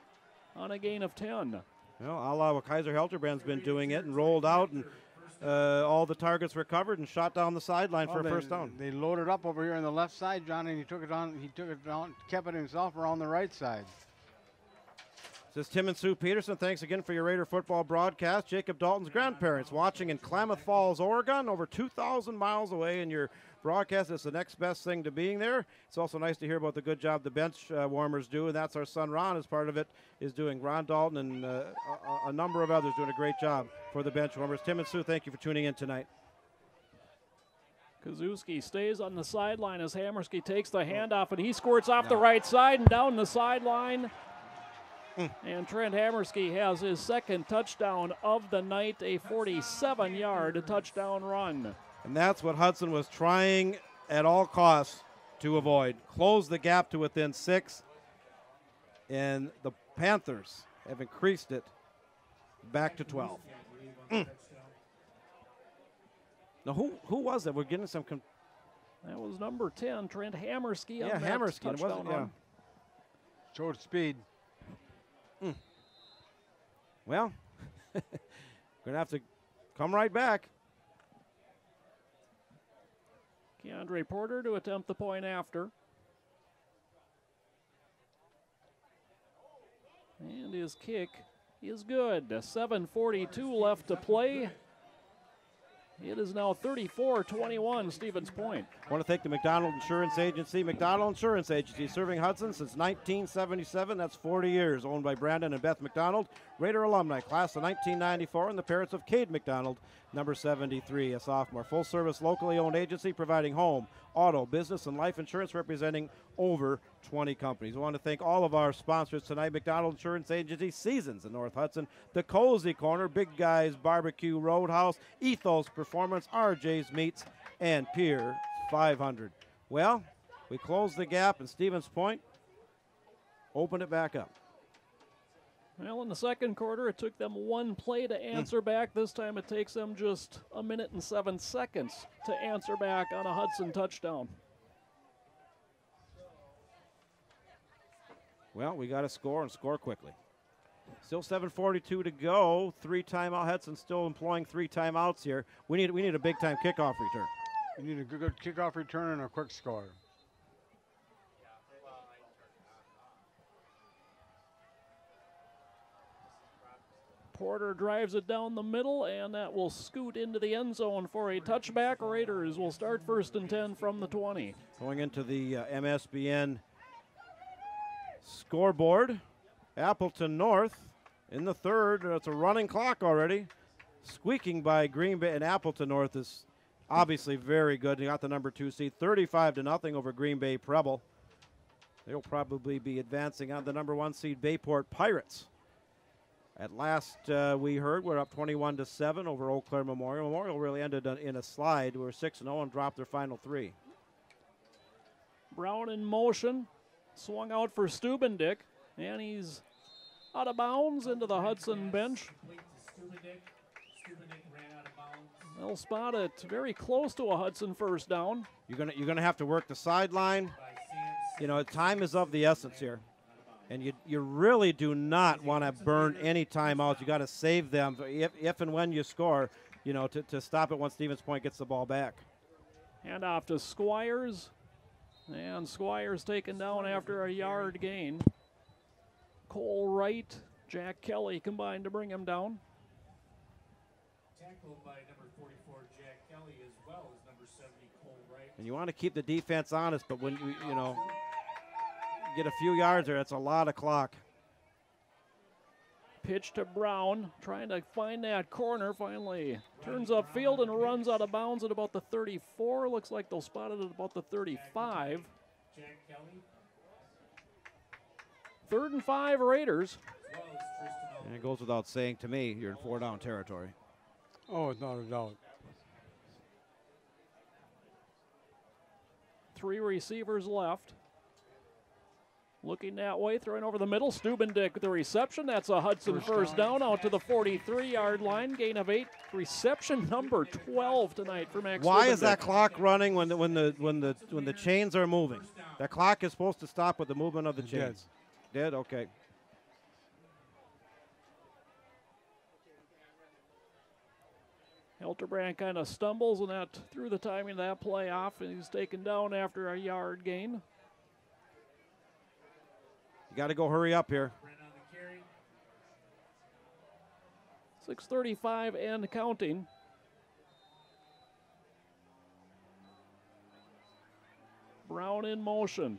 on a gain of 10. Well, a la what Kaiser Helterbrand's been doing it, and rolled out, and all the targets were covered and shot down the sideline for a first down. They loaded up over here on the left side, John, and he took it down, kept it himself around the right side. This is Tim and Sue Peterson. Thanks again for your Raider football broadcast. Jacob Dalton's grandparents watching in Klamath Falls, Oregon, over 2,000 miles away, and your broadcast is the next best thing to being there. It's also nice to hear about the good job the bench warmers do, and that's our son Ron, as part of it, is doing. Ron Dalton and a number of others doing a great job for the bench warmers. Tim and Sue, thank you for tuning in tonight. Kazuski stays on the sideline as Hammerski takes the handoff, and he squirts off the right side and down the sideline. And Trent Hammerski has his second touchdown of the night, a 47-yard touchdown run. And that's what Hudson was trying at all costs to avoid. Close the gap to within 6. And the Panthers have increased it back to 12. Now, who was that? We're getting some. That was number 10, Trent Hammerski. Yeah, on that Hammerski. It touchdown wasn't, yeah. run. Showed speed. Well, going to have to come right back. Keandre Porter to attempt the point after. And his kick is good. 7:42 left to play. It is now 34-21, Stevens Point. I want to thank the McDonald Insurance Agency. McDonald Insurance Agency, serving Hudson since 1977. That's 40 years. Owned by Brandon and Beth McDonald. Raider alumni, class of 1994, and the parents of Cade McDonald, number 73, a sophomore. Full-service, locally owned agency providing home, auto, business, and life insurance, representing over 20 companies. I want to thank all of our sponsors tonight. McDonald Insurance Agency, Seasons in North Hudson, The Cozy Corner, Big Guys Barbecue Roadhouse, Ethos Performance, RJ's Meats, and Pier 500. Well, we closed the gap, and Stevens Point opened it back up. Well, in the second quarter, it took them one play to answer back. This time it takes them just a minute and 7 seconds to answer back on a Hudson touchdown. Well, we got to score and score quickly. Still 7:42 to go. 3 timeout. Hudson still employing 3 timeouts here. We need a big time kickoff return. You need a good kickoff return and a quick score. Porter drives it down the middle, and that will scoot into the end zone for a touchback. Raiders will start 1st and 10 from the 20. Going into the MSBN scoreboard, Appleton North in the 3rd. It's a running clock already. Squeaking by Green Bay, and Appleton North is obviously very good. They got the number 2 seed, 35-0 over Green Bay Preble. They'll probably be advancing on the number 1 seed Bayport Pirates. At last we heard, we're up 21-7 over Eau Claire Memorial. Memorial really ended in a slide. We were 6-0 and dropped their final 3. Brown in motion, swung out for Stubendick, and he's out of bounds into the Hudson bench. They'll spot it very close to a Hudson first down. You're gonna have to work the sideline. You know, time is of the essence here. And you really do not want to burn any timeouts. You got to save them if and when you score, you know, to stop it once Stevens Point gets the ball back. Hand off to Squires. And Squires taken down after a yard gain. Cole Wright, Jack Kelly combined to bring him down. Tackled by number 44, Jack Kelly, as well as number 70, Cole Wright. And you want to keep the defense honest, but when you know, get a few yards there, that's a lot of clock. Pitch to Brown, trying to find that corner. Finally turns upfield and runs out of bounds at about the 34. Looks like they'll spot it at about the 35. Jack Kelly. 3rd and 5 Raiders. And it goes without saying to me, you're in 4-down territory. Oh, it's not a doubt. 3 receivers left. Looking that way, throwing over the middle. Stubendick with the reception. That's a Hudson first down out to the 43-yard line. Gain of 8. Reception number 12 tonight for Max. Why Stubendick. is that clock running when the chains are moving? That clock is supposed to stop with the movement of the chains. Dead? Okay. Hilterbrand kind of stumbles, and that threw the timing of that play off, and he's taken down after a yard gain. You got to go hurry up here. 6:35 and counting. Brown in motion.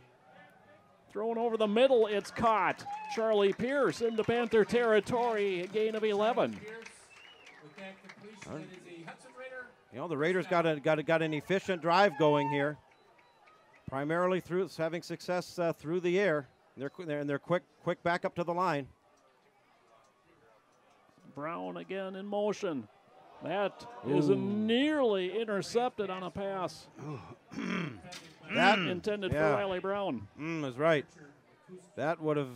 Thrown over the middle, it's caught. Charlie Pierce into Panther territory, a gain of 11. You know, the Raiders got an efficient drive going here, primarily through having success through the air. They're quick back up to the line. Brown again in motion. That is nearly intercepted on a pass. That intended for Riley Brown. Is right. That would have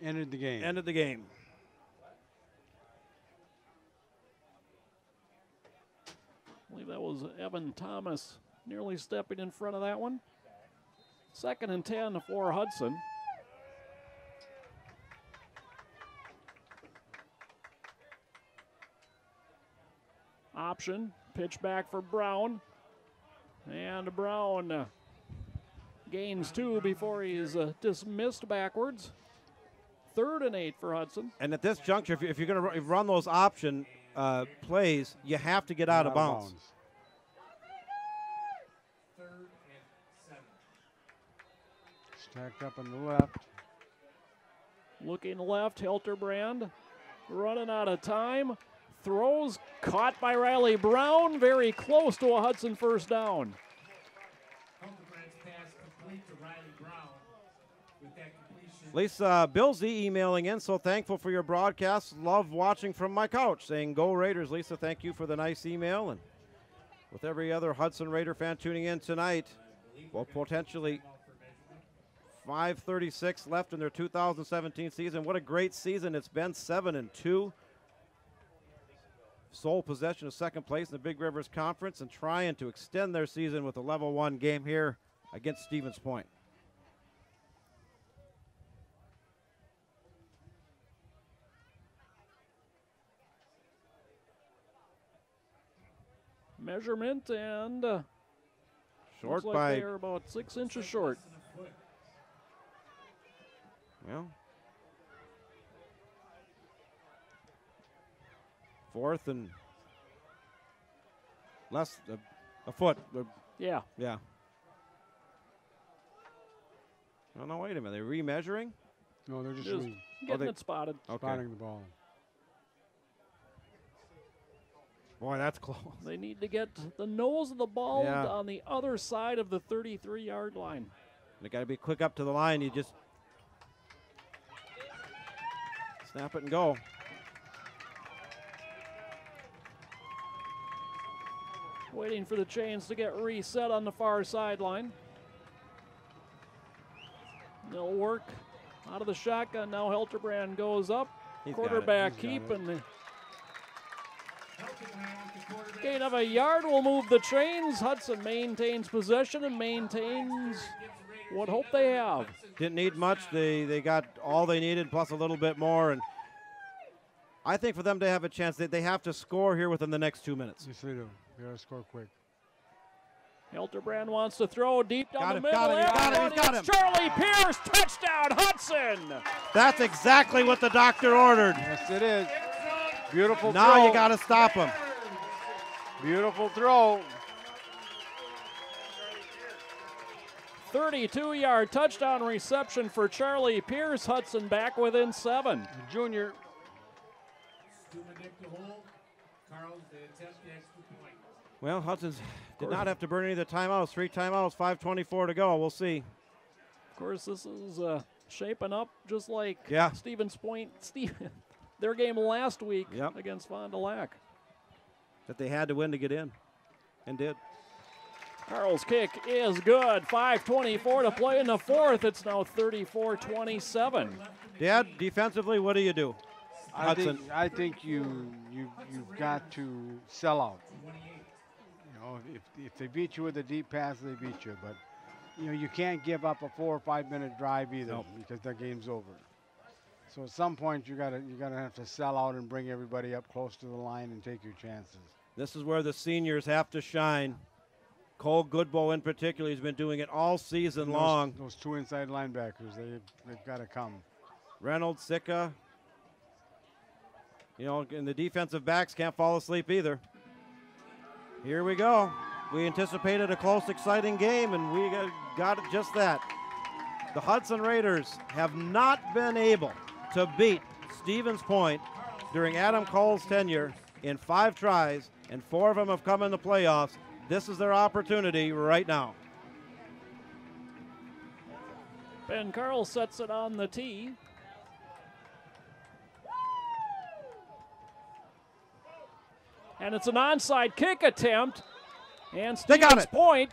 ended the game. Ended the game. I believe that was Evan Thomas nearly stepping in front of that one. 2nd and 10 for Hudson. Option, pitch back for Brown. And Brown gains 2 before he's dismissed backwards. 3rd and 8 for Hudson. And at this juncture, if you're going to run those option plays, you have to get out of bounds. 3rd and 7. Stacked up on the left. Looking left, Hilterbrand running out of time. Throws caught by Riley Brown, very close to a Hudson first down. Hilterbrand's pass complete to Riley Brown with that completion. Lisa, Bill Z emailing in, so thankful for your broadcast. Love watching from my couch, saying go Raiders. Lisa, thank you for the nice email. And with every other Hudson Raider fan tuning in tonight, well, potentially 5:36 left in their 2017 season. What a great season it's been, 7-2. Sole possession of second place in the Big Rivers Conference and trying to extend their season with a level 1 game here against Stevens Point. Measurement and short looks like by they're about 6 inches short. Well, 4th and less a foot. Yeah. Yeah. Oh, no, wait a minute. They're remeasuring? No, they're just Just getting it spotted. spotting the ball. Boy, that's close. They need to get the nose of the ball Yeah. on the other side of the 33-yard line. They got to be quick up to the line. You just snap it and go. Waiting for the chains to get reset on the far sideline. They'll work out of the shotgun. Now Hilterbrand goes up. He's got it. Quarterback He's got keep, it. and the gain of a yard will move the chains. Hudson maintains possession and maintains what hope they have. Didn't need much. They got all they needed plus a little bit more. And I think for them to have a chance, they have to score here within the next 2 minutes. Yes, they do. They got to score quick. Hilterbrand wants to throw deep down Got the him, middle. got him, got him, he's got It's him. Charlie Pierce, touchdown, Hudson. That's exactly what the doctor ordered. Yes, it is. Beautiful Now throw. you got to stop him. Beautiful throw. 32-yard touchdown reception for Charlie Pierce. Hudson back within 7. The junior. Well, Hudson's did not have to burn any of the timeouts. 3 timeouts, 5:24 to go. We'll see. Of course, this is shaping up just like Yeah. Stevens Point, their game last week Yep. against Fond du Lac. That they had to win to get in, and did. Carl's kick is good. 5:24 to play in the 4th. It's now 34-27. Dad, defensively, what do you do? Hudson. I think you've got to sell out. You know, if they beat you with a deep pass, they beat you. But you know, you can't give up a 4 or 5 minute drive either, Nope. because the game's over. So at some point you gotta have to sell out and bring everybody up close to the line and take your chances. This is where the seniors have to shine. Cole Goodbow in particular, he's been doing it all season And long. Those 2 inside linebackers, they've got to come. Reynolds, Sika. You know, and the defensive backs can't fall asleep either. Here we go. We anticipated a close, exciting game, and we got it just that. The Hudson Raiders have not been able to beat Stevens Point during Adam Cole's tenure in 5 tries, and 4 of them have come in the playoffs. This is their opportunity right now. Ben Carl sets it on the tee. And it's an onside kick attempt. And They got Stevens it. Point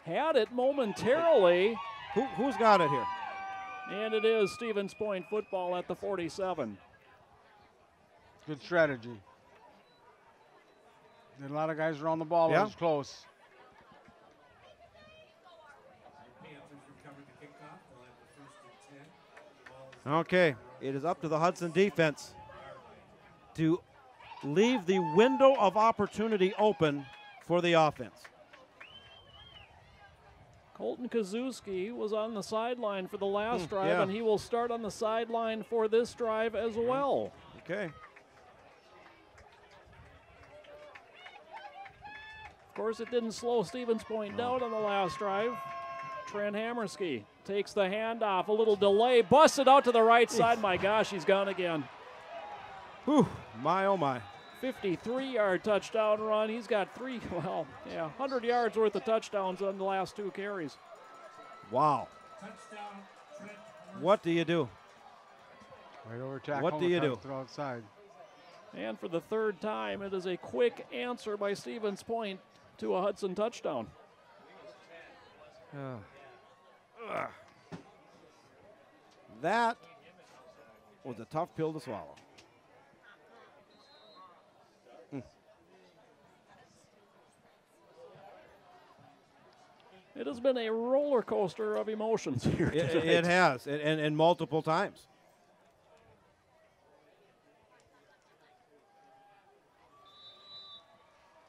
had it momentarily. Who's got it here? And it is Stevens Point football at the 47. Good strategy. There are a lot of guys around the ball. Yeah. It was close. Okay, it is up to the Hudson defense to leave the window of opportunity open for the offense. Colton Kazuski was on the sideline for the last drive, yeah. and he will start on the sideline for this drive as well. Okay. Of course, it didn't slow Stevens Point down on the last drive. Trent Hammerski takes the handoff, a little delay, busts it out to the right side. My gosh, he's gone again. Whew, my oh my. 53-yard touchdown run. He's got 100 yards worth of touchdowns on the last 2 carries. Wow. What do you do? Right over tackle. What do you do? Throw outside. And for the 3rd time, it is a quick answer by Stevens Point to a Hudson touchdown. That was a tough pill to swallow. It has been a roller coaster of emotions here tonight. It has, and multiple times.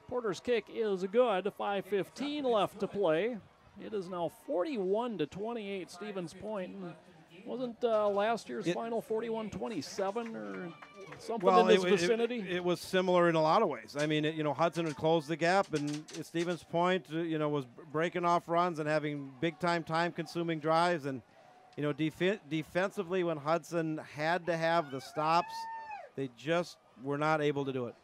Porter's kick is good. 5:15 left to play. It is now 41-28 Stevens Point. Wasn't last year's final 41-27 or something Well, in this vicinity? it was similar in a lot of ways. I mean, Hudson had closed the gap, and Stevens Point, was breaking off runs and having time-consuming drives. And, defensively, when Hudson had to have the stops, they just were not able to do it.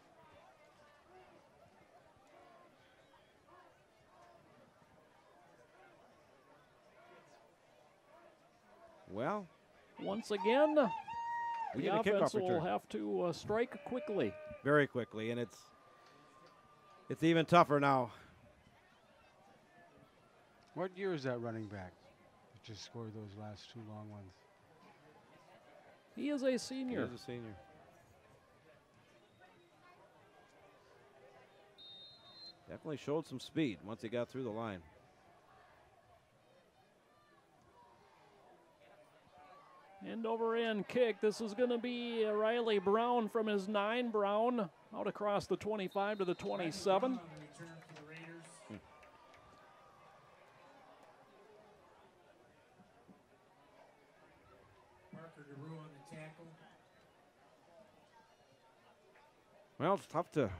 Well, once again, we the get a offense kickoff will return. have to strike quickly. Very quickly, and it's even tougher now. What year is that running back that just scored those last 2 long ones? He is a senior. He is a senior. Definitely showed some speed once he got through the line. End over end kick. This is going to be Riley Brown from his 9. Brown out across the 25 to the 27. Well, it's tough to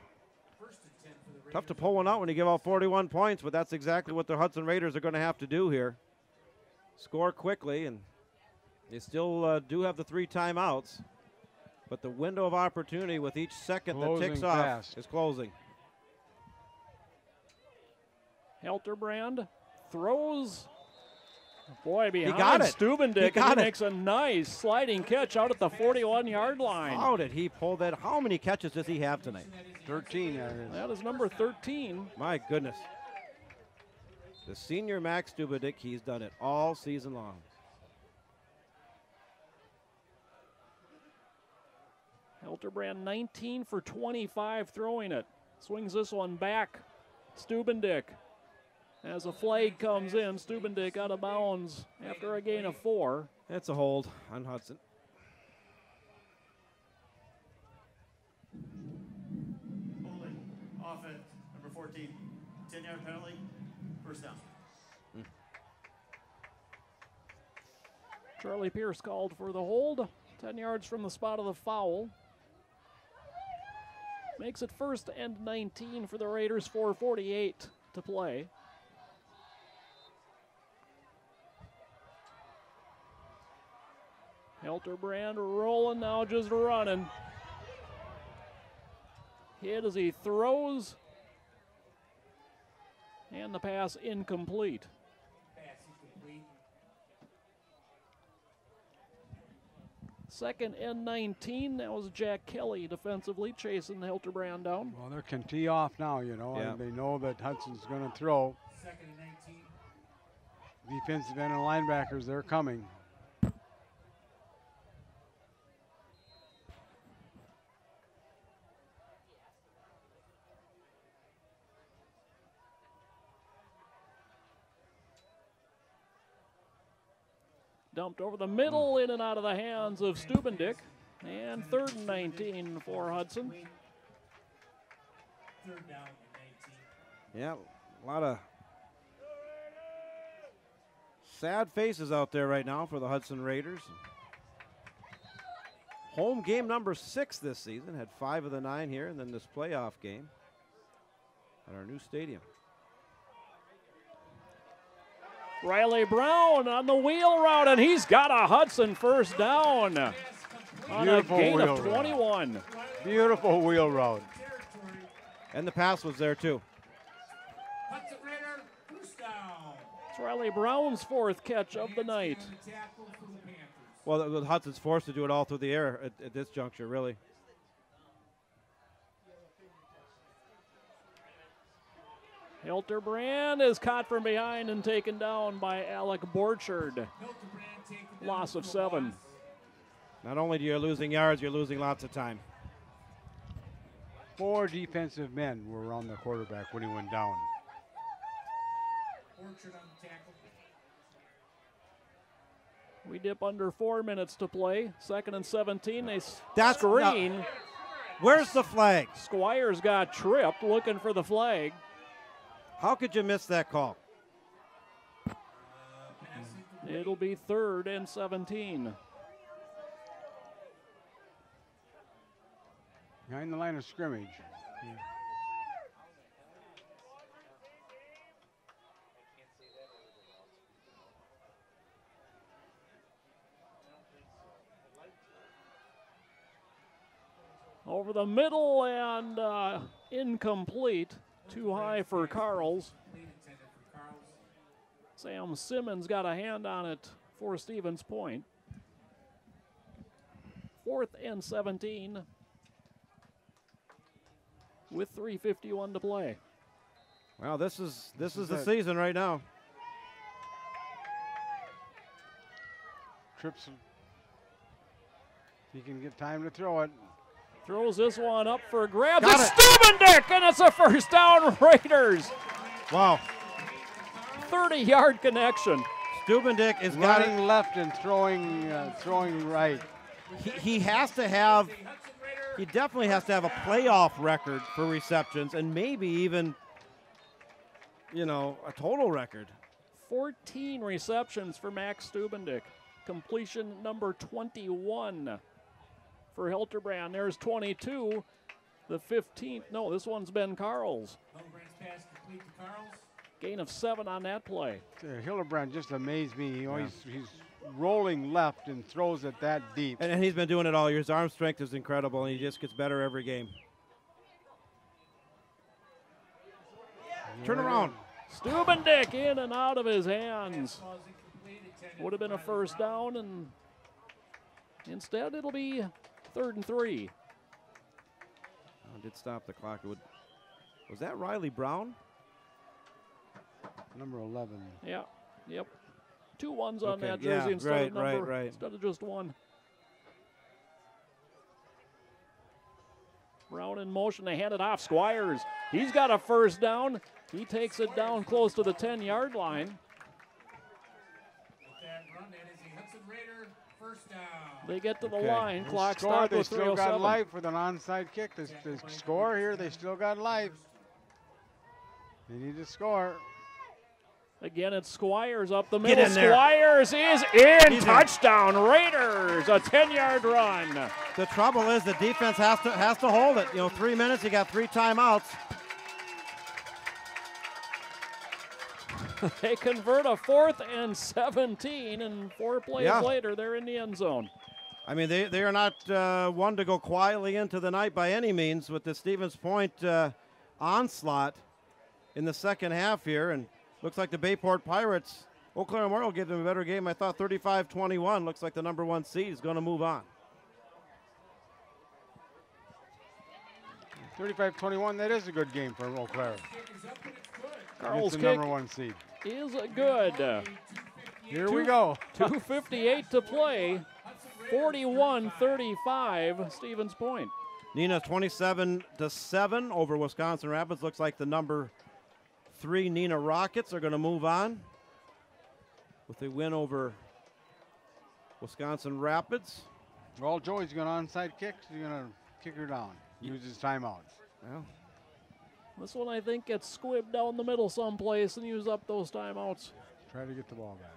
pull one out when you give out 41 points, but that's exactly what the Hudson Raiders are going to have to do here. Score quickly, and they still do have the 3 timeouts, but the window of opportunity with each second that ticks off is closing. Helterbrand throws. Boy, behind got it. Stubendick, He and he got it. makes a nice sliding catch out at the 41-yard line. How did he pull that? How many catches does he have tonight? 13. That is number 13. My goodness. The senior Max Stubendick, he's done it all season long. Helterbrand 19 for 25 throwing it. Swings this one back. Stubendick. As a flag comes in, Stubendick out of bounds after a gain of 4. That's a hold on Hudson. Holding. Offense. Number 14. 10-yard penalty. First down. Charlie Pierce called for the hold. 10 yards from the spot of the foul. Makes it 1st and 19 for the Raiders, 4:48 to play. Helterbrand rolling now, just running. Hit as he throws. And the pass incomplete. Second and 19. That was Jack Kelly defensively chasing Helterbrand down. Well, they can tee off now, and they know that Hudson's going to throw. Second and 19. Defensive end and linebackers, they're coming. Dumped over the middle, in and out of the hands of Stubendick. And 3rd and 19 for Hudson. 3rd down and 19. Yeah, a lot of sad faces out there right now for the Hudson Raiders. Home game number 6 this season. Had 5 of the 9 here, and then this playoff game at our new stadium. Riley Brown on the wheel route, and he's got a Hudson first down on Beautiful a gain wheel of 21. Beautiful wheel route. And the pass was there too. Hudson Raider, first down. It's Riley Brown's 4th catch of the night. On the tackle for the Panthers. Well, the Hudson's forced to do it all through the air at this juncture, really. Helterbrand is caught from behind and taken down by Alec Borchard. Hildebrand taken down Loss of for 7. loss. Not only are you losing yards, you're losing lots of time. 4 defensive men were around the quarterback when he went down. Orchard on the tackle. We dip under 4 minutes to play. 2nd and 17. They That's screen. Where's the flag? Squires got tripped looking for the flag. How could you miss that call? It'll be 3rd and 17. Behind the line of scrimmage. Over the middle and incomplete. Too high for Carls. Sam Simmons got a hand on it for Stevens Point. 4th and 17 with 3:51 to play. Well, this is the season right now. Trips. He can get time to throw it. Throws this one up for grabs. Got It's it. Stubendick, and it's a first down, Raiders. Wow. 30-yard connection. Stubendick is Running left and throwing right. He has to have. He definitely has to have a playoff record for receptions, and maybe even, a total record. 14 receptions for Max Stubendick. Completion number 21 for Hilterbrand. There's 22. The 15th. No, this one's Ben Carls. Gain of 7 on that play. Hildebrand just amazed me. He's rolling left and throws it that deep. And he's been doing it all year. His arm strength is incredible, and he just gets better every game. Turn around. Stubendick in and out of his hands. Would have been a first down, and instead it'll be 3rd and 3. Did stop the clock. Was that Riley Brown? Number 11. Yeah, yep. 2 ones on that jersey yeah, instead right. instead of just 1. Brown in motion, they hand it off. Squires, he's got a first down. He takes it down close to the 10-yard line. They get to the line. Clock stopped They with still got 3:07. life with an onside kick. They score here. They still got life. They need to score. Again, it's Squires up the middle. in there. Squires is in. He's in. Touchdown, Raiders. A 10-yard run. The trouble is the defense has to hold it. 3 minutes. You got 3 timeouts. They convert a 4th and 17, and 4 plays later, they're in the end zone. I mean, they are not one to go quietly into the night by any means with the Stevens Point onslaught in the second half here. And looks like the Bayport Pirates, Eau Claire Memorial gave them a better game. I thought 35-21. Looks like the number 1 seed is going to move on. 35-21, that is a good game for Eau Claire. Carl's the kick number 1 seed. is good. Here we go. 2:58 to play. 41-35, Stevens Point. Nina 27-7 over Wisconsin Rapids. Looks like the number 3 Nina Rockets are going to move on with a win over Wisconsin Rapids. Well, Joey's going to onside kick. He's going to kick her down. Use his timeouts. Well, This one, I think, gets squibbed down the middle someplace and use up those timeouts. Try to get the ball back.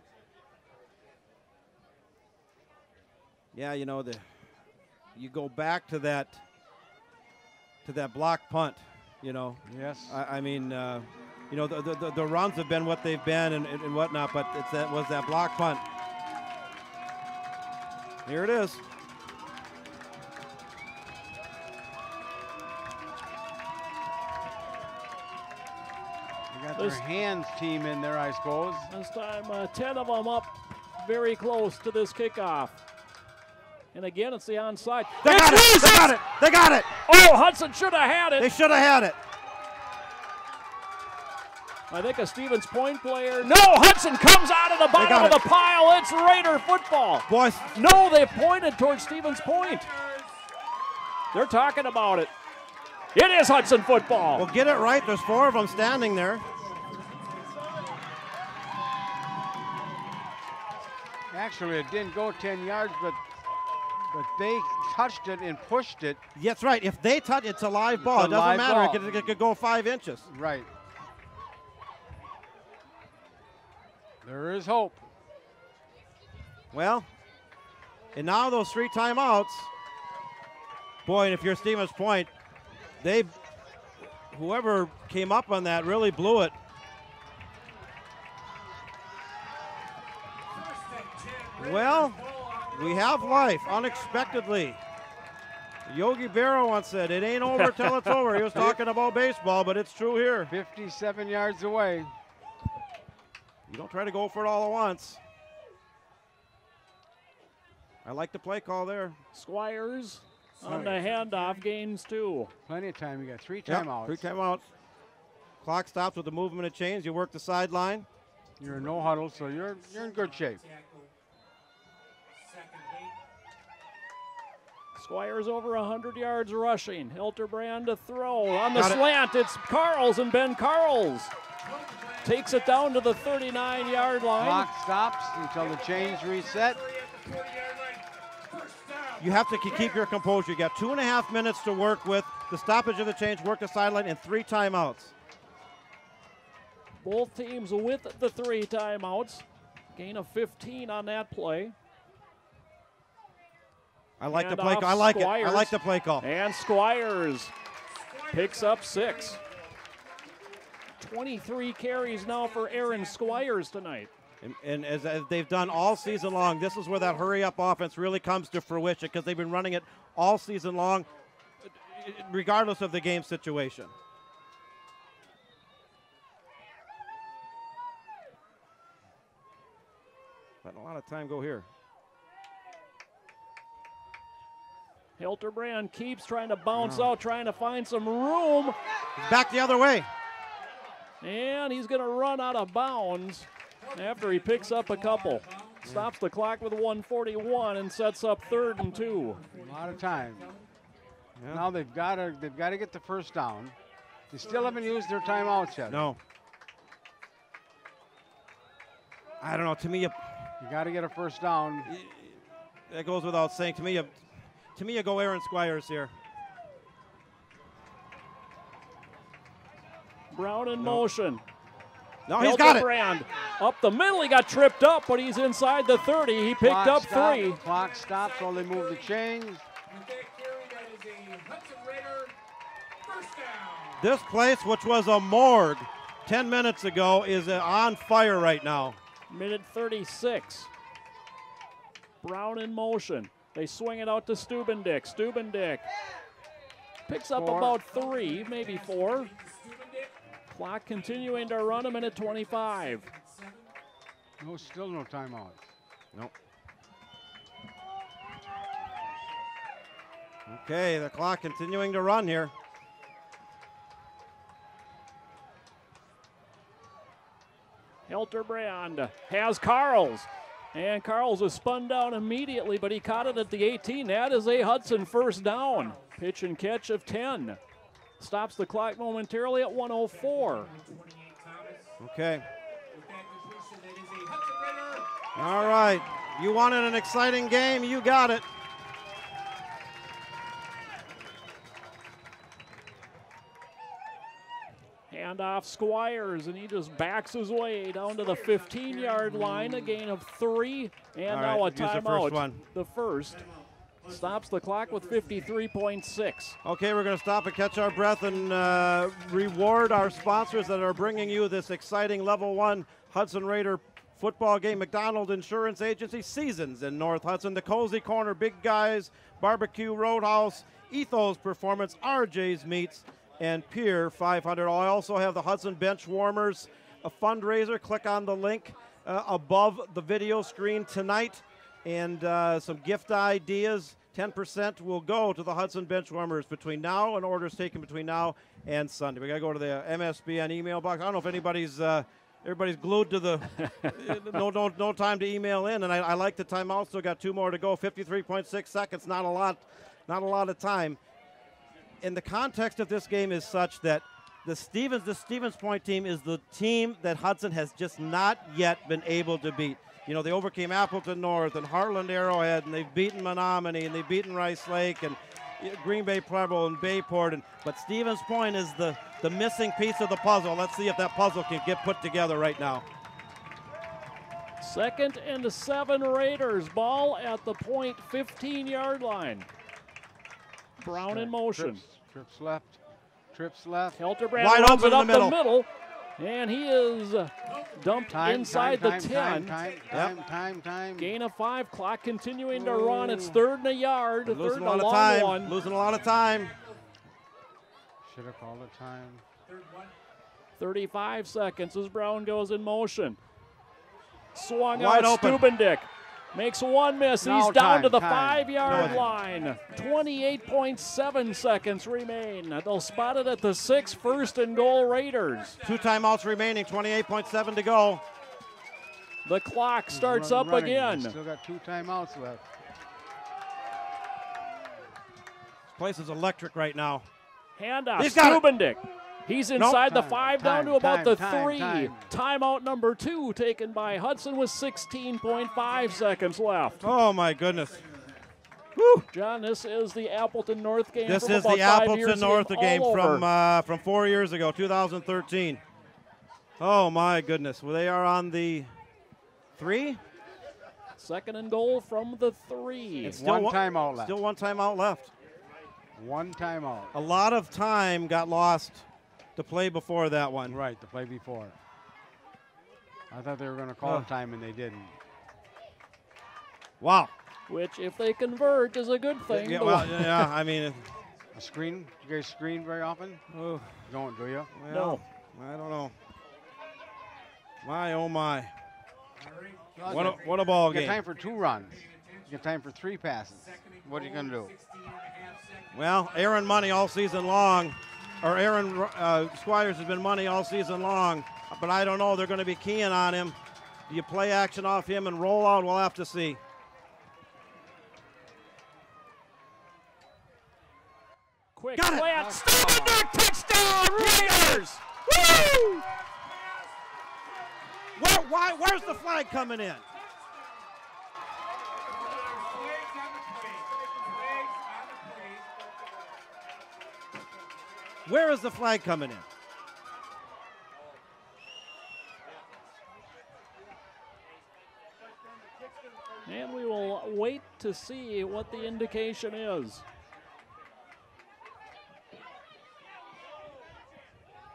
yeah, you go back to that block punt. Yes. I mean, the runs have been what they've been and whatnot, but was that block punt. Here it is. They got their hands team in there, I suppose. This time, 10 of them up very close to this kickoff. And again, it's the onside. They got it! They got it! They got it! Oh, Hudson should have had They it. should have had it. I think a Stevens Point player. No, Hudson comes out of the bottom of the pile. It's Raider football. Boys. No, they pointed towards Stevens Point. They're talking about it. It is Hudson football. Well, get it right. There's 4 of them standing there. Actually, it didn't go 10 yards, but they touched it and pushed it. That's right. If they touch, it's a live ball. It doesn't matter. It could go 5 inches. Right. There is hope. Well, and now those 3 timeouts. Boy, and if you're Stevens Point, whoever came up on that really blew it. Well, we have life unexpectedly. Yogi Berra once said, it ain't over till it's over. He was talking about baseball, but it's true here. 57 yards away. You don't try to go for it all at once. I like the play call there. Squires on the handoff, gains 2. Plenty of time. You got 3 timeouts. 3 timeouts. Clock stops with the movement of chains. You work the sideline. You're in no huddle, so you're in good shape. Squires over 100 yards rushing. Hilterbrand to throw on the slant. It's Carls, and Ben Carls takes it down to the 39-yard line. Clock stops until the chains reset. You have to keep your composure. You got 2.5 minutes to work with the stoppage of the change, work the sideline, and 3 timeouts. Both teams with the 3 timeouts. Gain of 15 on that play. I like the play call. I like it. I like the play call. And Squires picks up 6. 23 carries now for Aaron Squires tonight. And as they've done all season long, this is where that hurry-up offense really comes to fruition because they've been running it all season long, regardless of the game situation. Letting a lot of time go here. Hilterbrand keeps trying to bounce out, trying to find some room. Back the other way. And he's going to run out of bounds after he picks up a couple. Stops the clock with 1:41 and sets up 3rd and 2. A lot of time. Yeah. Now they've got to get the first down. They still haven't used their timeouts yet. No. I don't know. To me, you got to get a first down. That goes without saying. To me, you go Aaron Squires here. Brown in motion. No, he's got it. Brand up the middle. He got tripped up, but he's inside the 30. He picked up 3. Clock stops while they move the chains. This place, which was a morgue 10 minutes ago, is on fire right now. Minute 36. Brown in motion. They swing it out to Stubendick. Stubendick picks up about 3, maybe 4. Clock continuing to run, a minute 25. No, still no timeouts. Nope. Okay, the clock continuing to run here. Hilterbrand has Carls. And Carls is spun down immediately, but he caught it at the 18. That is a Hudson first down. Pitch and catch of 10. Stops the clock momentarily at 1:04. Okay. All right. You wanted an exciting game. You got it. Handoff Squires, and he just backs his way down to the 15-yard line. A gain of 3, and now a timeout. The first. Stops the clock with 53.6. Okay, we're going to stop and catch our breath and reward our sponsors that are bringing you this exciting Level 1 Hudson Raider football game. McDonald Insurance Agency, Seasons in North Hudson, the Cozy Corner, Big Guys, Barbecue Roadhouse, Ethos Performance, RJ's Meats, and Pier 500. I also have the Hudson Bench Warmers, a fundraiser. Click on the link above the video screen tonight. And some gift ideas. 10% will go to the Hudson Bench Warmers between now and orders taken between now and Sunday. We got to go to the MSBN email box. I don't know if everybody's glued to the no time to email in. And I like the timeout. Still got 2 more to go. 53.6 seconds. Not a lot of time. And the context of this game is such that the Stevens Point team is the team that Hudson has just not yet been able to beat. You know, they overcame Appleton North and Heartland Arrowhead, and they've beaten Menominee, and they've beaten Rice Lake, and Green Bay Preble, and Bayport. But Stevens Point is the missing piece of the puzzle. Let's see if that puzzle can get put together right now. 2nd and 7 Raiders. Ball at the point, 15-yard line. Brown in motion. Trips left. Trips left. Hilterbrand Wide runs open it in the up the middle. And he is dumped inside the 10. Time. Gain of 5. Clock continuing to run. It's 3rd and a yard. Losing 3rd a and lot a of long time. one. Losing a lot of time. Should have called a time. 35 seconds as Brown goes in motion. Swung Wide out, open. Stubendick. Makes one miss. Now He's down time, to the time. 5-yard No. line. 28.7 seconds remain. They'll spot it at the 6, 1st and goal Raiders. 2 timeouts remaining, 28.7 to go. The clock starts Run- up running. again. Still got 2 timeouts left. This place is electric right now. Handoff, He's got it. Stubendick. He's inside the 5, down to about the 3. time. Timeout number 2 taken by Hudson with 16.5 seconds left. Oh, my goodness. Whew. John, this is the Appleton North game. This from is about the 5 Appleton years North ago, game all over. from 4 years ago, 2013. Oh, my goodness. Well, they are on the 3? 2nd and goal from the 3. It's still One timeout left. Still 1 timeout left. 1 timeout. A lot of time got lost to play before that one. Right, the play before. I thought they were going to call time, and they didn't. Wow. Which, if they convert, is a good thing. Yeah, The- well, yeah, I mean, A screen? You guys screen very often? oh, Don't, do you? well, I don't know. My, oh, my. What a ball You game. got time for 2 runs. You got time for 3 passes. What are you going to do? Well, Aaron money all season long, or Aaron Squires has been money all season long, but I don't know. They're going to be keying on him. Do you play action off him and roll out? We'll have to see. Quick Got it. slant. Stubendick, touchdown, Raiders! Woo! Where's the flag coming in? Where is the flag coming in? And we will wait to see what the indication is.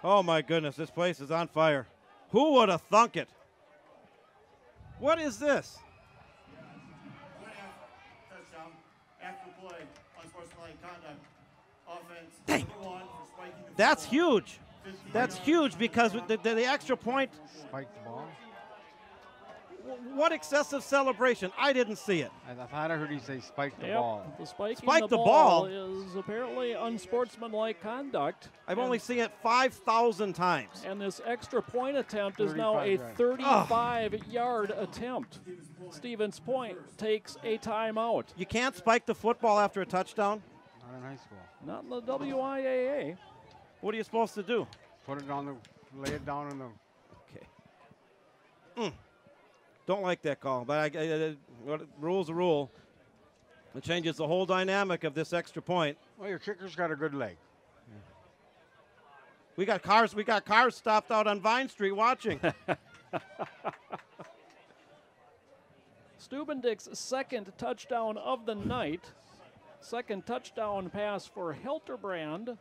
Oh my goodness, this place is on fire. Who would have thunk it? What is this? Touchdown. After the play, unsportsmanlike conduct. Offense. Dang. Number 1 for spiking the That's football. huge. That's huge because the extra point, Spike the ball. what excessive celebration? I didn't see it. I thought I heard you say spike the Yep, ball. the spiking Spike the the ball ball? is apparently unsportsmanlike conduct. I've only seen it 5,000 times. And this extra point attempt is now a 35 35-yard attempt. Stevens Point takes a timeout. You can't spike the football after a touchdown. Not in high school. Not in the WIAA. What are you supposed to do? Put it on the, lay it down on the. Okay. Don't like that call, but rule's a rule. It changes the whole dynamic of this extra point. Well, your kicker's got a good leg. We got cars stopped out on Vine Street watching. Stubendick's 2nd touchdown of the night. 2nd touchdown pass for Hilterbrand.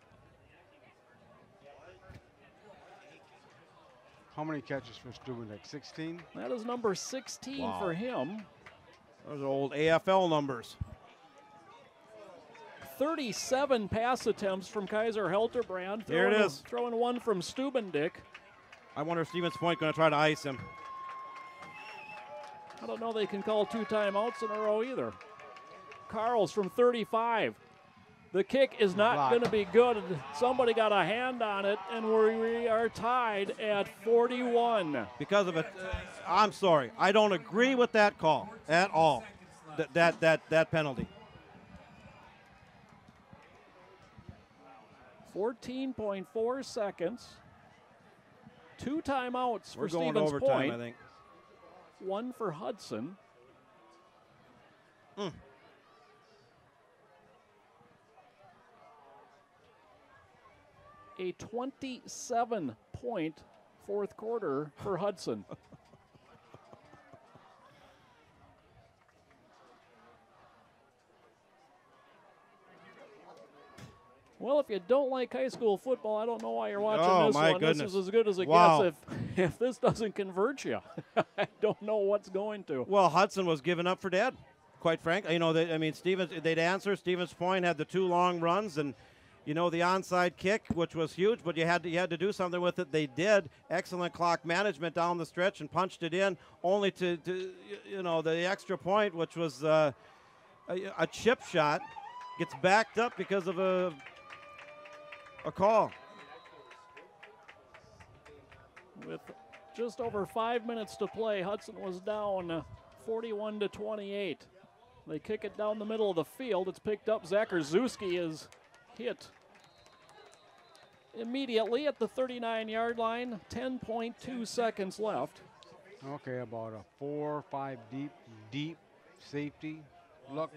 How many catches for Stubendick? 16? That is number 16 Wow. for him. Those are old AFL numbers. 37 pass attempts from Kaiser Hilterbrand. Here it is. Throwing one from Stubendick. I wonder if Stevens Point going to try to ice him. I don't know they can call 2 timeouts in a row either. Carls from 35. The kick is not Block. going to be good. Somebody got a hand on it, and we are tied at 41. Because of it, I'm sorry. I don't agree with that call at all. That penalty. 14.4 seconds. 2 timeouts We're for going to Stevens overtime, Point. I think. 1 for Hudson. A 27-point 4th quarter for Hudson. Well, if you don't like high school football, I don't know why you're watching Oh, this my one. goodness. This is as good as it Wow. gets. If this doesn't convert you, I don't know what's going to. Well, Hudson was giving up for dead, quite frankly. You know, they'd answer. Stevens Point had the 2 long runs, and you know, the onside kick, which was huge, but you had to do something with it. They did. Excellent clock management down the stretch and punched it in, only to you know, the extra point, which was a chip shot, gets backed up because of a call. With just over 5 minutes to play, Hudson was down 41-28. They kick it down the middle of the field. It's picked up. Zakarzuski is hit immediately at the 39-yard line. 10.2 seconds left. Okay, about a 4 or 5 deep safety look.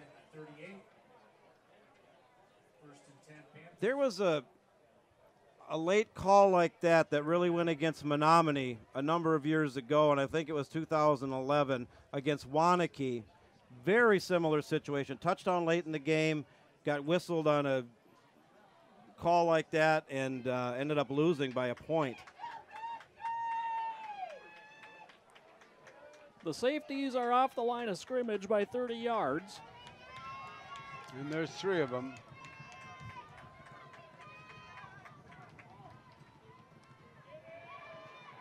There was a late call like that really went against Menominee a number of years ago, and I think it was 2011 against Wanakee. Very similar situation. Touchdown late in the game, got whistled on a call like that, and ended up losing by a point. The safeties are off the line of scrimmage by 30 yards. And there's 3 of them.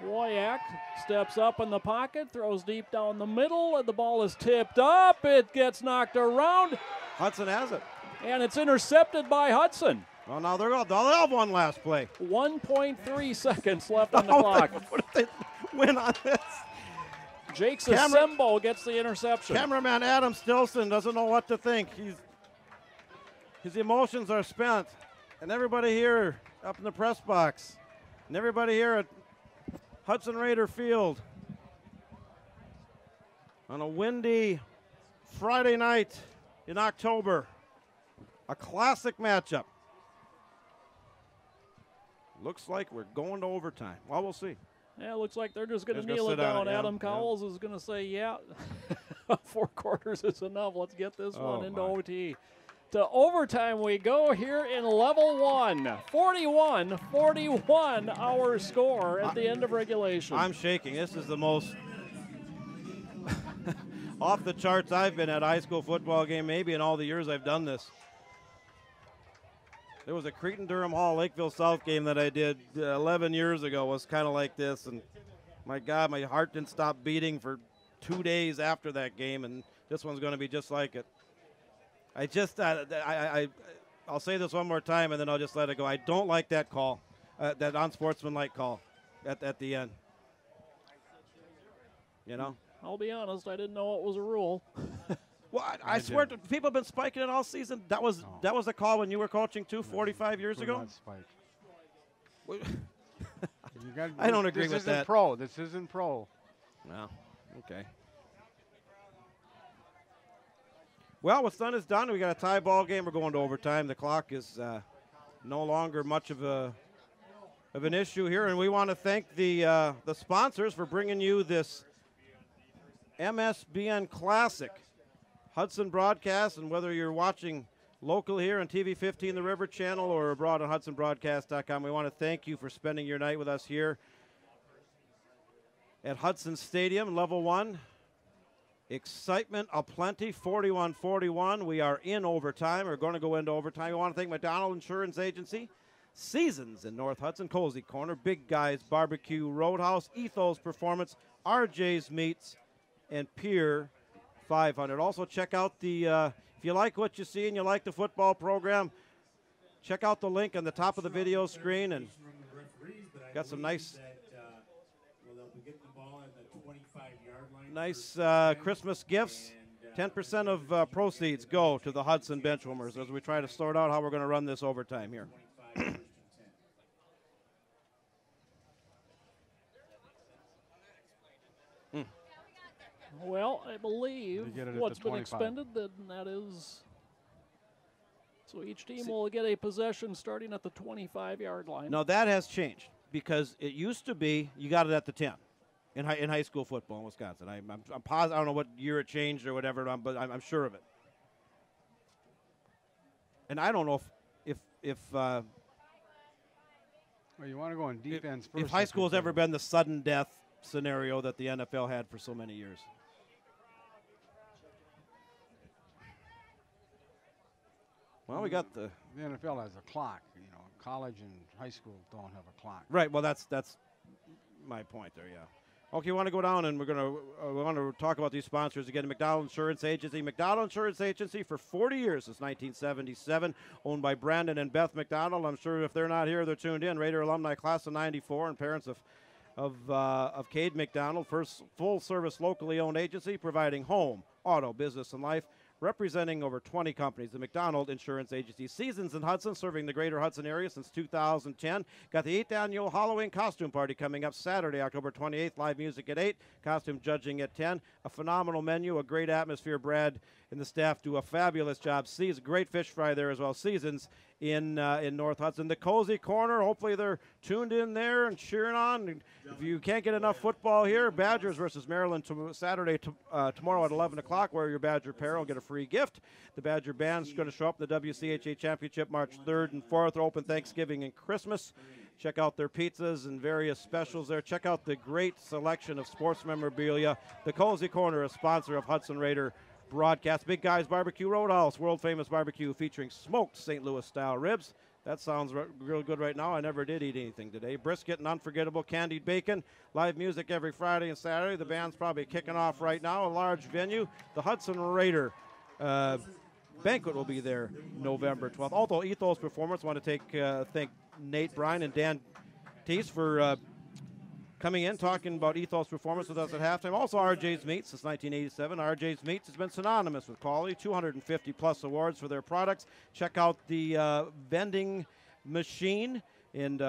Woyak steps up in the pocket, throws deep down the middle, and the ball is tipped up. It gets knocked around, Hudson has it. and it's intercepted by Hudson. Well, now they'll have one last play. 1.3 seconds left on the clock. What if they win on this? Jake Sasembo gets the interception. Cameraman Adam Stilson doesn't know what to think. His emotions are spent. And everybody here up in the press box, and everybody here at Hudson Raider Field on a windy Friday night in October. A classic matchup. Looks like we're going to overtime. Well, we'll see. Yeah, it looks like they're just going to Just gonna kneel it sit on down. it, yeah. Adam Cowles is going to say, yeah, 4 quarters is enough. Let's get this one into OT. To overtime we go here in level 1. 41-41 our score at the end of regulation. I'm shaking. This is the most off the charts I've been at a high school football game maybe in all the years I've done this. There was a Cretin-Durham Hall Lakeville South game that I did 11 years ago. Was kind of like this, and my God, my heart didn't stop beating for 2 days after that game, and this one's going to be just like it. I'll say this one more time, and then I'll just let it go. I don't like that call, that unsportsmanlike call at the end. You know? I'll be honest, I didn't know it was a rule. Well, I swear to people have been spiking it all season. That was a call when you were coaching too, 45 years We're ago. not spiked. I don't agree with This that. isn't pro. This isn't pro. No. Okay. Well, what's done is done. We got a tie ball game. We're going to overtime. The clock is no longer much of an issue here, and we want to thank the sponsors for bringing you this MSBN Classic Hudson broadcast. And whether you're watching local here on TV 15, the River Channel, or abroad on HudsonBroadcast.com, we want to thank you for spending your night with us here at Hudson Stadium, Level 1. Excitement aplenty, 41-41. We are in overtime. We're going to go into overtime. We want to thank McDonald Insurance Agency, Seasons in North Hudson, Cozy Corner, Big Guys Barbecue Roadhouse, Ethos Performance, RJ's Meats, and Pier 500. Also, check out the, if you like what you see and you like the football program, check out the link on the top of the video screen, and got some nice Christmas gifts. 10% of proceeds go to the Hudson Benchwarmers as we try to sort out how we're going to run this overtime here. Well, I believe They get it at what's the been 25. expended, then that is. So each team will get a possession starting at the 25-yard line. No, that has changed because it used to be you got it at the 10 in high school football in Wisconsin. I'm positive. I don't know what year it changed or whatever, but I'm sure of it. And I don't know if Well, you want to go on defense first. If high school has ever been the sudden death scenario that the NFL had for so many years. Well, we got the NFL has a clock. You know, college and high school don't have a clock. right. Well, that's my point there. Yeah. Okay, we want to go down and we want to talk about these sponsors again. McDonald Insurance Agency. McDonald Insurance Agency for 40 years, since 1977, owned by Brandon and Beth McDonald. I'm sure if they're not here, they're tuned in. Raider alumni class of '94 and parents of Cade McDonald. First full-service locally owned agency providing home, auto, business, and life. Representing over 20 companies, the McDonald Insurance Agency. Seasons in Hudson, serving the greater Hudson area since 2010. Got the 8th annual Halloween costume party coming up Saturday, October 28th. Live music at 8, costume judging at 10. A phenomenal menu, a great atmosphere. Brad and the staff do a fabulous job. Sees great fish fry there as well. Seasons in North Hudson. The Cozy Corner, hopefully they're tuned in there and cheering on. If you can't get enough football here, Badgers versus Maryland Saturday tomorrow at 11 o'clock. Wear your Badger apparel, get a free gift. The Badger Band's going to show up at the WCHA Championship March 3rd and 4th. They're open Thanksgiving and Christmas. Check out their pizzas and various specials there. Check out the great selection of sports memorabilia. The Cozy Corner, a sponsor of Hudson Raider broadcast. Big Guys Barbecue Roadhouse, world famous barbecue featuring smoked St. Louis style ribs. That sounds real good right now. I never did eat anything today. Brisket and unforgettable candied bacon. Live music every Friday and Saturday. The band's probably kicking off right now. A large venue. The Hudson Raider banquet will be there November 12th. Although Ethos Performance, want to thank Nate Bryan and Dan Teese for coming in, talking about Ethos Performance with us at halftime. Also, RJ's Meats since 1987. RJ's Meats has been synonymous with quality. 250-plus awards for their products. Check out the vending machine. And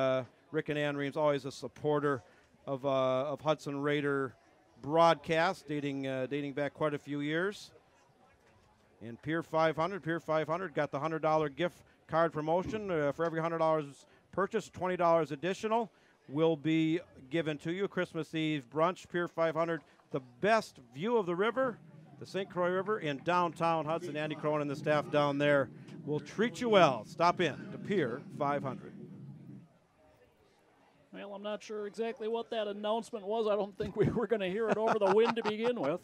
Rick and Ann Reams, always a supporter of Hudson Raider broadcast, dating back quite a few years. And Pier 500 got the $100 gift card promotion. For every $100 purchase, $20 additional will be given to you. Christmas Eve brunch, Pier 500, the best view of the river, the St. Croix River in downtown Hudson. Andy Cronin and the staff down there will treat you well. Stop in to Pier 500. Well, I'm not sure exactly what that announcement was. I don't think we were going to hear it over the wind to begin with.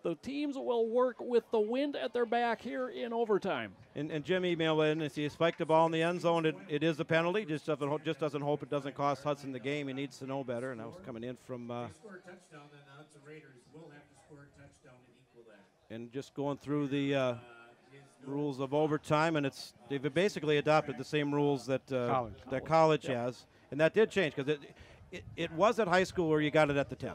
The teams will work with the wind at their back here in overtime. And Jim emailed in, if he spiked the ball in the end zone, it is a penalty. Just doesn't hope it doesn't cost Hudson the game. He needs to know better, and that was coming in from. If they score a touchdown, then the Hudson Raiders will have to score a touchdown and equal that. And just going through the rules of overtime, and they've basically adopted the same rules that college has, and that did change because it was at high school where you got it at the 10.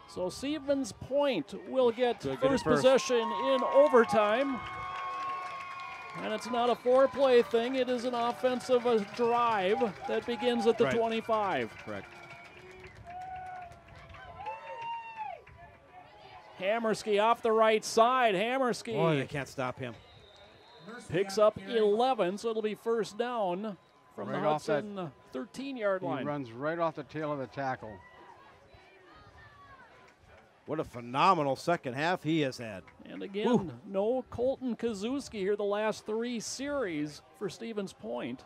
So Stevens Point will get first possession in overtime. And it's not a four-play thing. It is an offensive drive that begins at the 25. Correct. Hammerski off the right side. Hammerski. Boy, they can't stop him. Picks up 11, so it'll be first down from the Hudson 13-yard line. He runs right off the tail of the tackle. What a phenomenal second half he has had. And again, no Colton Kazuski here the last 3 series for Stevens Point.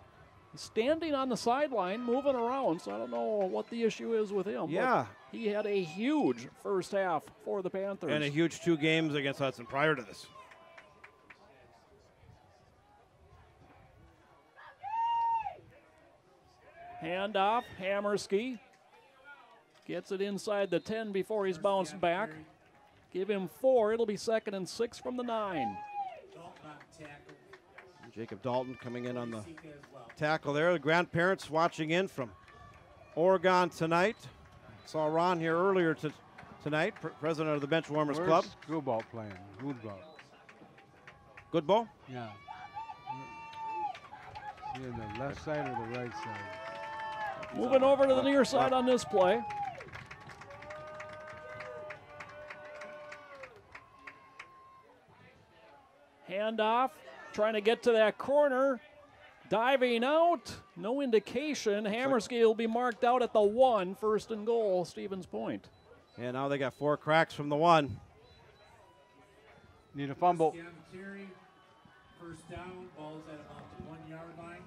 He's standing on the sideline, moving around, so I don't know what the issue is with him. Yeah. But he had a huge first half for the Panthers. And a huge 2 games against Hudson prior to this. Handoff, Hammerski. Gets it inside the 10 before he's bounced back. Give him 4. It'll be 2nd and 6 from the 9. Jacob Dalton coming in on the tackle there. The grandparents watching in from Oregon tonight. Saw Ron here earlier tonight, president of the Bench Warmers Club. Good ball playing. Good ball. Good ball? Yeah. See on the left side or the right side? Moving over to the near side on this play. Handoff, trying to get to that corner. Diving out, no indication. Hammerski will be marked out at the 1, 1st and goal, Stevens Point. And now they got 4 cracks from the 1. Need a fumble. Carry, first down, ball's at about the 1-yard line.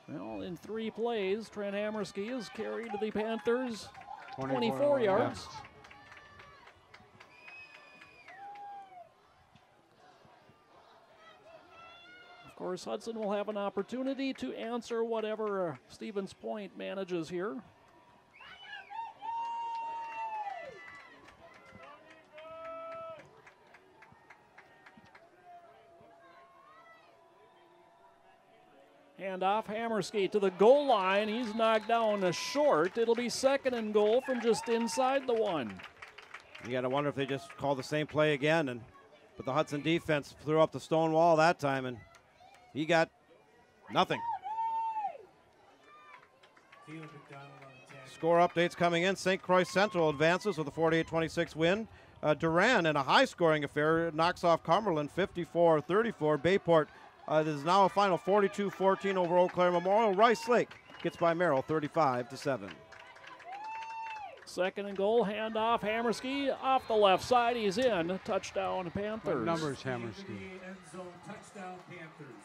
Well, in 3 plays, Trent Hammerski has carried the Panthers 24 24 yards. yeah. Of course, Hudson will have an opportunity to answer whatever Stevens Point manages here. Handoff, Hammerski to the goal line. He's knocked down a short. It'll be 2nd and goal from just inside the 1. You got to wonder if they just call the same play again. But the Hudson defense threw up the stone wall that time, and he got nothing. Score updates coming in. St. Croix Central advances with a 48-26 win. Duran, in a high-scoring affair, knocks off Cumberland 54-34. Bayport is now a final 42-14 over Eau Claire Memorial. Rice Lake gets by Merrill 35-7. 2nd and goal, handoff, Hammerski off the left side. He's in. Touchdown, Panthers. What number is Hammerski? Touchdown, Panthers.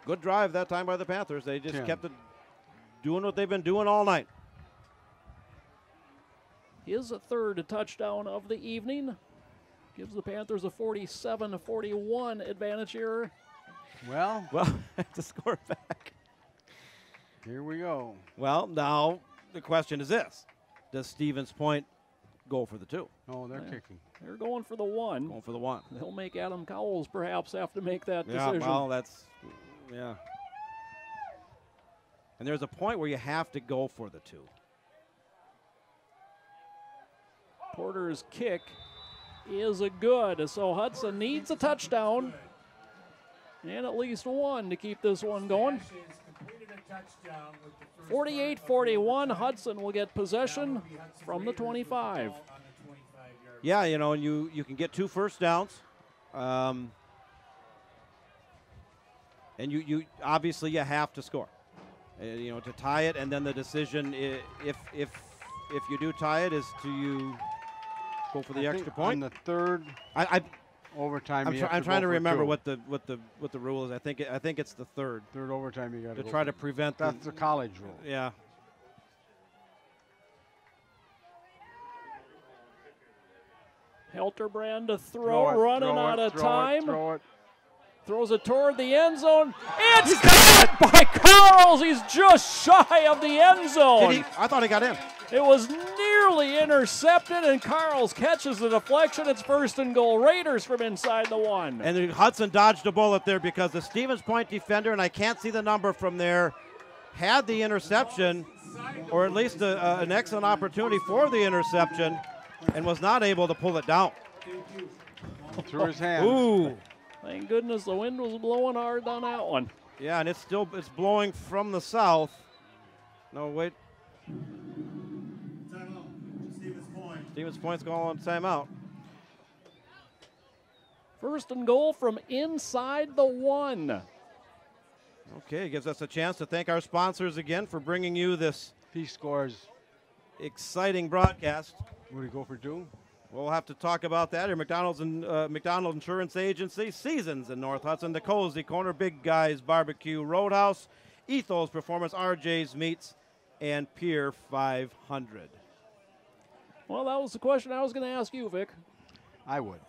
Good drive that time by the Panthers. They just 10. kept it doing what they've been doing all night. His 3rd touchdown of the evening. Gives the Panthers a 47-41 advantage here. Well, to score back. Here we go. Well, now the question is this. Does Stevens Point go for the 2? Oh, they're kicking. They're going for the 1. Going for the 1. They'll make Adam Cowles perhaps have to make that Yeah, decision. well, yeah. And there's a point where you have to go for the 2. Porter's kick is a good, so Hudson needs a touchdown and at least 1 to keep this one going. 48-41, Hudson will get possession from the 25. Yeah, you know, and you can get 2 first downs. And you obviously you have to score. You know, to tie it, and then the decision, if you do tie it, is to you go for the extra point. On the 3rd overtime, I'm trying to remember what the rule is. I think it's the 3rd. 3rd overtime, you got to try to prevent. That's the college rule. Yeah. Helterbrand to throw, running out of time. Throw it. Throws it toward the end zone. It's caught by Carls. He's just shy of the end zone. I thought he got in. It was nearly intercepted, and Carls catches the deflection. It's 1st and goal. Raiders from inside the 1. And Hudson dodged a bullet there because the Stevens Point defender, and I can't see the number from there, had the interception, or at least an excellent opportunity for the interception, and was not able to pull it down. Through his hand. Ooh. Thank goodness the wind was blowing hard on that one. Yeah, and it's blowing from the south. No, wait. Timeout. Stevens Point. Stevens Point's going on timeout. 1st and goal from inside the 1. Okay, gives us a chance to thank our sponsors again for bringing you this He scores. exciting broadcast. Would he go for 2? We'll have to talk about that here. McDonald Insurance Agency, Seasons in North Hudson, the Cozy Corner, Big Guys Barbecue Roadhouse, Ethos Performance, RJ's Meats, and Pier 500. Well, that was the question I was going to ask you, Vic. I would.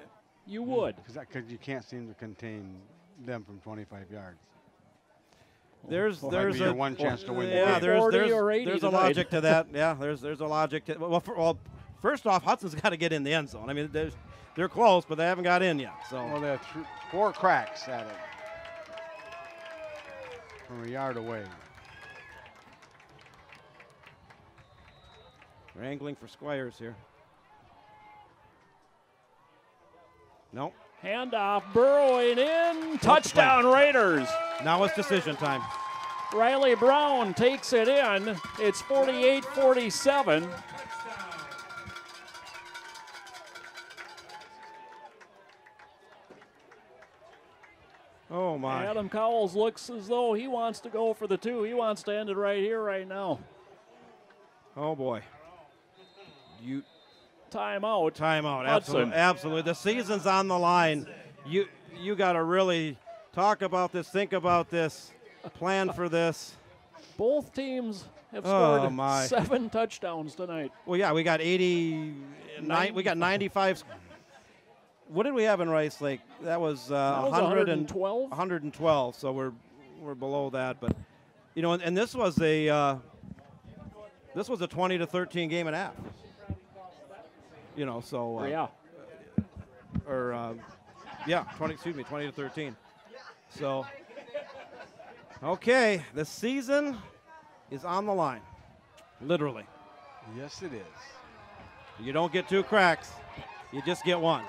You would. Because you can't seem to contain them from 25 yards. There's your one chance to win. Yeah, the game. there's a logic to that. Yeah, there's a logic to. Well, first off, Hudson's got to get in the end zone. I mean, they're close, but they haven't got in yet. So well, they have 4 cracks at it from a yard away. Wrangling for Squires here. Nope. Handoff, burrowing in, touchdown Raiders. Now it's decision time. Riley Brown takes it in. It's 48-47. Oh, my. Adam Cowles looks as though he wants to go for the 2. He wants to end it right here, right now. Oh boy. Timeout. Timeout. Hudson. Absolutely. The season's on the line. You got to really talk about this, think about this, plan for this. Both teams have Oh, scored my. 7 touchdowns tonight. Well, yeah, we got 89. We got 95. What did we have in Rice Lake? That was, That was 112. 112. So we're below that, but and this was a 20 to 13 game and a half. So Yeah. or 20 to 13. So okay, the season is on the line, literally. Yes, it is. You don't get 2 cracks, you just get 1.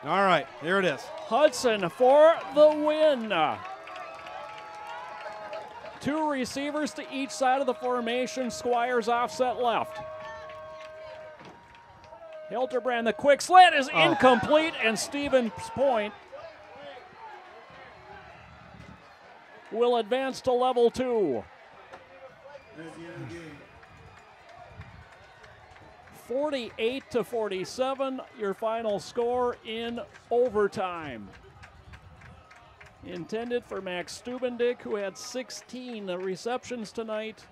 All right, here it is. Hudson for the win. 2 receivers to each side of the formation. Squires offset left. Hilterbrand, the quick slant is incomplete, and Stevens Point will advance to level 2. There's the end of the game. 48 to 47, your final score in overtime. Intended for Max Stubendick, who had 16 receptions tonight.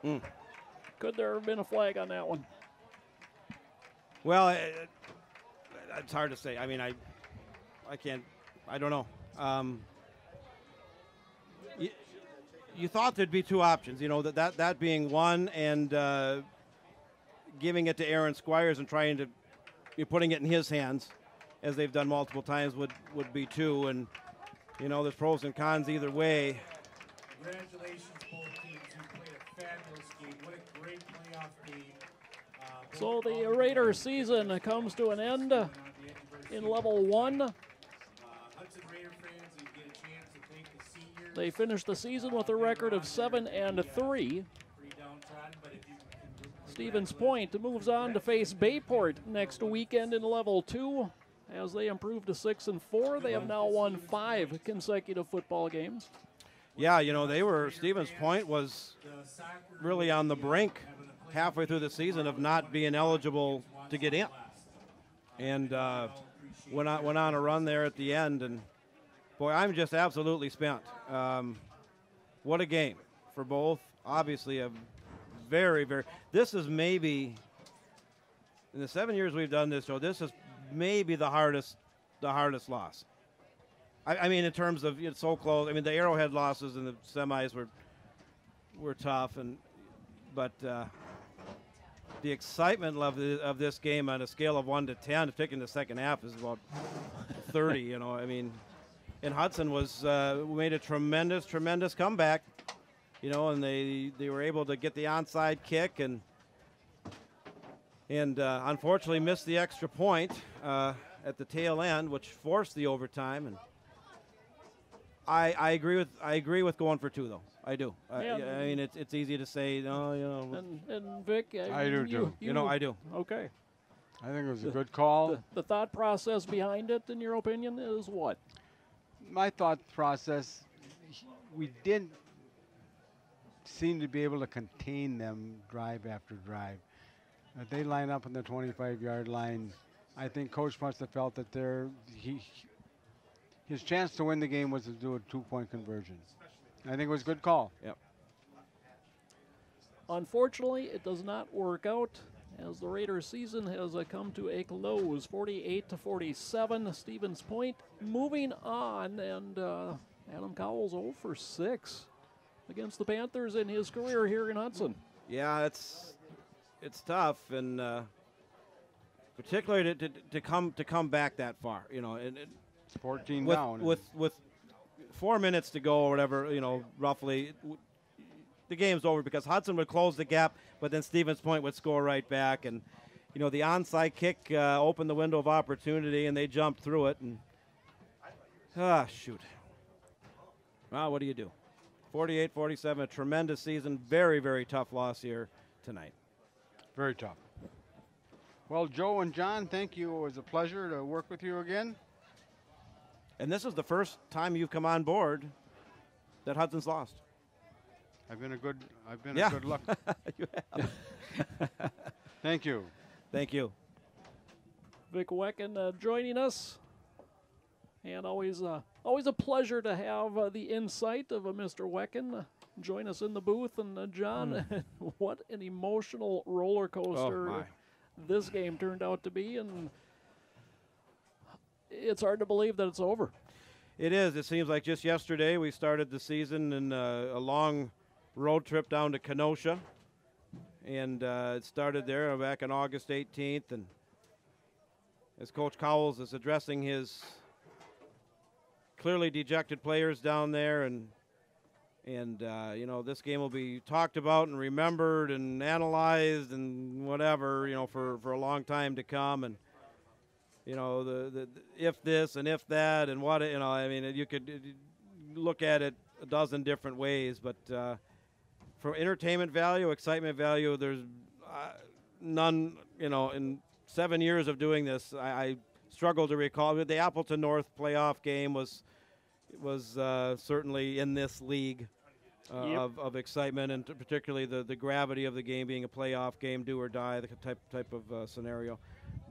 Could there have been a flag on that one? Well, it's hard to say. I mean, I can't. I don't know. You thought there'd be 2 options. That being one, and giving it to Aaron Squires and trying to putting it in his hands, as they've done multiple times, would be 2. And there's pros and cons either way. Congratulations, both teams. You played a fabulous game. What a great playoff game. So the Raiders season comes to an end in level 1. Hudson Raider fans, you get a chance to thank the seniors. They finished the season with a record of 7-3. Pretty downtrodden, but if you Stevens Point moves on to face Bayport next weekend in level 2. As they improve to 6-4, they have now won 5 consecutive football games. Yeah, Stevens Point was really on the brink halfway through the season of not being eligible to get in, and went on a run there at the end. And boy, I'm just absolutely spent. What a game for both. Obviously, a very, very. This is maybe in the 7 years we've done this show. This is maybe the hardest loss. I mean, in terms of it's so close. I mean, the Arrowhead losses in the semis were tough, but the excitement of this game on a scale of 1 to 10, particularly in the second half, is about 30. I mean, and Hudson made a tremendous comeback. And they were able to get the onside kick and unfortunately missed the extra point at the tail end, which forced the overtime. And I agree with going for 2, though. I do. Yeah. I mean, it's easy to say, no, And Vic, I do too. I do. Okay. I think it was a good call. The thought process behind it, in your opinion, is what? My thought process, we did seem to be able to contain them drive after drive. They line up on the 25-yard line. I think Coach must have felt that his chance to win the game was to do a 2-point conversion. I think it was a good call. Yep. Unfortunately, it does not work out, as the Raiders season has come to a close, 48 to 47. Stevens Point moving on, and Adam Cowell's 0 for 6 against the Panthers in his career here in Hudson. Yeah, it's tough, and particularly to come back that far. 14 with, down. With 4 minutes to go or whatever, roughly, the game's over because Hudson would close the gap, but then Stevens Point would score right back. And, the onside kick opened the window of opportunity, and they jumped through it. And, shoot. Well, what do you do? 48-47, a tremendous season. Very, very tough loss here tonight. Very tough. Well, Joe and John, thank you. It was a pleasure to work with you again. And this is the first time you've come on board that Hudson's lost. I've been a good luck. You have. Thank you. Thank you. Vic Wecken joining us. And always a pleasure to have the insight of Mr. Wecken join us in the booth. And John, what an emotional roller coaster this game turned out to be. And it's hard to believe that it's over. It is. It seems like just yesterday we started the season in a long road trip down to Kenosha. And it started there back on August 18th. And as Coach Cowles is addressing his clearly dejected players down there, and you know, this game will be talked about and remembered and analyzed and whatever, you know, for a long time to come. And you know, the if this and if that and what, you know, I mean, you could look at it a dozen different ways, but for entertainment value, excitement value, there's none. You know, in 7 years of doing this, I struggle to recall. The Appleton North playoff game was certainly in this league of excitement, and particularly the gravity of the game being a playoff game, do or die, the type of scenario.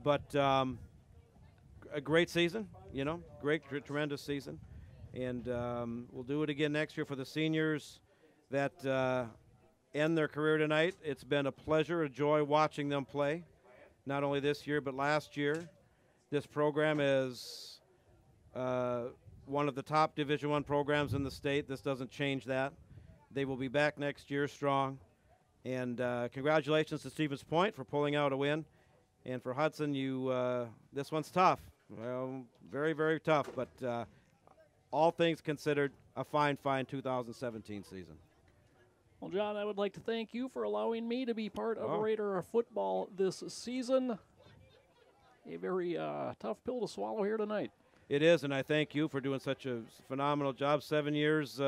But a great season, you know, tremendous season, and we'll do it again next year for the seniors that end their career tonight. It's been a pleasure, a joy watching them play, not only this year but last year. This program is one of the top Division I programs in the state. This doesn't change that. They will be back next year strong. And congratulations to Stevens Point for pulling out a win. And for Hudson, this one's tough. Well, very, very tough. But all things considered, a fine 2017 season. Well, John, I would like to thank you for allowing me to be part of Raider football this season. A very tough pill to swallow here tonight. It is, and I thank you for doing such a phenomenal job. 7 years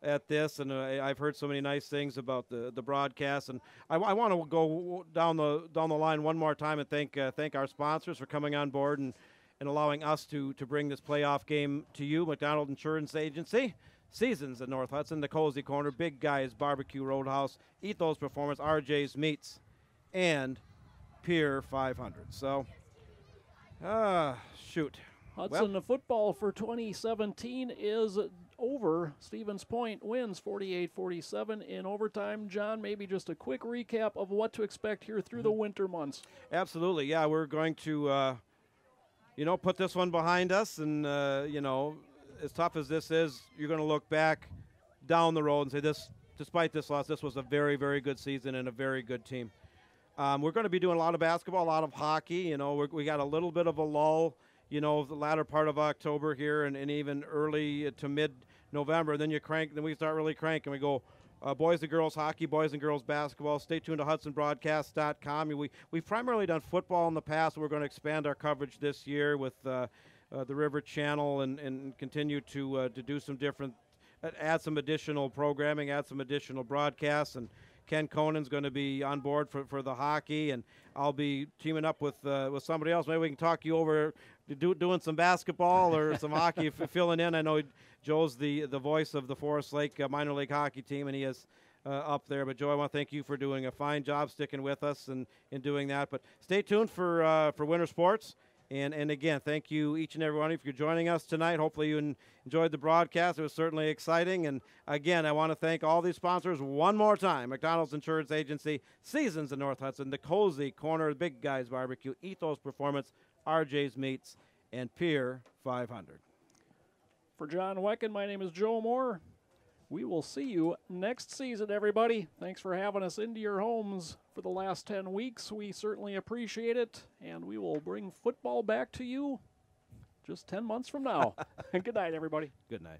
at this, and I've heard so many nice things about the broadcast. And I want to go down the line one more time and thank our sponsors for coming on board and allowing us to bring this playoff game to you. McDonald Insurance Agency, Seasons in North Hudson, the Cozy Corner, Big Guys Barbecue Roadhouse, Ethos Performance, RJ's Meats, and Pier 500. So, shoot. Hudson football for 2017 is over. Stevens Point wins 48-47 in overtime. John, maybe just a quick recap of what to expect here through the winter months. Absolutely, yeah. We're going to, put this one behind us. And, as tough as this is, you're going to look back down the road and say, despite this loss, this was a very, very good season and a very good team. We're going to be doing a lot of basketball, a lot of hockey. You know, we got a little bit of a lull, you know, the latter part of October here and even early to mid-November. Then we start really cranking. We go boys and girls hockey, boys and girls basketball. Stay tuned to HudsonBroadcast.com. We've primarily done football in the past. We're going to expand our coverage this year with the River Channel and continue to do some different, add some additional programming, add some additional broadcasts. And Ken Conan's going to be on board for the hockey, and I'll be teaming up with somebody else. Maybe we can talk you over doing some basketball or some hockey, filling in. I know Joe's the voice of the Forest Lake minor league hockey team, and he is up there. But Joe, I want to thank you for doing a fine job sticking with us and in doing that. But stay tuned for winter sports. And again, thank you each and every one of you for joining us tonight. Hopefully you enjoyed the broadcast. It was certainly exciting. And again, I want to thank all these sponsors one more time. McDonald's Insurance Agency, Seasons in North Hudson, the Cozy Corner, Big Guys Barbecue, Ethos Performance, RJ's Meats, and Pier 500. For John Wecken, my name is Joe Moore. We will see you next season, everybody. Thanks for having us into your homes for the last 10 weeks. We certainly appreciate it, and we will bring football back to you just 10 months from now. Good night, everybody. Good night.